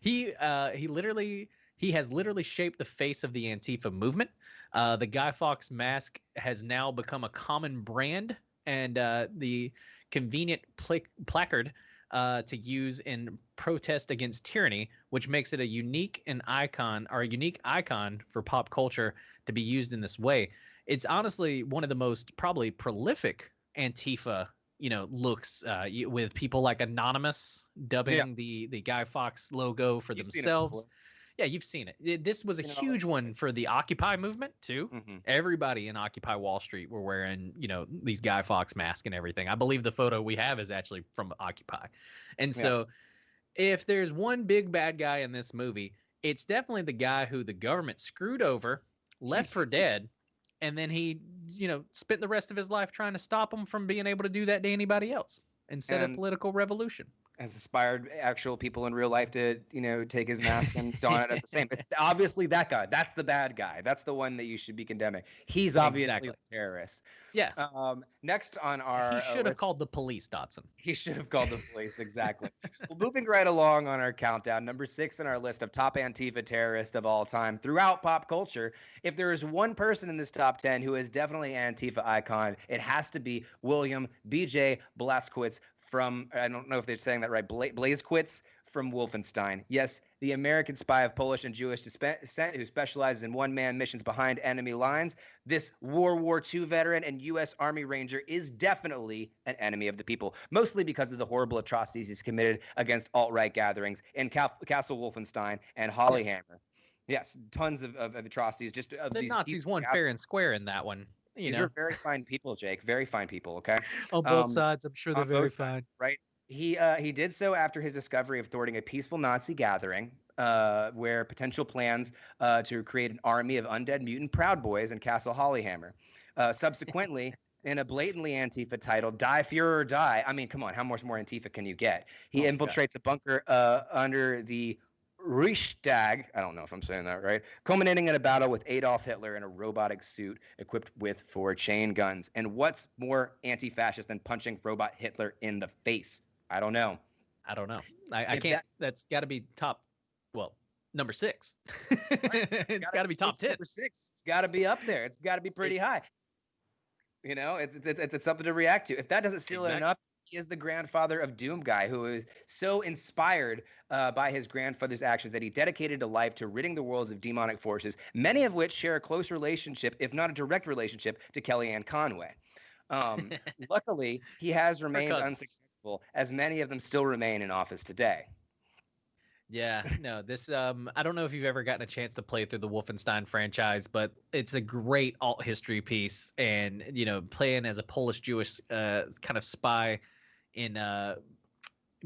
Speaker 3: he has literally shaped the face of the Antifa movement. The Guy Fawkes mask has now become a common brand and the convenient placard to use in protest against tyranny, which makes it a unique icon for pop culture to be used in this way. It's honestly one of the most probably prolific Antifa, looks with people like Anonymous dubbing the Guy Fawkes logo for themselves. Yeah, you've seen it. This was a huge one for the Occupy movement too. Mm-hmm. Everybody in Occupy Wall Street were wearing, these Guy Fawkes masks and everything. I believe the photo we have is actually from Occupy. And so if there's one big bad guy in this movie, it's definitely the guy who the government screwed over, left for dead, and then he, spent the rest of his life trying to stop him from being able to do that to anybody else and set a political revolution.
Speaker 2: Has inspired actual people in real life to, take his mask and don it as the same. It's obviously that guy. That's the bad guy. That's the one that you should be condemning. He's obviously a terrorist.
Speaker 3: Yeah.
Speaker 2: Next on our...
Speaker 3: He should have called the police, Dotson.
Speaker 2: He should have called the police, exactly. Well, moving right along on our countdown, number 6 on our list of top Antifa terrorists of all time throughout pop culture. If there is one person in this top 10 who is definitely an Antifa icon, it has to be William B.J. Blazkowicz from, I don't know if they're saying that right, Blazkowicz from Wolfenstein. Yes, the American spy of Polish and Jewish descent who specializes in one-man missions behind enemy lines. This World War II veteran and U.S. Army Ranger is definitely an enemy of the people, mostly because of the horrible atrocities he's committed against alt-right gatherings in Castle Wolfenstein and Hollyhammer. Yes, tons of atrocities. Just of
Speaker 3: the
Speaker 2: these
Speaker 3: Nazis won fair and square in that one.
Speaker 2: These are very fine people, Jake. Very fine people, okay?
Speaker 3: On both sides, I'm sure they're very fine.
Speaker 2: Right? He did so after his discovery of thwarting a peaceful Nazi gathering where potential plans to create an army of undead mutant Proud Boys in Castle Hollyhammer. Subsequently, in a blatantly Antifa title, Die Führer Die. I mean, come on, how much more Antifa can you get? He infiltrates a bunker under the Reichstag, I don't know if I'm saying that right, culminating in a battle with Adolf Hitler in a robotic suit equipped with 4 chain guns. And what's more anti-fascist than punching robot Hitler in the face? I don't know.
Speaker 3: I can't. That's got to be number 6. It's got to be top 10.
Speaker 2: Number 6. It's got to be up there. It's got to be pretty high. You know, it's something to react to. If that doesn't seal it
Speaker 3: Exactly.
Speaker 2: enough, he is the grandfather of Doom Guy, who is so inspired by his grandfather's actions that he dedicated a life to ridding the worlds of demonic forces, many of which share a close relationship, if not a direct relationship, to Kellyanne Conway. Luckily, he has remained
Speaker 3: cousins.
Speaker 2: unsuccessful, as many of them still remain in office today.
Speaker 3: Yeah, no, this I don't know if you've ever gotten a chance to play through the Wolfenstein franchise, but it's a great alt history piece, and playing as a Polish Jewish kind of spy in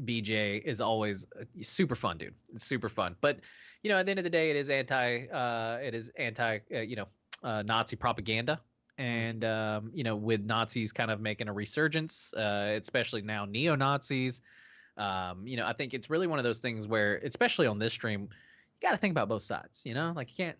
Speaker 3: BJ is always super fun, dude. It's super fun. But at the end of the day, it is anti Nazi propaganda. And with Nazis kind of making a resurgence, especially now neo-Nazis, I think it's really one of those things where, especially on this stream, you got to think about both sides. Like you can't.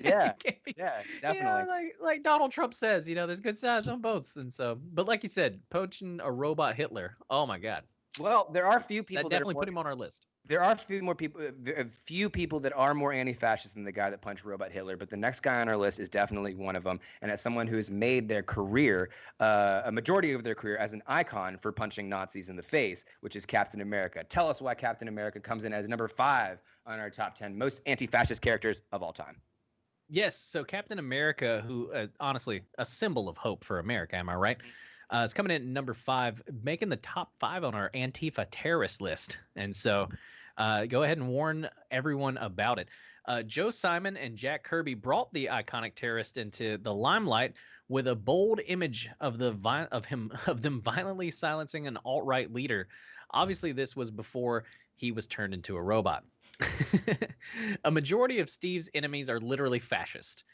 Speaker 2: Yeah,
Speaker 3: you can't be,
Speaker 2: yeah, definitely.
Speaker 3: like Donald Trump says, there's good sides on both, and so. But like you said, poaching a robot Hitler. Oh my God.
Speaker 2: Well, there are few people
Speaker 3: That definitely put him on our list.
Speaker 2: There are a few people that are more anti-fascist than the guy that punched Robot Hitler, but the next guy on our list is definitely one of them, and as someone who has made their career, a majority of their career, as an icon for punching Nazis in the face, which is Captain America. Tell us why Captain America comes in as number 5 on our top 10 most anti-fascist characters of all time.
Speaker 3: Yes, so Captain America, who honestly a symbol of hope for America, am I right? Is coming in at number 5, making the top 5 on our Antifa terrorist list. And so go ahead and warn everyone about it. Joe Simon and Jack Kirby brought the iconic terrorist into the limelight with a bold image of them violently silencing an alt-right leader. Obviously, this was before he was turned into a robot. A majority of Steve's enemies are literally fascist.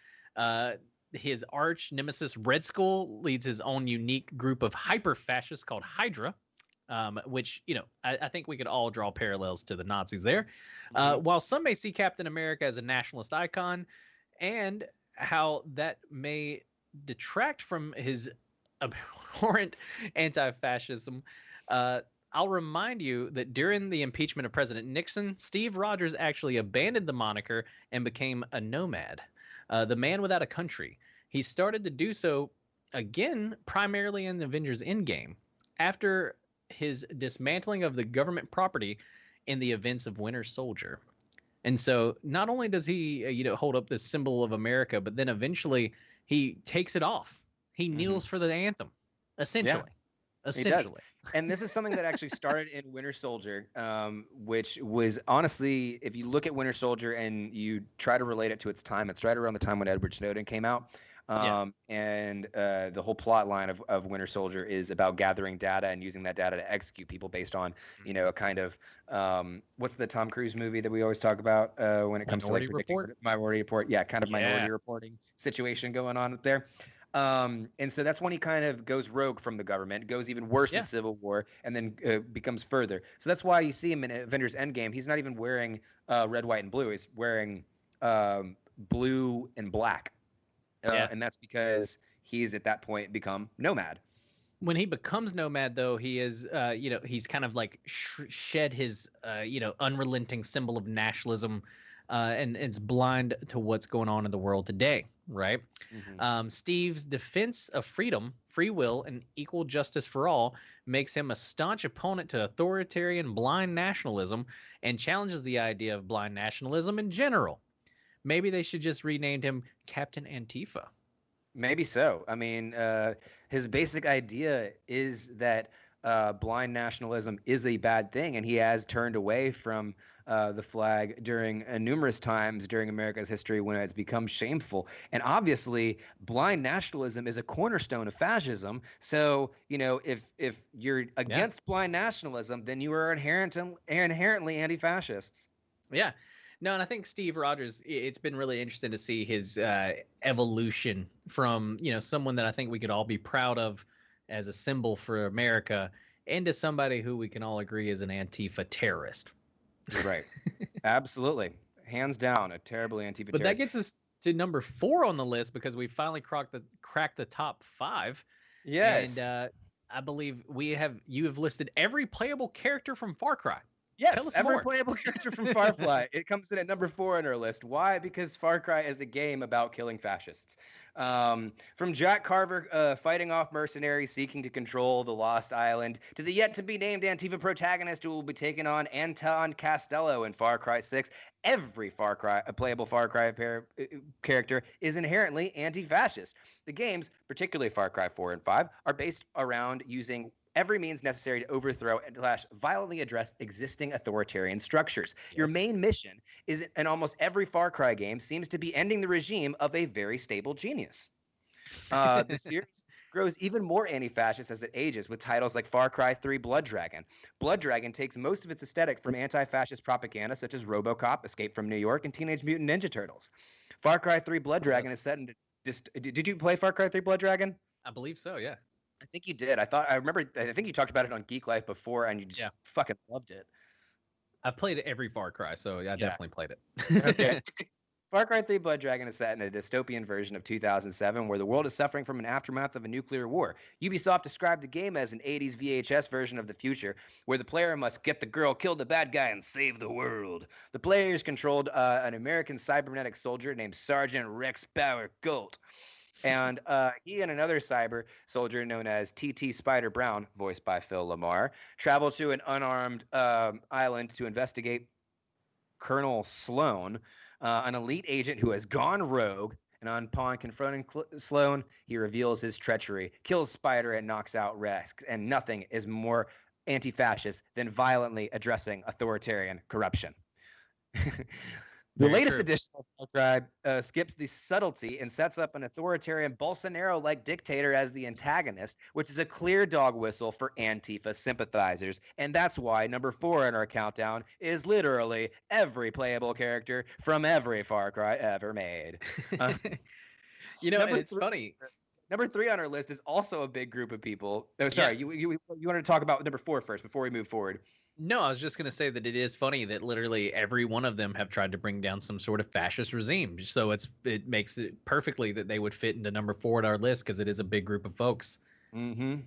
Speaker 3: His arch nemesis Red Skull leads his own unique group of hyper fascists called Hydra, which I think we could all draw parallels to the Nazis there. While some may see Captain America as a nationalist icon, and how that may detract from his abhorrent anti-fascism, I'll remind you that during the impeachment of President Nixon, Steve Rogers actually abandoned the moniker and became a nomad. The man without a country. He started to do so again, primarily in the Avengers Endgame, after his dismantling of the government property in the events of Winter Soldier. And so not only does he, hold up this symbol of America, but then eventually he takes it off. He kneels for the anthem, essentially.
Speaker 2: Yeah.
Speaker 3: Essentially.
Speaker 2: And this is something that actually started in Winter Soldier, which was honestly, if you look at Winter Soldier and you try to relate it to its time, it's right around the time when Edward Snowden came out. And the whole plot line of Winter Soldier is about gathering data and using that data to execute people based on, a kind of, what's the Tom Cruise movie that we always talk about when it comes
Speaker 3: Minority
Speaker 2: to
Speaker 3: Report?
Speaker 2: Minority Report. Yeah, kind of minority reporting situation going on there. And so that's when he kind of goes rogue from the government, goes even worse in Civil War, and then becomes further. So that's why you see him in Avengers Endgame. He's not even wearing red, white, and blue. He's wearing blue and black. And that's because he's at that point become nomad.
Speaker 3: When he becomes nomad, though, he is, he's kind of like shed his, unrelenting symbol of nationalism, and it's blind to what's going on in the world today, right? Steve's defense of freedom, free will, and equal justice for all makes him a staunch opponent to authoritarian blind nationalism and challenges the idea of blind nationalism in general. Maybe they should just rename him Captain Antifa.
Speaker 2: Maybe so. I mean, his basic idea is that blind nationalism is a bad thing, and he has turned away from the flag during numerous times during America's history when it's become shameful. And obviously, blind nationalism is a cornerstone of fascism. So, if you're against blind nationalism, then you are inherently anti-fascists.
Speaker 3: Yeah. No, and I think Steve Rogers, it's been really interesting to see his evolution from, someone that I think we could all be proud of as a symbol for America into somebody who we can all agree is an Antifa terrorist.
Speaker 2: Right. Absolutely. Hands down, a terribly Antifa terrorist.
Speaker 3: But that gets us to number 4 on the list because we finally cracked the top 5.
Speaker 2: Yes.
Speaker 3: And I believe you have listed every playable character from Far Cry.
Speaker 2: Yes,
Speaker 3: Tell us
Speaker 2: every
Speaker 3: more.
Speaker 2: playable character from Firefly. It comes in at number 4 on our list. Why? Because Far Cry is a game about killing fascists. From Jack Carver fighting off mercenaries seeking to control the Lost Island, to the yet-to-be-named Antifa protagonist who will be taking on Anton Costello in Far Cry 6, every playable Far Cry character is inherently anti-fascist. The games, particularly Far Cry 4 and 5, are based around using every means necessary to overthrow and violently address existing authoritarian structures.
Speaker 3: Yes.
Speaker 2: Your main mission is, in almost every Far Cry game, seems to be ending the regime of a very stable genius. The series grows even more anti-fascist as it ages, with titles like Far Cry 3 Blood Dragon. Blood Dragon takes most of its aesthetic from anti-fascist propaganda such as RoboCop, Escape from New York, and Teenage Mutant Ninja Turtles. Far Cry 3 Blood Dragon is set in... Did you play Far Cry 3 Blood Dragon?
Speaker 3: I believe so, yeah.
Speaker 2: I think you did. I think you talked about it on Geeklife before, and you just fucking loved it.
Speaker 3: I've played every Far Cry, so I definitely played it.
Speaker 2: Okay. Far Cry 3 Blood Dragon is set in a dystopian version of 2007 where the world is suffering from an aftermath of a nuclear war. Ubisoft described the game as an 80s VHS version of the future where the player must get the girl, kill the bad guy, and save the world. The player is controlled an American cybernetic soldier named Sergeant Rex Bauer Gold. And he and another cyber soldier known as TT Spider Brown, voiced by Phil Lamar, travel to an unarmed island to investigate Colonel Sloan, an elite agent who has gone rogue. And upon confronting Sloan, he reveals his treachery, kills Spider, and knocks out Rex. And nothing is more anti-fascist than violently addressing authoritarian corruption. The latest edition of Far Cry skips the subtlety and sets up an authoritarian Bolsonaro-like dictator as the antagonist, which is a clear dog whistle for Antifa sympathizers. And that's why number 4 in our countdown is literally every playable character from every Far Cry ever made.
Speaker 3: It's funny.
Speaker 2: Number 3 on our list is also a big group of people. Oh, sorry, you wanted to talk about number 4 first before we move forward.
Speaker 3: No, I was just going to say that it is funny that literally every one of them have tried to bring down some sort of fascist regime. So it makes it perfectly that they would fit into number 4 on our list because it is a big group of folks.
Speaker 2: Mm-hmm.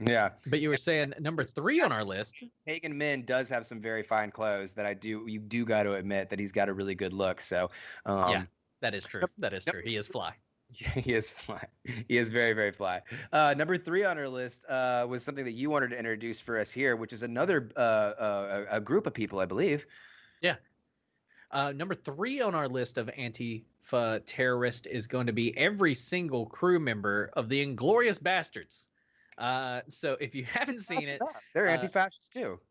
Speaker 2: Yeah.
Speaker 3: But you were saying number 3 on our list.
Speaker 2: Pagan Min does have some very fine clothes that you do got to admit that he's got a really good look. So
Speaker 3: yeah, that is true. That is true. He is fly.
Speaker 2: Yeah, he is fly. He is very, very fly. Number 3 on our list was something that you wanted to introduce for us here, which is another a group of people, I believe.
Speaker 3: Yeah. Number 3 on our list of Antifa terrorist is going to be every single crew member of the Inglorious Bastards. So if you haven't seen it,
Speaker 2: they're anti-fascists too.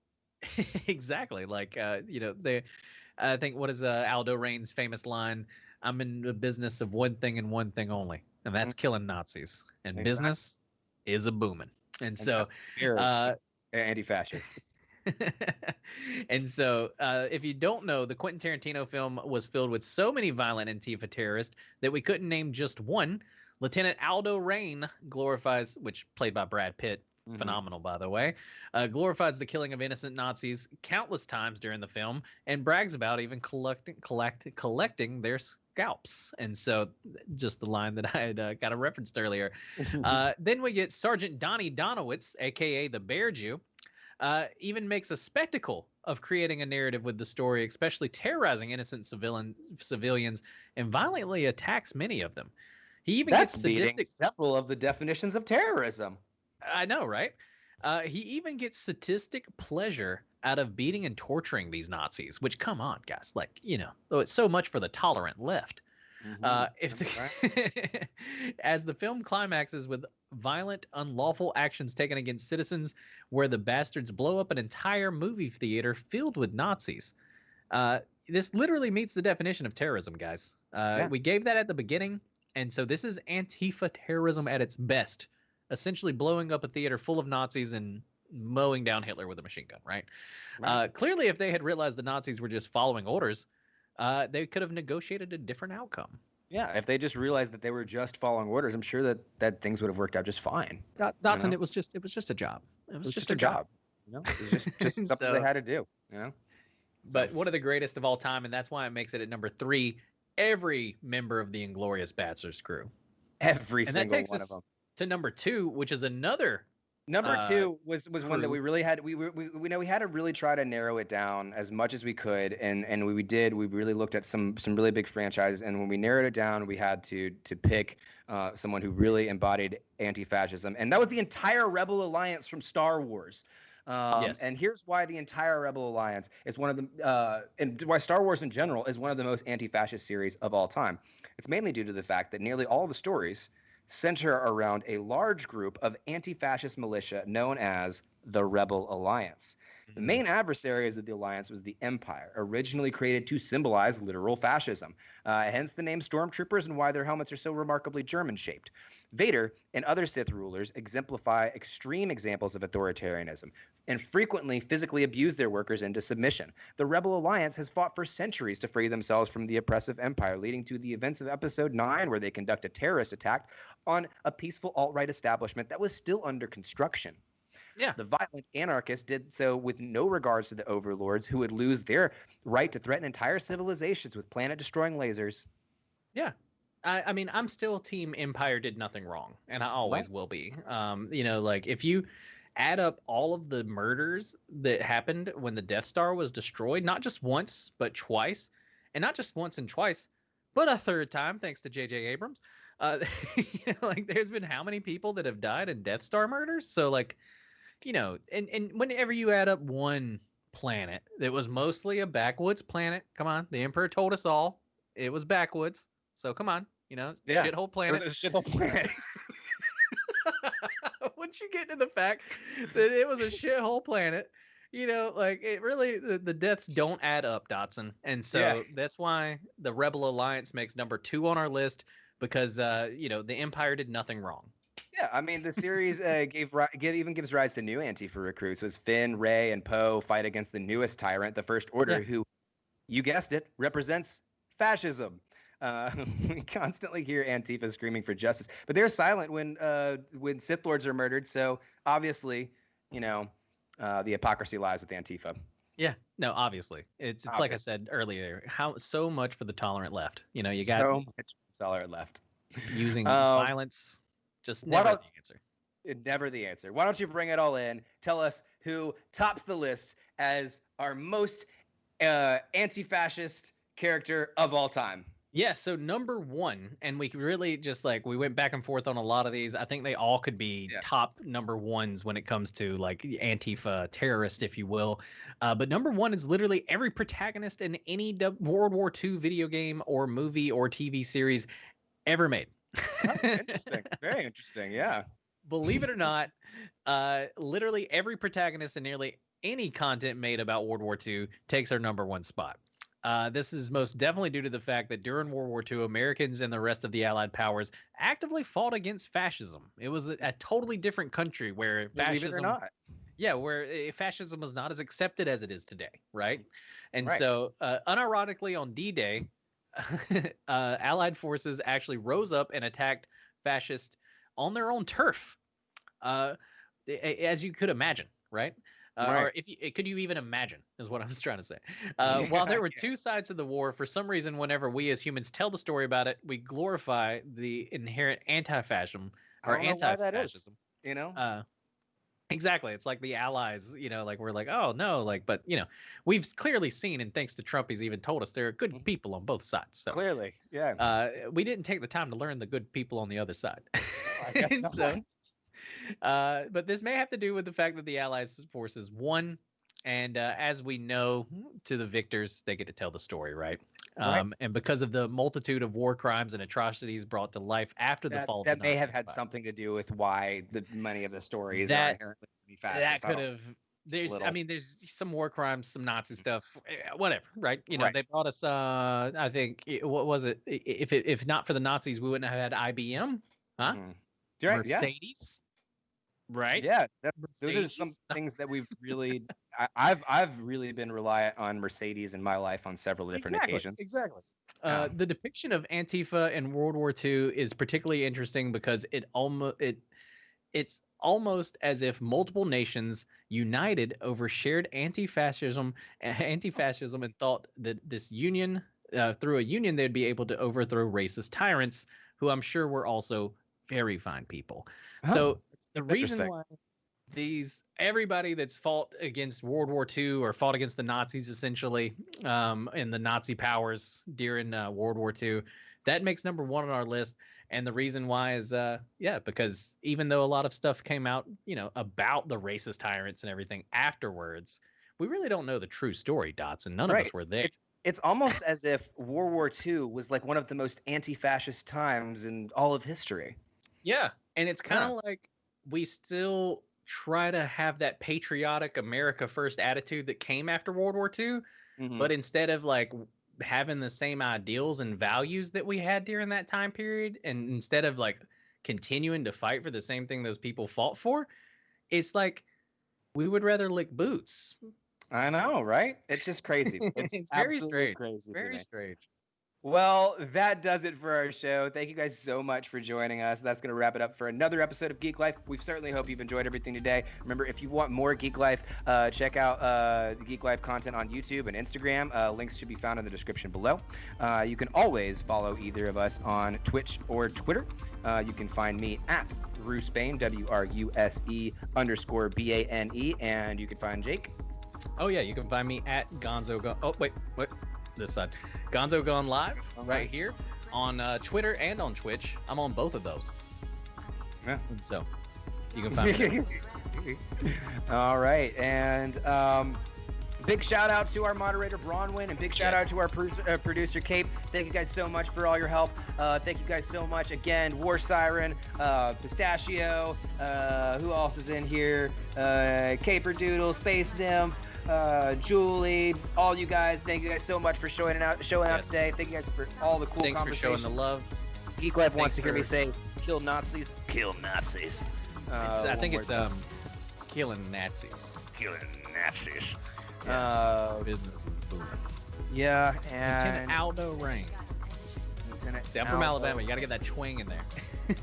Speaker 3: Exactly. Like they. I think what is Aldo Rain's famous line? I'm in the business of one thing and one thing only, and that's killing Nazis. And business is a booming. And so,
Speaker 2: anti-fascist.
Speaker 3: And so, if you don't know, the Quentin Tarantino film was filled with so many violent Antifa terrorists that we couldn't name just one. Lieutenant Aldo Rain glorifies, which played by Brad Pitt, phenomenal by the way, glorifies the killing of innocent Nazis countless times during the film and brags about even collecting their scalps. And so just the line that I had got referenced earlier. Then we get Sergeant Donnie Donowitz, aka the Bear Jew, even makes a spectacle of creating a narrative with the story, especially terrorizing innocent civilians and violently attacks many of them. He even gets sadistic.
Speaker 2: Several of the definitions of terrorism.
Speaker 3: I know, right? He even gets sadistic pleasure out of beating and torturing these Nazis, which, come on, guys, like, it's so much for the tolerant left. As the film climaxes with violent, unlawful actions taken against citizens where the bastards blow up an entire movie theater filled with Nazis. This literally meets the definition of terrorism, guys. We gave that at the beginning, and so this is Antifa terrorism at its best. Essentially blowing up a theater full of Nazis and mowing down Hitler with a machine gun, right? Clearly, if they had realized the Nazis were just following orders, they could have negotiated a different outcome.
Speaker 2: Yeah, if they just realized that they were just following orders, I'm sure that things would have worked out just fine.
Speaker 3: Dotson, it was just a job. It was just a job.
Speaker 2: It was just something they had to do.
Speaker 3: But one of the greatest of all time, and that's why it makes it at number 3. Every member of the Inglorious Bastards crew.
Speaker 2: Every single one of them.
Speaker 3: To number 2, which is another
Speaker 2: Number two was one that
Speaker 3: crew.
Speaker 2: we really had. We know we had to really try to narrow it down as much as we could, and we did. We really looked at some really big franchises, and when we narrowed it down, we had to pick someone who really embodied anti-fascism, and that was the entire Rebel Alliance from Star Wars.
Speaker 3: Yes.
Speaker 2: And here's why the entire Rebel Alliance is one of the, and why Star Wars in general is one of the most anti-fascist series of all time. It's mainly due to the fact that nearly all the stories center around a large group of anti-fascist militia known as the Rebel Alliance. The main adversaries of the alliance was the Empire, originally created to symbolize literal fascism, hence the name Stormtroopers and why their helmets are so remarkably German-shaped. Vader and other Sith rulers exemplify extreme examples of authoritarianism and frequently physically abuse their workers into submission. The Rebel Alliance has fought for centuries to free themselves from the oppressive Empire, leading to the events of Episode 9, where they conduct a terrorist attack on a peaceful alt-right establishment that was still under construction.
Speaker 3: Yeah.
Speaker 2: The violent anarchists did so with no regards to the overlords, who would lose their right to threaten entire civilizations with planet-destroying lasers.
Speaker 3: Yeah. I mean, I'm still team Empire did nothing wrong, and I always will be. Like if you add up all of the murders that happened when the Death Star was destroyed, not just once, but twice, and not just once and twice, but a third time, thanks to J.J. Abrams. Like there's been how many people that have died in Death Star murders? So like, and whenever you add up one planet that was mostly a backwoods planet, come on, the Emperor told us all it was backwoods. So come on, shithole planet.
Speaker 2: It was a shithole planet.
Speaker 3: Once you get to the fact that it was a shithole planet, like it really, the deaths don't add up, Dotson. And so that's why the Rebel Alliance makes number 2 on our list, because, the Empire did nothing wrong.
Speaker 2: Yeah, I mean, the series even gives rise to new Antifa recruits. Was Finn, Rey, and Poe fight against the newest tyrant, the First Order, who, you guessed it, represents fascism. We constantly hear Antifa screaming for justice, but they're silent when Sith Lords are murdered. So obviously, the hypocrisy lies with Antifa.
Speaker 3: Yeah, no, obviously, it's like I said earlier. How so much for the tolerant left? You got
Speaker 2: so much tolerant left
Speaker 3: using violence. Just never the answer.
Speaker 2: Never the answer. Why don't you bring it all in? Tell us who tops the list as our most anti-fascist character of all time.
Speaker 3: Yeah, so number 1, and we really just we went back and forth on a lot of these. I think they all could be top number 1s when it comes to like Antifa terrorist, if you will. But number 1 is literally every protagonist in any World War II video game or movie or TV series ever made.
Speaker 2: Interesting. Very interesting. Yeah.
Speaker 3: Believe it or not, literally every protagonist in nearly any content made about World War II takes our number 1 spot. This is most definitely due to the fact that during World War II, Americans and the rest of the Allied powers actively fought against fascism. It was a totally different country where fascism, where fascism was not as accepted as it is today, right? And so, unironically, on D-Day, Allied forces actually rose up and attacked fascists on their own turf, as you could imagine, right? Or could you even imagine is what I was trying to say. While there were 2 sides of the war, for some reason, whenever we as humans tell the story about it, we glorify the inherent anti-fascism or anti-fascism. Exactly. It's like the Allies, like we're like, oh no, but we've clearly seen, and thanks to Trump, he's even told us there are good people on both sides. So
Speaker 2: clearly, yeah.
Speaker 3: We didn't take the time to learn the good people on the other side.
Speaker 2: I guess not.
Speaker 3: But this may have to do with the fact that the Allies forces won, and as we know, to the victors, they get to tell the story, right? And because of the multitude of war crimes and atrocities brought to life after the fall of the
Speaker 2: that may have had something to do with why many of the stories are inherently fascist.
Speaker 3: That could have. There's some war crimes, some Nazi stuff, whatever, right? They brought us. I think what was it? If not for the Nazis, we wouldn't have had IBM, huh?
Speaker 2: Mm-hmm. Right,
Speaker 3: Mercedes. Right.
Speaker 2: Yeah, those are some things that we've really. I've really been reliant on Mercedes in my life on several different occasions.
Speaker 3: Exactly. The depiction of Antifa in World War II is particularly interesting because it's almost as if multiple nations united over shared anti-fascism and thought that this union, through a union, they'd be able to overthrow racist tyrants who I'm sure were also very fine people. So the reason why everybody that's fought against World War II or fought against the Nazis essentially, and the Nazi powers during World War II, that makes number one on our list. And the reason why is because even though a lot of stuff came out, about the racist tyrants and everything afterwards, we really don't know the true story, Dotson. None of us were there.
Speaker 2: It's almost as if World War II was like one of the most anti-fascist times in all of history.
Speaker 3: Yeah, and it's kind of like we still try to have that patriotic America first attitude that came after World War II, but instead of like having the same ideals and values that we had during that time period, and instead of like continuing to fight for the same thing those people fought for, it's like we would rather lick boots.
Speaker 2: I know, right? It's just crazy.
Speaker 3: It's very strange.
Speaker 2: Crazy.
Speaker 3: Very strange.
Speaker 2: Well, that does it for our show. Thank you guys so much for joining us. That's going to wrap it up for another episode of Geek Life. We certainly hope you've enjoyed everything today. Remember, if you want more Geek Life, check out the Geek Life content on YouTube and Instagram. Links should be found in the description below. You can always follow either of us on Twitch or Twitter. You can find me at Rusebane, WRUSE_BANE, and you can find Jake.
Speaker 3: Oh, yeah, you can find me at Gonzo. Oh, wait. This side. Gonzo Gone Live right here on Twitter and on Twitch. I'm on both of those.
Speaker 2: Yeah.
Speaker 3: So you can find me.
Speaker 2: All right. And big shout out to our moderator Bronwyn, and big shout out to our producer Cape. Thank you guys so much for all your help. Thank you guys so much again. War Siren, Pistachio, who else is in here? Caper Doodle, Space Nymph, Julie, all you guys. Thank you guys so much for showing out today. Thank you guys for all the cool
Speaker 3: Thanks
Speaker 2: conversations.
Speaker 3: for showing the love.
Speaker 2: Geek Life wants to hear me say, "Kill Nazis, kill Nazis."
Speaker 3: I think it's killing Nazis.
Speaker 2: Killing Nazis.
Speaker 3: Business is booming.
Speaker 2: Yeah, and
Speaker 3: Lieutenant Aldo Rain. See, I'm from Alabama. You got to get that twang in there.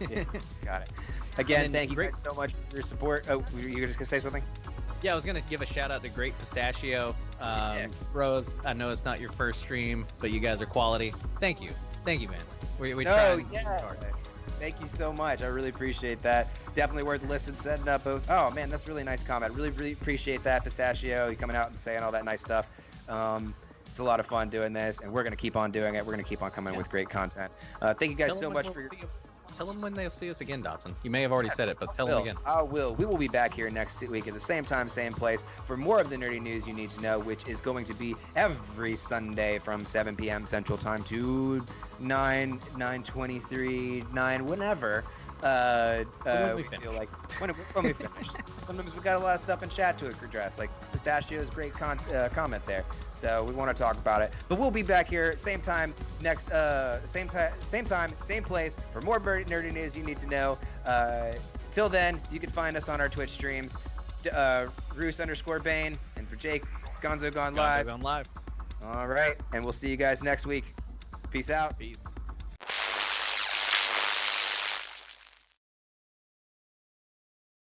Speaker 2: Yeah, got it. Again, thank you guys so much for your support. Oh, you were just gonna say something?
Speaker 3: Yeah, I was gonna give a shout out to Great Pistachio. Rose, I know it's not your first stream, but you guys are quality. Thank you, man. We try.
Speaker 2: Thank you so much. I really appreciate that. Definitely worth a listen. Setting up. Oh man, that's a really nice comment. Really appreciate that, Pistachio. You coming out and saying all that nice stuff. It's a lot of fun doing this, and we're gonna keep on doing it. We're gonna keep on coming with great content. Thank you guys so much for your.
Speaker 3: Tell them when they'll see us again, Dotson. You may have already said it, but tell them again.
Speaker 2: I will. We will be back here next week at the same time, same place for more of the nerdy news you need to know, which is going to be every Sunday from 7 p.m. Central Time to 9:23, whenever. We feel like when we finish. Sometimes we got a lot of stuff in chat to address, like Pistachio's great comment there. So we want to talk about it. But we'll be back here same time next same time, same place for more nerdy news you need to know. Till then, you can find us on our Twitch streams, Roos_Bane, and for Jake, Gonzo Gone Live.
Speaker 3: Gonzo Gone Live.
Speaker 2: All right, and we'll see you guys next week. Peace out.
Speaker 3: Peace.